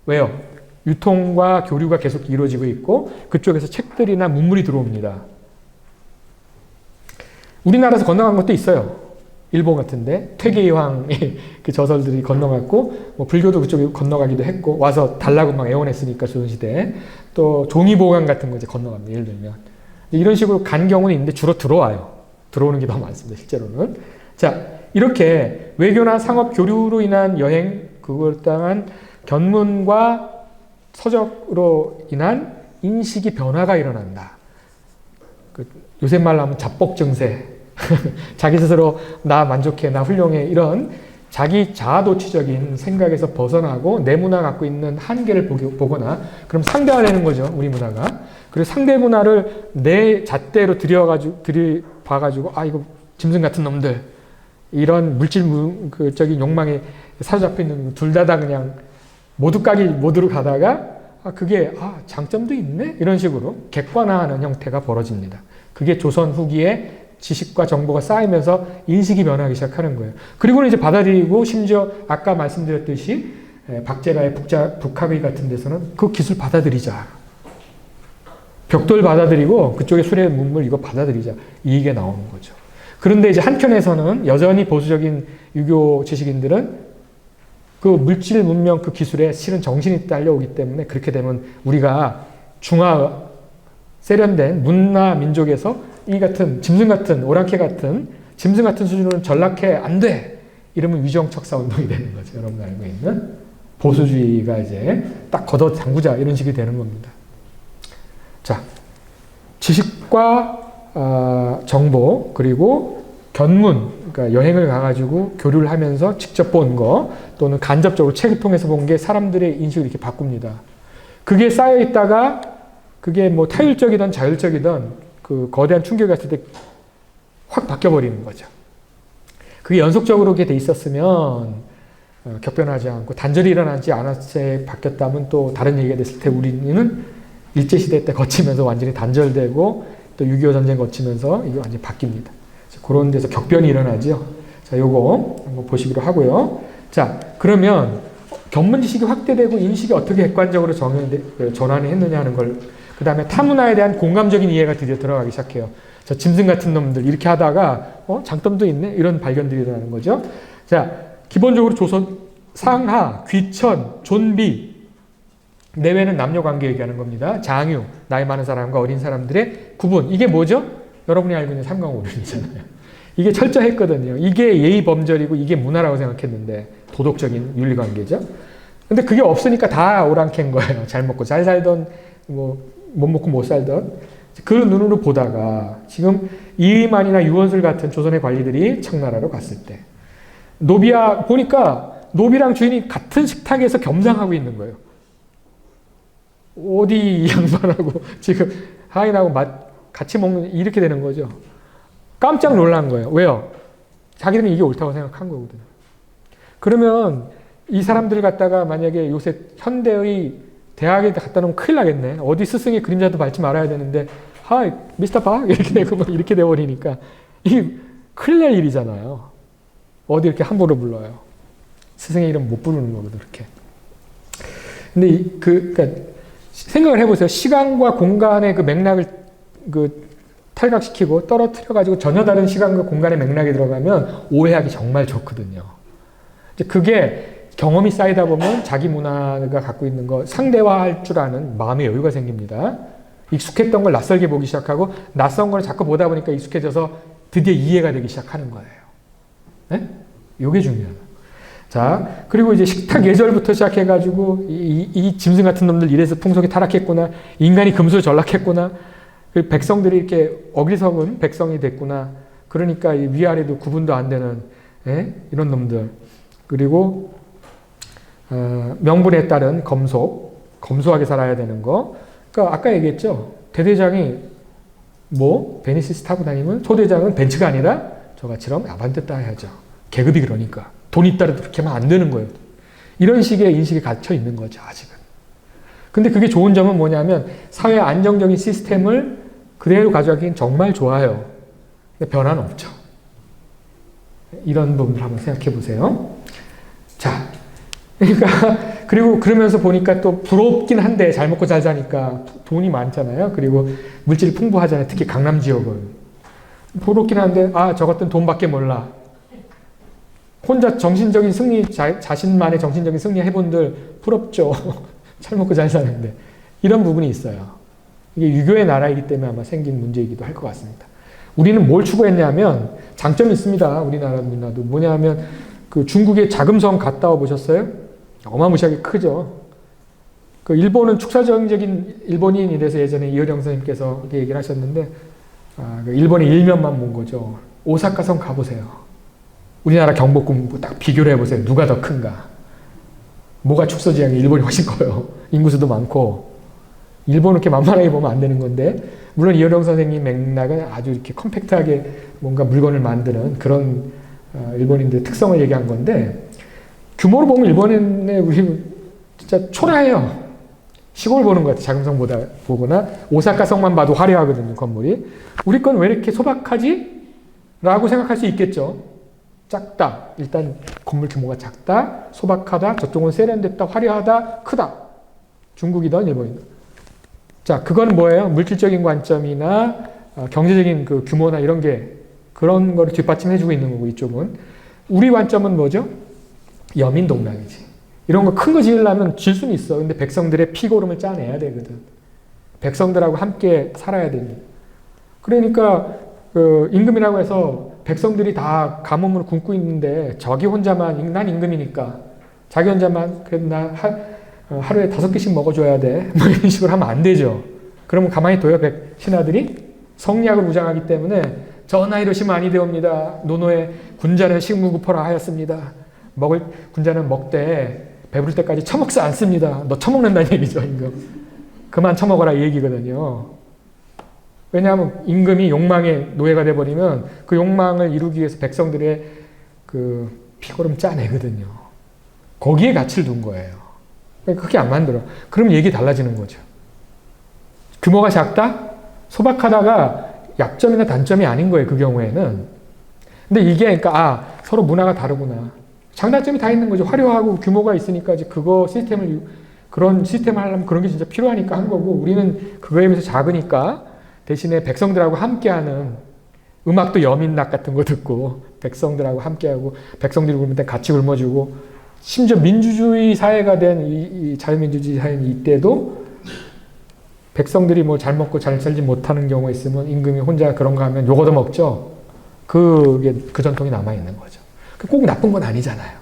왜요? 유통과 교류가 계속 이루어지고 있고 그쪽에서 책들이나 문물이 들어옵니다. 우리나라에서 건너간 것도 있어요. 일본 같은데 퇴계이황의 그 저설들이 건너갔고 뭐 불교도 그쪽에 건너가기도 했고 와서 달라고 막 애원했으니까 조선시대에 또 종이보관 같은 거 이제 건너갑니다. 예를 들면 이런 식으로 간 경우는 있는데 주로 들어와요. 들어오는 게 더 많습니다. 실제로는. 자 이렇게 외교나 상업 교류로 인한 여행 그걸 따른 견문과 서적으로 인한 인식이 변화가 일어난다. 요새 말로 하면 잡복 증세. 자기 스스로 나 만족해, 나 훌륭해 이런 자기 자아도취적인 생각에서 벗어나고 내 문화가 갖고 있는 한계를 보거나 그럼 상대화되는 거죠. 우리 문화가. 그리고 상대 문화를 내 잣대로 들여봐가지고 이거 짐승 같은 놈들 이런 물질적인 욕망에 사로잡혀 있는 둘 다 그냥 모두로 가다가 그게 장점도 있네? 이런 식으로 객관화하는 형태가 벌어집니다. 그게 조선 후기에 지식과 정보가 쌓이면서 인식이 변하기 시작하는 거예요. 그리고는 이제 받아들이고 심지어 아까 말씀드렸듯이 박제가의 북학의 같은 데서는 그 기술 받아들이자. 벽돌 받아들이고 그쪽에 수레 문물 이거 받아들이자. 이게 나오는 거죠. 그런데 이제 한편에서는 여전히 보수적인 유교 지식인들은 그 물질 문명 그 기술에 실은 정신이 딸려오기 때문에 그렇게 되면 우리가 중화 세련된 문화 민족에서 이 같은 짐승 같은 오랑캐 같은 짐승 같은 수준으로는 전락해 안 돼. 이러면 위정척사 운동이 되는 거죠. 여러분 알고 있는 보수주의가 이제 딱 걷어 잠그자 이런 식이 되는 겁니다. 자, 지식과 정보 그리고 견문 그러니까 여행을 가가지고 교류를 하면서 직접 본 거 또는 간접적으로 책을 통해서 본 게 사람들의 인식을 이렇게 바꿉니다. 그게 쌓여 있다가 그게 뭐 타율적이든 자율적이든 그 거대한 충격이 왔을 때 확 바뀌어버리는 거죠. 그게 연속적으로 그렇게 돼 있었으면 격변하지 않고 단절이 일어나지 않았을 때 바뀌었다면 또 다른 얘기가 됐을 때 우리는 일제시대 때 거치면서 완전히 단절되고 또 6.25 전쟁 거치면서 이게 완전히 바뀝니다. 그런 데서 격변이 일어나죠. 자, 요거 한번 보시기로 하고요. 자, 그러면 견문 지식이 확대되고 인식이 어떻게 객관적으로 전환이 했느냐 하는 걸 그 다음에 타문화에 대한 공감적인 이해가 드디어 들어가기 시작해요. 저 짐승 같은 놈들 이렇게 하다가 장점도 있네 이런 발견들이 일어나는 거죠. 자 기본적으로 조선 상하, 귀천, 존비, 내외는 남녀 관계 얘기하는 겁니다. 장유, 나이 많은 사람과 어린 사람들의 구분. 이게 뭐죠? 여러분이 알고 있는 삼강오륜이잖아요. 이게 철저했거든요. 이게 예의 범절이고 이게 문화라고 생각했는데 도덕적인 윤리관계죠. 근데 그게 없으니까 다 오랑캐인 거예요. 잘 먹고 잘 살던 뭐 못 먹고 못 살던 그 눈으로 보다가 지금 이의만이나 유원술 같은 조선의 관리들이 청나라로 갔을 때 노비야 보니까 노비랑 주인이 같은 식탁에서 겸상하고 있는 거예요. 어디 이 양반하고 지금 하인하고 같이 먹는 이렇게 되는 거죠. 깜짝 놀란 거예요. 왜요? 자기들은 이게 옳다고 생각한 거거든요. 그러면 이 사람들을 갖다가 만약에 요새 현대의 대학에 갖다 놓으면 큰일 나겠네. 어디 스승의 그림자도 밟지 말아야 되는데 하이 미스터 박 이렇게 되고 막 이렇게 돼버리니까 이게 큰일 날 일이잖아요. 어디 이렇게 함부로 불러요. 스승의 이름 못 부르는 거거든 이렇게. 근데 그러니까 생각을 해보세요. 시간과 공간의 그 맥락을 탈각시키고 떨어뜨려가지고 전혀 다른 시간과 공간의 맥락이 들어가면 오해하기 정말 좋거든요. 그게 경험이 쌓이다 보면 자기 문화가 갖고 있는 거 상대화할 줄 아는 마음의 여유가 생깁니다. 익숙했던 걸 낯설게 보기 시작하고 낯선 걸 자꾸 보다 보니까 익숙해져서 드디어 이해가 되기 시작하는 거예요. 네? 이게 중요하다. 자, 그리고 이제 식탁 예절부터 시작해가지고 이 짐승 같은 놈들 이래서 풍속이 타락했구나. 인간이 금수 전락했구나. 백성들이 이렇게 어리석은 백성이 됐구나. 그러니까 위아래도 구분도 안 되는 이런 놈들. 그리고 명분에 따른 검소하게 살아야 되는 거. 그러니까 아까 얘기했죠. 대대장이 베니시스 타고 다니면 소대장은 벤츠가 아니라 저같이럼 아반떼 따야죠. 계급이 그러니까. 돈 있다고 그렇게 하면 안 되는 거예요. 이런 식의 인식이 갇혀 있는 거죠, 아직은. 근데 그게 좋은 점은 뭐냐면 사회 안정적인 시스템을 그대로 가져가기엔 정말 좋아요. 근데 변화는 없죠. 이런 부분을 한번 생각해 보세요. 자, 그러니까 그리고 그러면서 보니까 또 부럽긴 한데 잘 먹고 잘 사니까 돈이 많잖아요. 그리고 물질이 풍부하잖아요. 특히 강남 지역은. 부럽긴 한데 저것들은 돈밖에 몰라. 혼자 정신적인 승리, 자신만의 정신적인 승리 해본들 부럽죠. 잘 먹고 잘 사는데. 이런 부분이 있어요. 이게 유교의 나라이기 때문에 아마 생긴 문제이기도 할 것 같습니다. 우리는 뭘 추구했냐면 장점이 있습니다. 우리나라 문화도. 뭐냐면 그 중국의 자금성 갔다 와 보셨어요? 어마무시하게 크죠. 그 일본은 축사정적인 일본인이라서 예전에 이효령 선생님께서 얘기를 하셨는데 그 일본의 일면만 본 거죠. 오사카성 가보세요. 우리나라 경복궁 딱 비교를 해보세요. 누가 더 큰가? 뭐가 축소지향이 일본이 훨씬 커요. 인구수도 많고. 일본은 이렇게 만만하게 보면 안 되는 건데 물론 이효령 선생님 맥락은 아주 이렇게 컴팩트하게 뭔가 물건을 만드는 그런 일본인들의 특성을 얘기한 건데 규모로 보면 일본의 우리 진짜 초라해요. 시골 보는 것 같아요. 자금성 보거나 오사카성만 봐도 화려하거든요. 건물이. 우리 건 왜 이렇게 소박하지? 라고 생각할 수 있겠죠. 작다. 일단 건물 규모가 작다. 소박하다. 저쪽은 세련됐다. 화려하다. 크다. 중국이든 일본이든. 자, 그건 뭐예요? 물질적인 관점이나 경제적인 그 규모나 이런 게 그런 거를 뒷받침해주고 있는 거고 이쪽은. 우리 관점은 뭐죠? 여민동락이지. 이런 거 큰 거 지으려면 질 수는 있어. 근데 백성들의 피고름을 짜내야 되거든. 백성들하고 함께 살아야 됩니다. 그러니까 그 임금이라고 해서 백성들이 다 가뭄을 굶고 있는데 저기 혼자만 난 임금이니까 자기 혼자만 그래도 나 하루에 5끼씩 먹어줘야 돼. 뭐 이런 식으로 하면 안 되죠. 그러면 가만히 둬요. 신하들이 성리학을 무장하기 때문에 전하 이러시면 아니 되옵니다. 노노의 군자는 식무구포라 하였습니다. 먹을 군자는 먹되 배부를 때까지 처먹지 않습니다. 너 처먹는다는 얘기죠, 임금. 그만 처먹어라 이 얘기거든요. 왜냐하면 임금이 욕망의 노예가 돼버리면 그 욕망을 이루기 위해서 백성들의 그 피고름 짜내거든요. 거기에 가치를 둔 거예요. 그렇게 안 만들어. 그럼 얘기 달라지는 거죠. 규모가 작다? 소박하다가 약점이나 단점이 아닌 거예요. 그 경우에는. 근데 이게 그러니까 서로 문화가 다르구나. 장단점이 다 있는 거죠. 화려하고 규모가 있으니까 이제 그런 시스템을 하려면 그런 게 진짜 필요하니까 한 거고 우리는 그거에 비해서 작으니까 대신에 백성들하고 함께하는 음악도 여민락 같은 거 듣고 백성들하고 함께하고 백성들이 굶을 때 같이 굶어주고 심지어 민주주의 사회가 된 이 자유민주주의 사회는 이때도 백성들이 뭐 잘 먹고 잘 살지 못하는 경우가 있으면 임금이 혼자 그런 거 하면 욕 얻어먹죠. 그게 그 전통이 남아있는 거죠. 꼭 나쁜 건 아니잖아요.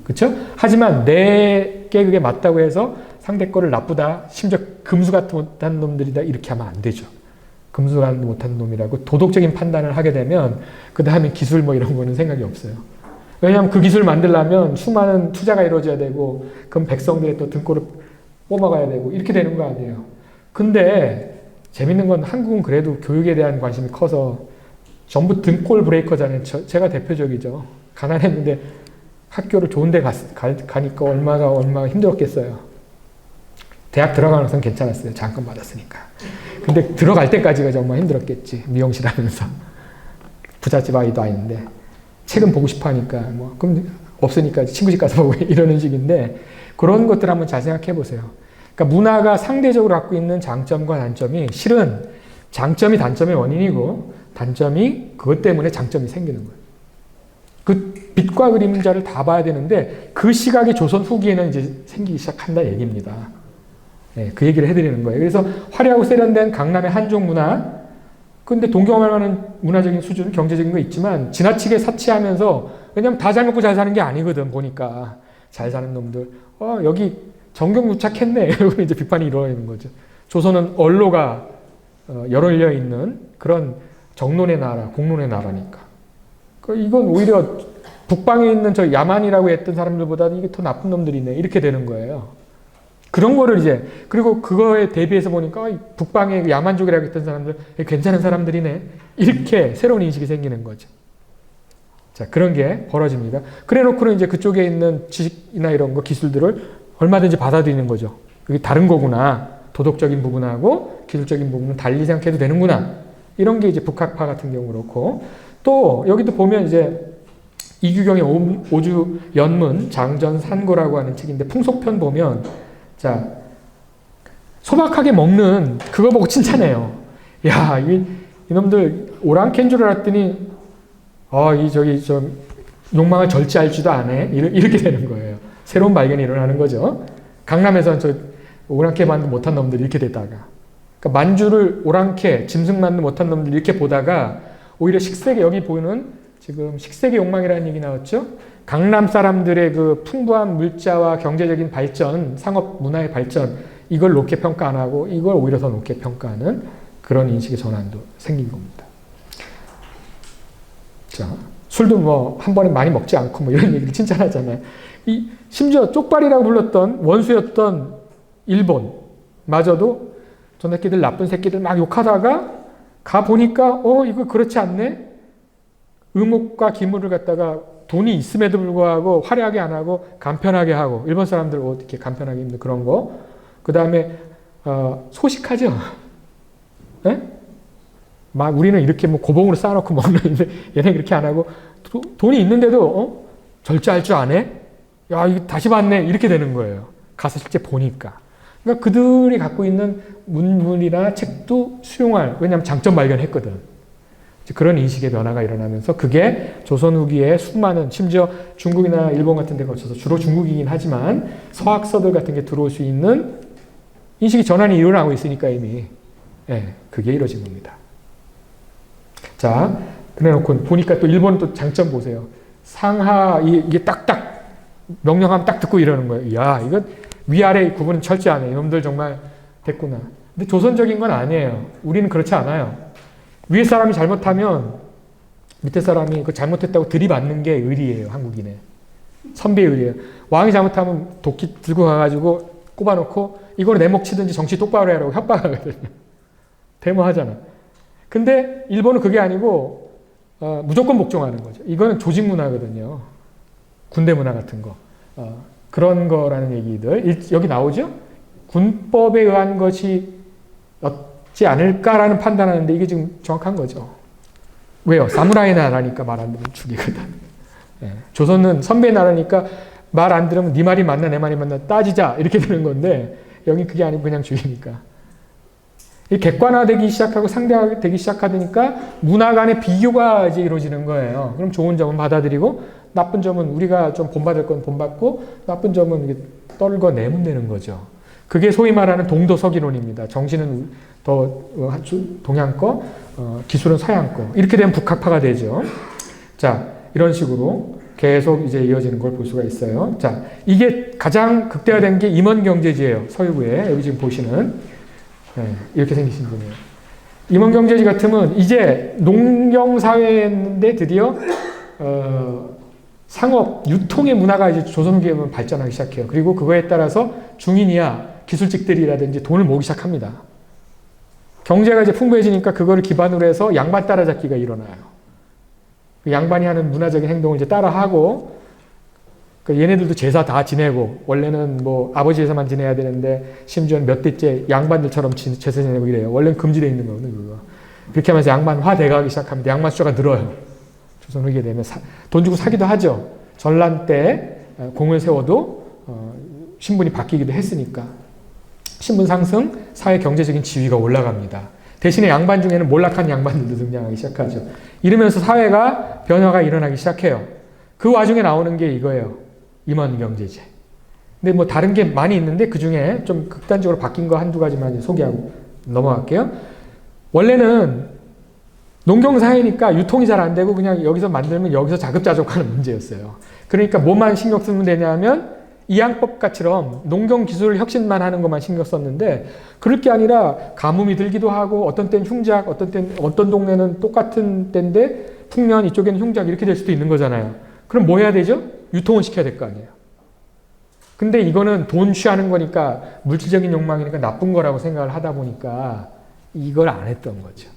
그렇죠? 하지만 내게 그게 맞다고 해서 상대 거를 나쁘다, 심지어 금수 같은 못한 놈들이다 이렇게 하면 안 되죠. 금수 같은 못한 놈이라고 도덕적인 판단을 하게 되면 그 다음에 기술 뭐 이런 거는 생각이 없어요. 왜냐하면 그 기술 만들려면 수많은 투자가 이루어져야 되고 그럼 백성들의 또 등골을 뽑아가야 되고 이렇게 되는 거 아니에요. 근데 재밌는 건 한국은 그래도 교육에 대한 관심이 커서 전부 등골 브레이커잖아요. 제가 대표적이죠. 가난했는데 학교를 좋은 데 가니까 얼마나 힘들었겠어요. 대학 들어가는 건 괜찮았어요. 장학금 받았으니까. 근데 들어갈 때까지가 정말 힘들었겠지. 미용실 하면서. 부잣집 아이도 아닌데. 책은 보고 싶어 하니까, 뭐, 그럼 없으니까 친구 집 가서 보고 이러는 식인데, 그런 것들 한번 잘 생각해 보세요. 그러니까 문화가 상대적으로 갖고 있는 장점과 단점이 실은 장점이 단점의 원인이고, 단점이 그것 때문에 장점이 생기는 거예요. 그 빛과 그림자를 다 봐야 되는데, 그 시각이 조선 후기에는 이제 생기기 시작한다 얘기입니다. 네, 그 얘기를 해드리는 거예요. 그래서 화려하고 세련된 강남의 한족 문화, 근데 동경할 만한 문화적인 수준, 경제적인 거 있지만 지나치게 사치하면서 왜냐면 다 잘 먹고 잘 사는 게 아니거든 보니까 잘 사는 놈들 여기 정경유착했네 이러고 이제 비판이 이루어지는 거죠. 조선은 언로가 열려 있는 그런 정론의 나라, 공론의 나라니까. 이건 오히려 북방에 있는 저 야만이라고 했던 사람들보다 이게 더 나쁜 놈들이네 이렇게 되는 거예요. 그런 거를 이제 그리고 그거에 대비해서 보니까 북방의 야만족이라고 했던 사람들 괜찮은 사람들이네 이렇게 새로운 인식이 생기는 거죠. 자 그런 게 벌어집니다. 그래놓고는 이제 그쪽에 있는 지식이나 이런 거 기술들을 얼마든지 받아들이는 거죠. 그게 다른 거구나. 도덕적인 부분하고 기술적인 부분은 달리 생각해도 되는구나. 이런 게 이제 북학파 같은 경우 그렇고 또 여기도 보면 이제 이규경의 오주 연문 장전산고라고 하는 책인데 풍속편 보면 자, 소박하게 먹는 그거 보고 칭찬해요. 야, 이놈들 오랑캐인 줄 알았더니, 욕망을 절제할 줄도 아네. 이렇게 되는 거예요. 새로운 발견이 일어나는 거죠. 강남에서는 저 오랑캐 만두 못한 놈들 이렇게 되다가. 그러니까 만주를 오랑캐, 짐승 만두 못한 놈들 이렇게 보다가 오히려 식세계, 여기 보이는 지금 식세계 욕망이라는 얘기 나왔죠? 강남 사람들의 그 풍부한 물자와 경제적인 발전, 상업 문화의 발전, 이걸 높게 평가 안 하고 이걸 오히려 더 높게 평가하는 그런 인식의 전환도 생긴 겁니다. 자, 술도 뭐 한 번에 많이 먹지 않고 뭐 이런 얘기를 칭찬하잖아요. 심지어 쪽발이라고 불렀던 원수였던 일본마저도 저 새끼들 나쁜 새끼들 막 욕하다가 가보니까 이거 그렇지 않네? 의목과 기물을 갖다가 돈이 있음에도 불구하고 화려하게 안 하고 간편하게 하고 일본 사람들 어떻게 간편하게 입는 그런 거. 그 다음에 소식하죠. 네? 막 우리는 이렇게 뭐 고봉으로 쌓아놓고 먹는데 얘네 그렇게 안 하고 돈이 있는데도 절제할 줄 아네? 야 이거 다시 봤네 이렇게 되는 거예요. 가서 실제 보니까. 그러니까 그들이 갖고 있는 문물이나 책도 수용할 왜냐하면 장점 발견했거든. 그런 인식의 변화가 일어나면서 그게 조선 후기에 수많은 심지어 중국이나 일본 같은 데 거쳐서 주로 중국이긴 하지만 서학서들 같은 게 들어올 수 있는 인식의 전환이 일어나고 있으니까 이미 그게 이루어진 겁니다. 자 그래놓고 보니까 또 일본은 또 장점 보세요. 상하 이게 딱딱 명령하면 딱 듣고 이러는 거예요. 야 이거 위아래 구분은 철저하네. 이놈들 정말 됐구나. 근데 조선적인 건 아니에요. 우리는 그렇지 않아요. 위에 사람이 잘못하면 밑에 사람이 그 잘못했다고 들이받는 게 의리예요. 한국인의. 선비의 의리예요. 왕이 잘못하면 도끼 들고 가가지고 꼽아놓고 이거를 내목 치든지 정치 똑바로 해라고 협박하거든요. 데모하잖아. 근데 일본은 그게 아니고 무조건 복종하는 거죠. 이거는 조직 문화거든요. 군대 문화 같은 거. 그런 거라는 얘기들. 여기 나오죠? 군법에 의한 것이 지 않을까라는 판단하는데 이게 지금 정확한 거죠. 왜요? 사무라이 나라니까 말 안 들으면 죽이거든. 조선은 선배 나라니까 말 안 들으면 네 말이 맞나 내 말이 맞나 따지자 이렇게 되는 건데 여기 그게 아니고 그냥 죽이니까. 이 객관화되기 시작하고 상대화되기 시작하니까 문화 간의 비교가 이제 이루어지는 거예요. 그럼 좋은 점은 받아들이고 나쁜 점은 우리가 좀 본받을 건 본받고 나쁜 점은 이게 떨궈내면 되는 거죠. 그게 소위 말하는 동도서기론입니다. 정신은 더 동양 거, 기술은 서양 거. 이렇게 되면 북학파가 되죠. 자, 이런 식으로 계속 이제 이어지는 걸 볼 수가 있어요. 자, 이게 가장 극대화된 게 임원경제지예요. 서유부에 여기 지금 보시는 이렇게 생기신 분이에요. 임원경제지 같으면 이제 농경사회였는데 드디어 상업, 유통의 문화가 이제 조선 후기에 보면 발전하기 시작해요. 그리고 그거에 따라서 중인이야 기술직들이라든지 돈을 모으기 시작합니다. 경제가 이제 풍부해지니까 그거를 기반으로 해서 양반 따라잡기가 일어나요. 그 양반이 하는 문화적인 행동을 이제 따라하고, 그 얘네들도 제사 다 지내고, 원래는 뭐 아버지 제사만 지내야 되는데, 심지어는 몇 대째 양반들처럼 제사 지내고 이래요. 원래는 금지되어 있는 거거든요, 그거. 그렇게 하면서 양반화 돼가기 시작합니다. 양반 숫자가 늘어요. 조선 후기에 되면 돈 주고 사기도 하죠. 전란 때 공을 세워도 신분이 바뀌기도 했으니까. 신분 상승, 사회 경제적인 지위가 올라갑니다. 대신에 양반 중에는 몰락한 양반들도 등장하기 시작하죠. 이러면서 사회가 변화가 일어나기 시작해요. 그 와중에 나오는 게 이거예요. 임원경제제. 근데 뭐 다른 게 많이 있는데 그 중에 좀 극단적으로 바뀐 거 한두 가지만 소개하고 넘어갈게요. 원래는 농경사회니까 유통이 잘 안 되고 그냥 여기서 만들면 여기서 자급자족하는 문제였어요. 그러니까 뭐만 신경 쓰면 되냐면 이양법가처럼 농경 기술 혁신만 하는 것만 신경 썼는데 그럴 게 아니라 가뭄이 들기도 하고 어떤 때는 흉작, 어떤 때는 어떤 동네는 똑같은 때인데 풍년 이쪽에는 흉작 이렇게 될 수도 있는 거잖아요. 그럼 뭐 해야 되죠? 유통을 시켜야 될 거 아니에요. 근데 이거는 돈 취하는 거니까 물질적인 욕망이니까 나쁜 거라고 생각을 하다 보니까 이걸 안 했던 거죠.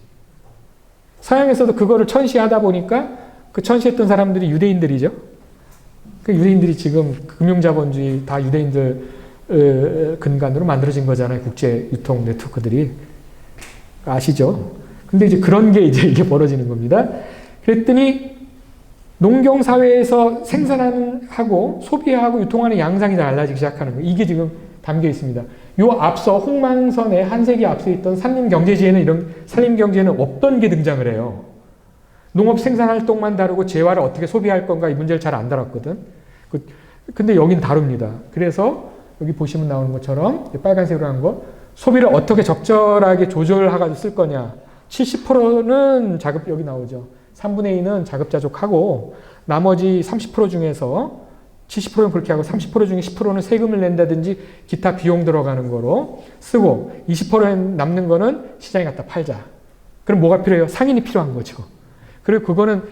서양에서도 그거를 천시하다 보니까 그 천시했던 사람들이 유대인들이죠. 그 유대인들이 지금 금융자본주의 다 유대인들 근간으로 만들어진 거잖아요. 국제 유통 네트워크들이. 아시죠? 근데 이제 그런 게 이제 이게 벌어지는 겁니다. 그랬더니 농경사회에서 생산하고 소비하고 유통하는 양상이 달라지기 시작하는 거예요. 이게 지금 담겨 있습니다. 요 앞서 홍망선에 한 세기 앞서 있던 산림경제지에는 이런 산림경제는 없던 게 등장을 해요. 농업 생산활동만 다루고 재화를 어떻게 소비할 건가 이 문제를 잘 안 다뤘거든. 근데 여긴 다룹니다. 그래서 여기 보시면 나오는 것처럼 빨간색으로 한 거 소비를 어떻게 적절하게 조절해가지고 쓸 거냐. 70%는 자급 여기 나오죠. 3분의 2는 자급자족하고 나머지 30% 중에서 70%는 그렇게 하고 30% 중에 10%는 세금을 낸다든지 기타 비용 들어가는 거로 쓰고 20% 남는 거는 시장에 갖다 팔자. 그럼 뭐가 필요해요? 상인이 필요한 거죠. 그리고 그거는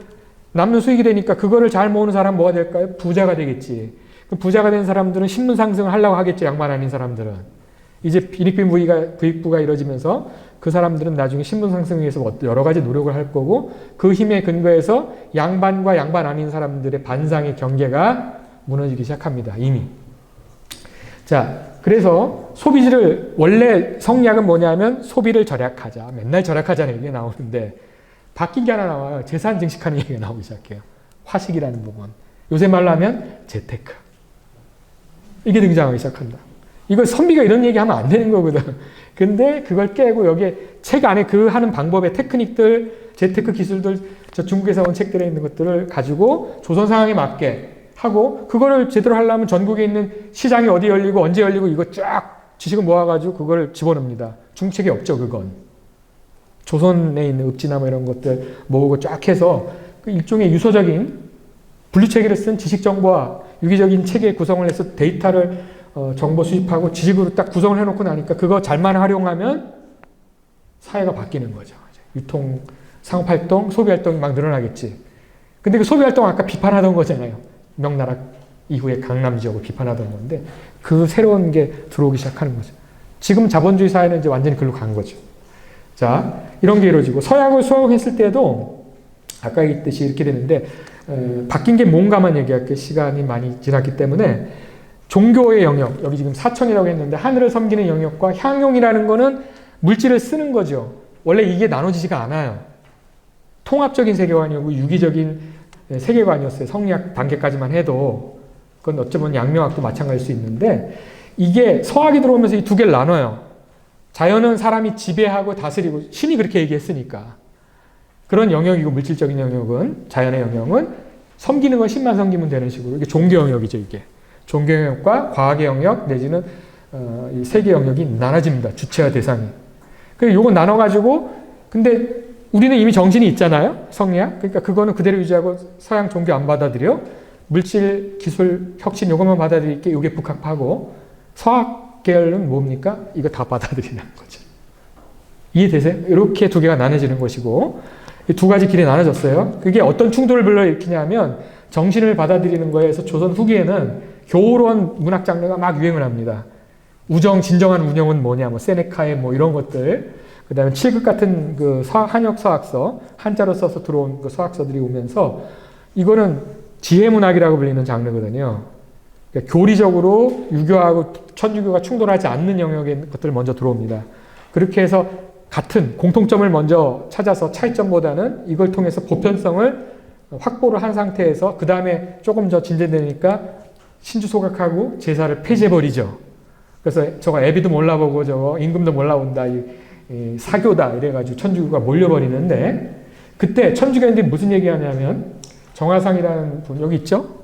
남는 수익이 되니까 그거를 잘 모으는 사람 뭐가 될까요? 부자가 되겠지. 그럼 부자가 된 사람들은 신분 상승을 하려고 하겠지. 양반 아닌 사람들은. 이제 부익부가 이루어지면서 그 사람들은 나중에 신분 상승을 위해서 여러 가지 노력을 할 거고 그 힘에 근거해서 양반과 양반 아닌 사람들의 반상의 경계가 무너지기 시작합니다. 이미. 자, 그래서 소비를 원래 성리학은 뭐냐면 소비를 절약하자. 맨날 절약하자는 얘기가 나오는데 바뀐 게 하나 나와요. 재산 증식하는 얘기가 나오기 시작해요. 화식이라는 부분. 요새 말로 하면 재테크. 이게 등장하기 시작한다. 이거 선비가 이런 얘기하면 안 되는 거거든. 근데 그걸 깨고 여기에 책 안에 그 하는 방법의 테크닉들, 재테크 기술들, 저 중국에서 온 책들에 있는 것들을 가지고 조선 상황에 맞게 하고 그거를 제대로 하려면 전국에 있는 시장이 어디 열리고 언제 열리고 이거 쫙 지식을 모아가지고 그걸 집어넣습니다. 중책이 없죠, 그건. 조선에 있는 읍지나 뭐 이런 것들 모으고 쫙 해서 그 일종의 유서적인 분류체계를 쓴 지식정보와 유기적인 체계 구성을 해서 데이터를 정보 수집하고 지식으로 딱 구성을 해놓고 나니까 그거 잘만 활용하면 사회가 바뀌는 거죠. 유통, 상업활동, 소비활동이 막 늘어나겠지. 근데 그 소비활동 아까 비판하던 거잖아요. 명나라 이후에 강남 지역을 비판하던 건데 그 새로운 게 들어오기 시작하는 거죠. 지금 자본주의 사회는 이제 완전히 글로 간 거죠. 자, 이런 게 이루어지고 서양을 수용했을 때도 아까 얘기했듯이 이렇게 되는데 바뀐 게 뭔가만 얘기할게요. 시간이 많이 지났기 때문에 종교의 영역, 여기 지금 사천이라고 했는데 하늘을 섬기는 영역과 향용이라는 거는 물질을 쓰는 거죠. 원래 이게 나눠지지가 않아요. 통합적인 세계관이고 유기적인 세계관이었어요. 성리학 단계까지만 해도 그건 어쩌면 양명학도 마찬가지일 수 있는데 이게 서학이 들어오면서 이 두 개를 나눠요. 자연은 사람이 지배하고 다스리고 신이 그렇게 얘기했으니까 그런 영역이고 물질적인 영역은 자연의 영역은 섬기는 건 신만 섬기면 되는 식으로. 이게 종교 영역이죠, 이게. 종교 영역과 과학의 영역 내지는 이 세계 영역이 나눠집니다. 주체와 대상이. 그래서 요거 나눠가지고, 근데 우리는 이미 정신이 있잖아요. 성리학. 그러니까 그거는 그대로 유지하고 서양 종교 안 받아들여. 물질, 기술, 혁신 요것만 받아들일게. 요게 북학파고. 서학 계열은 뭡니까? 이거 다 받아들이는 거죠. 이해되세요? 이렇게 두 개가 나눠지는 것이고, 이 두 가지 길이 나눠졌어요. 그게 어떤 충돌을 불러일으키냐면, 정신을 받아들이는 거에서 조선 후기에는 교로원 문학 장르가 막 유행을 합니다. 진정한 운영은 뭐냐, 뭐, 세네카의 뭐 이런 것들. 그 다음에 칠극 같은 그 한역 서학서, 한자로 써서 들어온 그 서학서들이 오면서, 이거는 지혜문학이라고 불리는 장르거든요. 그러니까 교리적으로 유교하고 천주교가 충돌하지 않는 영역의 것들을 먼저 들어옵니다. 그렇게 해서 같은 공통점을 먼저 찾아서 차이점보다는 이걸 통해서 보편성을 확보를 한 상태에서 그 다음에 조금 더 진전되니까 신주 소각하고 제사를 폐지해버리죠. 그래서 저거 애비도 몰라보고 저거 임금도 몰라본다, 이 사교다 이래가지고 천주교가 몰려버리는데, 그때 천주교인들이 무슨 얘기하냐면, 정화상이라는 분 여기 있죠?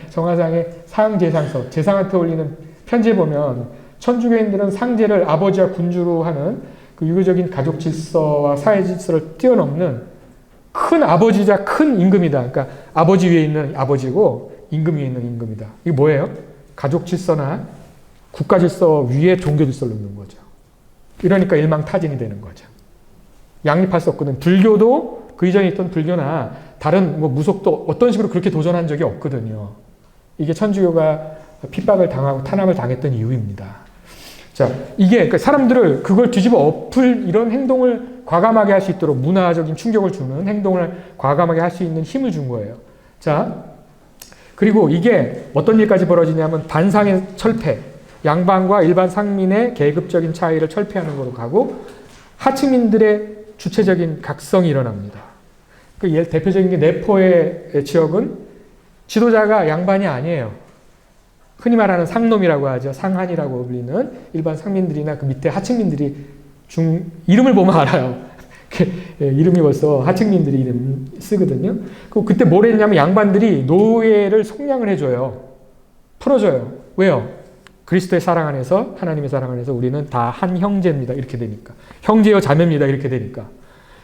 정화상의 사항제상서, 제상한테 올리는 편지에 보면 천주교인들은 상제를 아버지와 군주로 하는 그 유교적인 가족 질서와 사회 질서를 뛰어넘는 큰 아버지자 큰 임금이다. 그러니까 아버지 위에 있는 아버지고 임금 위에 있는 임금이다. 이게 뭐예요? 가족 질서나 국가 질서 위에 종교 질서를 놓는 거죠. 이러니까 일망타진이 되는 거죠. 양립할 수 없거든. 불교도 그 이전에 있던 불교나 다른 뭐 무속도 어떤 식으로 그렇게 도전한 적이 없거든요. 이게 천주교가 핍박을 당하고 탄압을 당했던 이유입니다. 자, 이게 그러니까 사람들을 그걸 뒤집어 엎을 이런 행동을 과감하게 할 수 있도록 문화적인 충격을 주는 행동을 과감하게 할 수 있는 힘을 준 거예요. 자, 그리고 이게 어떤 일까지 벌어지냐면 반상의 철폐, 양반과 일반 상민의 계급적인 차이를 철폐하는 걸로 가고 하층민들의 주체적인 각성이 일어납니다. 그 대표적인 게 내포의 지역은 지도자가 양반이 아니에요. 흔히 말하는 상놈이라고 하죠. 상한이라고 불리는 일반 상민들이나 그 밑에 하층민들이 이름을 보면 알아요. 이름이 벌써 하층민들이 이름 쓰거든요. 그때 뭘 했냐면 양반들이 노예를 속량을 해줘요. 풀어줘요. 왜요? 그리스도의 사랑 안에서, 하나님의 사랑 안에서 우리는 다 한 형제입니다. 이렇게 되니까. 형제요 자매입니다. 이렇게 되니까.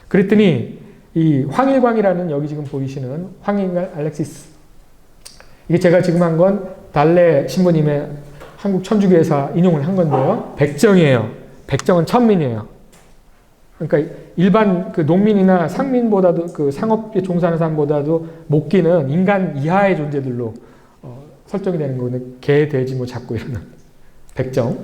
그랬더니 이 황일광이라는 여기 지금 보이시는 황일광 알렉시스, 이게 제가 지금 한 건 달래 신부님의 한국 천주교회사 인용을 한 건데요. 백정이에요. 백정은 천민이에요. 그러니까 일반 그 농민이나 상민보다도 그 상업에 종사하는 사람보다도 목기는 인간 이하의 존재들로 설정이 되는 거거든요. 개, 돼지 뭐 잡고 이러는 백정.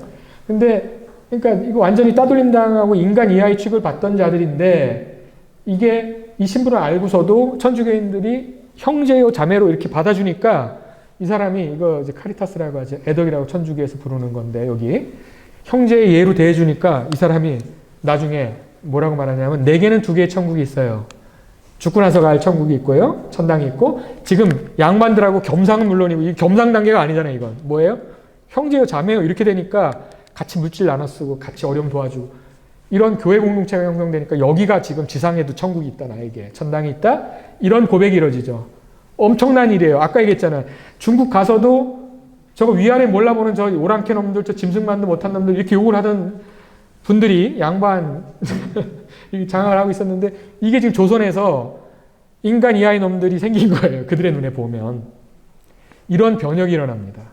근데 그러니까 이거 완전히 따돌림 당하고 인간 이하의 취급을 받던 자들인데, 이게 이 신분을 알고서도 천주교인들이 형제요 자매로 이렇게 받아주니까 이 사람이 이거 이제 카리타스라고 하죠. 애덕이라고 천주교에서 부르는 건데, 여기 형제의 예로 대해주니까 이 사람이 나중에 뭐라고 말하냐면, 내게는 두 개의 천국이 있어요. 죽고 나서 갈 천국이 있고요. 천당이 있고, 지금 양반들하고 겸상은 물론이고, 이 겸상 단계가 아니잖아요, 이건. 뭐예요? 형제요 자매요 이렇게 되니까 같이 물질 나눠 쓰고 같이 어려움 도와주고 이런 교회 공동체가 형성되니까 여기가 지금 지상에도 천국이 있다, 나에게 천당이 있다, 이런 고백이 이루어지죠. 엄청난 일이에요. 아까 얘기했잖아요. 중국 가서도 저거 위아래 몰라보는 저 오랑캐 놈들, 저 짐승만도 못한 놈들 이렇게 욕을 하던 분들이 양반 장악을 하고 있었는데, 이게 지금 조선에서 인간 이하의 놈들이 생긴 거예요. 그들의 눈에 보면. 이런 변혁이 일어납니다.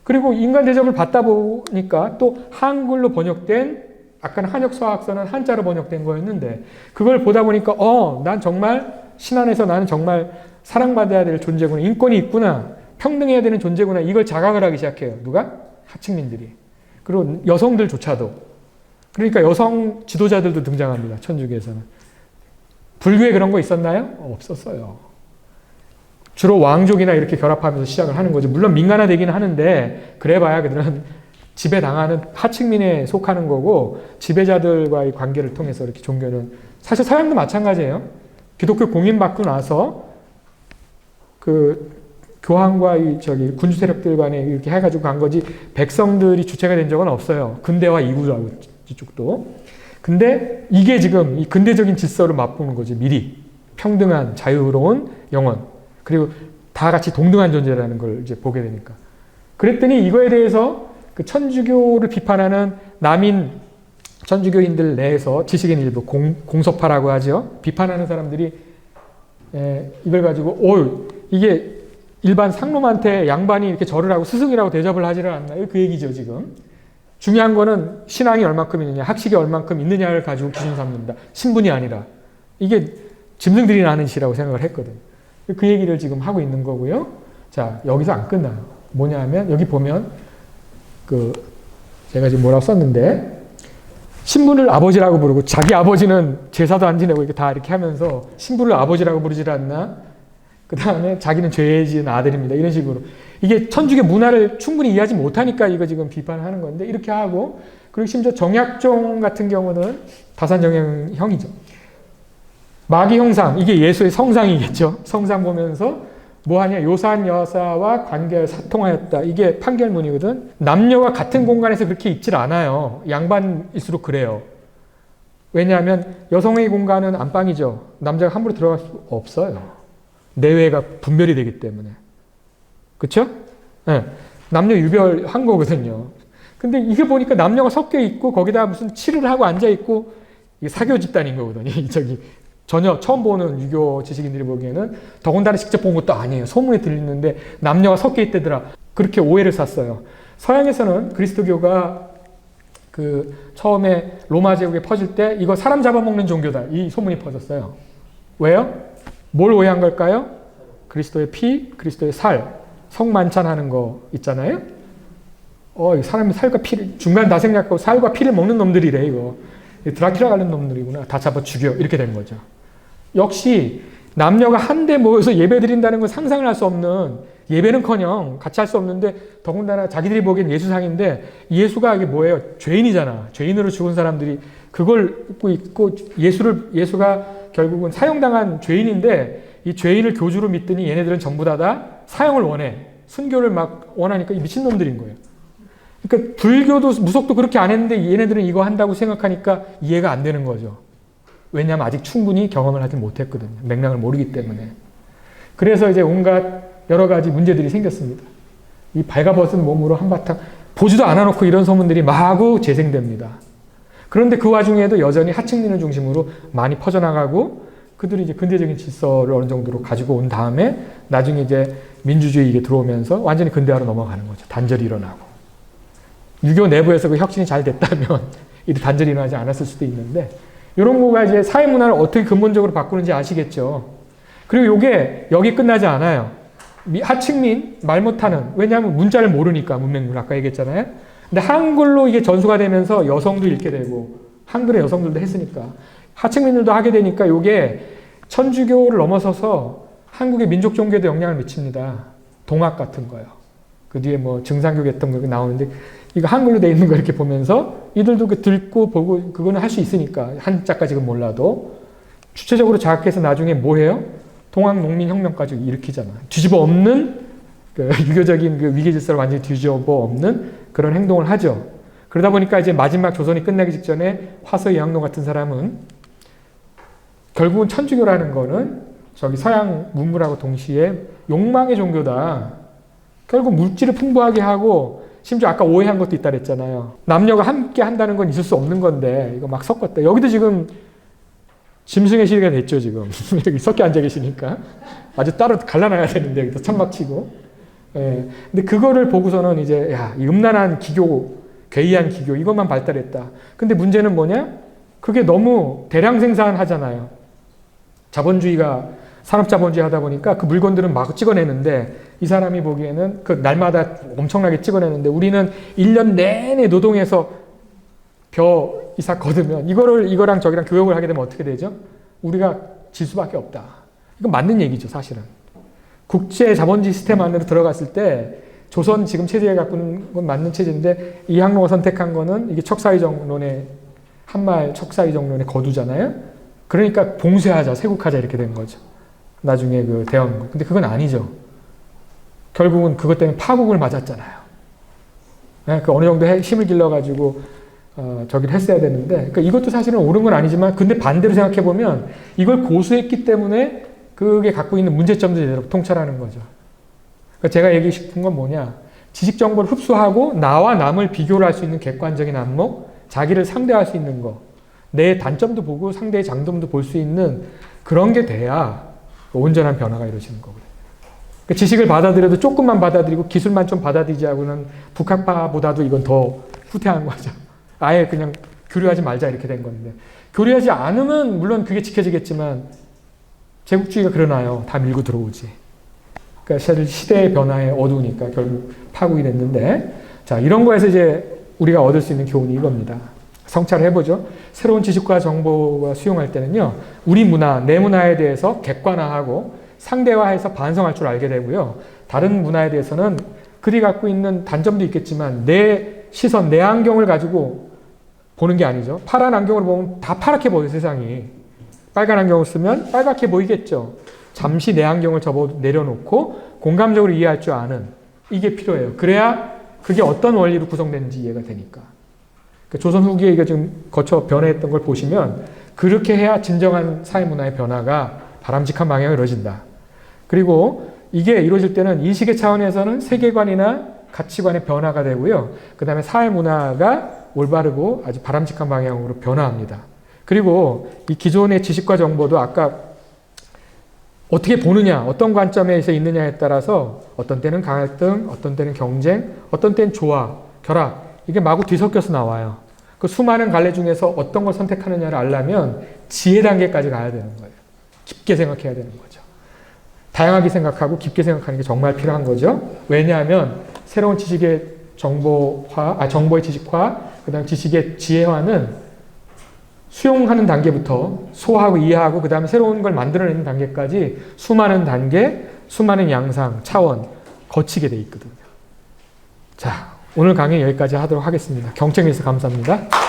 그리고 인간 대접을 받다 보니까 또 한글로 번역된, 아까는 한역서학서는 한자로 번역된 거였는데, 그걸 보다 보니까 난 정말 신 안에서 나는 정말 사랑받아야 될 존재구나, 인권이 있구나, 평등해야 되는 존재구나, 이걸 자각을 하기 시작해요. 누가? 하층민들이. 그리고 여성들조차도. 그러니까 여성 지도자들도 등장합니다. 천주교에서는. 불교에 그런 거 있었나요? 없었어요. 주로 왕족이나 이렇게 결합하면서 시작을 하는 거죠. 물론 민간화되기는 하는데, 그래봐야 그들은 지배당하는 하층민에 속하는 거고, 지배자들과의 관계를 통해서 이렇게 종교는, 사실 서양도 마찬가지예요. 기독교 공인받고 나서 그 교황과 군주 세력들 간에 이렇게 해가지고 간 거지, 백성들이 주체가 된 적은 없어요. 근대화 이후라고, 이쪽도. 근데 이게 지금 이 근대적인 질서를 맛보는 거지, 미리. 평등한, 자유로운 영혼. 그리고 다 같이 동등한 존재라는 걸 이제 보게 되니까. 그랬더니 이거에 대해서 그 천주교를 비판하는 남인 천주교인들 내에서 지식인 일부, 공서파라고 하죠. 비판하는 사람들이 이걸 가지고 이게 일반 상놈한테 양반이 이렇게 절을 하고 스승이라고 대접을 하지를 않나요? 그 얘기죠, 지금. 중요한 거는 신앙이 얼만큼 있느냐, 학식이 얼만큼 있느냐를 가지고 기준 삼는다. 신분이 아니라. 이게 짐승들이 나는 시라고 생각을 했거든요. 그 얘기를 지금 하고 있는 거고요. 자, 여기서 안 끝나요. 뭐냐 하면, 여기 보면, 제가 지금 뭐라고 썼는데, 신부를 아버지라고 부르고, 자기 아버지는 제사도 안 지내고, 이렇게 다 이렇게 하면서, 신부를 아버지라고 부르질 않나? 그 다음에 자기는 죄 지은 아들입니다. 이런 식으로. 이게 천주교 문화를 충분히 이해하지 못하니까 이거 지금 비판하는 건데, 이렇게 하고, 그리고 심지어 정약종 같은 경우는 다산정형이죠. 마귀 형상, 이게 예수의 성상이겠죠. 성상 보면서 뭐 하냐, 요산 여사와 관계를 사통하였다. 이게 판결문이거든. 남녀가 같은 공간에서 그렇게 있질 않아요. 양반일수록 그래요. 왜냐하면 여성의 공간은 안방이죠. 남자가 함부로 들어갈 수 없어요. 내외가 분별이 되기 때문에. 그쵸? 네. 남녀 유별한 거거든요. 근데 이게 보니까 남녀가 섞여 있고 거기다 무슨 칠을 하고 앉아 있고 이게 사교 집단인 거거든요. 전혀 처음 보는 유교 지식인들이 보기에는 더군다나 직접 본 것도 아니에요. 소문에 들리는데 남녀가 섞여 있대더라. 그렇게 오해를 샀어요. 서양에서는 그리스도교가 처음에 로마 제국에 퍼질 때 이거 사람 잡아먹는 종교다. 이 소문이 퍼졌어요. 왜요? 뭘 오해한 걸까요? 그리스도의 피, 그리스도의 살, 성만찬하는 거 있잖아요. 사람이 살과 피를 중간 다 생략하고 살과 피를 먹는 놈들이래 이거. 드라큘라 가는 놈들이구나. 다 잡아 죽여. 이렇게 된 거죠. 역시 남녀가 한데 모여서 예배 드린다는 건 상상을 할 수 없는, 예배는커녕 같이 할 수 없는데 더군다나 자기들이 보기엔 예수상인데 예수가 이게 뭐예요? 죄인이잖아. 죄인으로 죽은 사람들이 그걸 입고 있고 예수가 결국은 사형당한 죄인인데 이 죄인을 교주로 믿더니 얘네들은 전부 다 사형을 원해. 순교를 막 원하니까 미친놈들인 거예요. 그러니까 불교도 무속도 그렇게 안 했는데 얘네들은 이거 한다고 생각하니까 이해가 안 되는 거죠. 왜냐하면 아직 충분히 경험을 하지 못했거든요. 맥락을 모르기 때문에. 그래서 이제 온갖 여러 가지 문제들이 생겼습니다. 이 발가벗은 몸으로 한바탕 보지도 않아놓고 이런 소문들이 마구 재생됩니다. 그런데 그 와중에도 여전히 하층민을 중심으로 많이 퍼져나가고 그들이 이제 근대적인 질서를 어느 정도로 가지고 온 다음에 나중에 이제 민주주의 이게 들어오면서 완전히 근대화로 넘어가는 거죠. 단절이 일어나고. 유교 내부에서 그 혁신이 잘 됐다면 이 단절이 일어나지 않았을 수도 있는데 이런 거가 이제 사회 문화를 어떻게 근본적으로 바꾸는지 아시겠죠. 그리고 이게 여기 끝나지 않아요. 하층민, 말 못하는, 왜냐하면 문자를 모르니까 문맹물 아까 얘기했잖아요. 근데 한글로 이게 전수가 되면서 여성도 읽게 되고 한글의 여성들도 했으니까 하층민들도 하게 되니까 이게 천주교를 넘어서서 한국의 민족 종교에도 영향을 미칩니다. 동학 같은 거요. 그 뒤에 뭐 증상교 같은 거 나오는데 이거 한글로 돼 있는 거 이렇게 보면서 이들도 그 듣고 보고 그거는 할 수 있으니까 한자까지는 몰라도 주체적으로 자각해서 나중에 뭐 해요? 동학농민혁명까지 일으키잖아. 뒤집어 엎는 유교적인 그 위계 질서를 완전히 뒤집어 엎는 그런 행동을 하죠. 그러다 보니까 이제 마지막 조선이 끝나기 직전에 화서 이항로 같은 사람은 결국은 천주교라는 거는 서양 문물하고 동시에 욕망의 종교다. 결국 물질을 풍부하게 하고 심지어 아까 오해한 것도 있다 그랬잖아요. 남녀가 함께 한다는 건 있을 수 없는 건데 이거 막 섞었다. 여기도 지금 짐승의 시대가 됐죠 지금. 여기 섞여 앉아 계시니까. 아주 따로 갈라놔야 되는데 여기서 천막 치고. 예. 근데 그거를 보고서는 이제 이 음란한 기교, 괴이한 기교 이것만 발달했다. 근데 문제는 뭐냐? 그게 너무 대량 생산하잖아요. 자본주의가 산업자본주의 하다 보니까 그 물건들은 막 찍어내는데 이 사람이 보기에는 그 날마다 엄청나게 찍어내는데 우리는 1년 내내 노동해서 벼 이삭 거두면 이거랑 저기랑 교역을 하게 되면 어떻게 되죠? 우리가 질 수밖에 없다. 이건 맞는 얘기죠, 사실은. 국제 자본주의 시스템 안으로 들어갔을 때 조선 지금 체제에 갖고 있는 건 맞는 체제인데 이항로가 선택한 거는 이게 척사의정론의 한말 척사의정론의 거두잖아요. 그러니까 봉쇄하자, 세국하자 이렇게 된 거죠. 나중에 그 대원군. 근데 그건 아니죠. 결국은 그것 때문에 파국을 맞았잖아요. 네, 그 어느 정도 힘을 길러가지고 저기를 했어야 되는데, 그러니까 이것도 사실은 옳은 건 아니지만, 근데 반대로 생각해 보면 이걸 고수했기 때문에 그게 갖고 있는 문제점들을 제대로 통찰하는 거죠. 그러니까 제가 얘기 싶은 건 뭐냐. 지식 정보를 흡수하고 나와 남을 비교를 할 수 있는 객관적인 안목, 자기를 상대할 수 있는 거, 내 단점도 보고 상대의 장점도 볼 수 있는 그런 게 돼야 온전한 변화가 이루어지는 거거든요. 그러니까 지식을 받아들여도 조금만 받아들이고 기술만 좀 받아들이지 하고는 북학파보다도 이건 더 후퇴한 거죠. 아예 그냥 교류하지 말자 이렇게 된 건데. 교류하지 않으면 물론 그게 지켜지겠지만 제국주의가 그러나요? 다 밀고 들어오지. 그러니까 사실 시대의 변화에 어두우니까 결국 파국이 됐는데, 자, 이런 거에서 이제 우리가 얻을 수 있는 교훈이 이겁니다. 성찰을 해보죠. 새로운 지식과 정보가 수용할 때는요, 우리 문화, 내 문화에 대해서 객관화하고 상대화해서 반성할 줄 알게 되고요. 다른 문화에 대해서는 그들이 갖고 있는 단점도 있겠지만 내 시선, 내 안경을 가지고 보는 게 아니죠. 파란 안경으로 보면 다 파랗게 보여요, 세상이. 빨간 안경을 쓰면 빨갛게 보이겠죠. 잠시 내 안경을 내려놓고 공감적으로 이해할 줄 아는 이게 필요해요. 그래야 그게 어떤 원리로 구성되는지 이해가 되니까. 조선 후기에 이거 지금 거쳐 변해했던 걸 보시면 그렇게 해야 진정한 사회문화의 변화가 바람직한 방향으로 이루어진다. 그리고 이게 이루어질 때는 인식의 차원에서는 세계관이나 가치관의 변화가 되고요. 그 다음에 사회문화가 올바르고 아주 바람직한 방향으로 변화합니다. 그리고 이 기존의 지식과 정보도 아까 어떻게 보느냐, 어떤 관점에서 있느냐에 따라서 어떤 때는 갈등, 어떤 때는 경쟁, 어떤 때는 조화, 결합, 이게 마구 뒤섞여서 나와요. 그 수많은 갈래 중에서 어떤 걸 선택하느냐를 알려면 지혜 단계까지 가야 되는 거예요. 깊게 생각해야 되는 거죠. 다양하게 생각하고 깊게 생각하는 게 정말 필요한 거죠. 왜냐하면 새로운 지식의 정보의 지식화, 그 다음 지식의 지혜화는 수용하는 단계부터 소화하고 이해하고 그 다음에 새로운 걸 만들어내는 단계까지 수많은 단계, 수많은 양상, 차원 거치게 돼 있거든요. 자, 오늘 강의 여기까지 하도록 하겠습니다. 경청해 주셔서 감사합니다.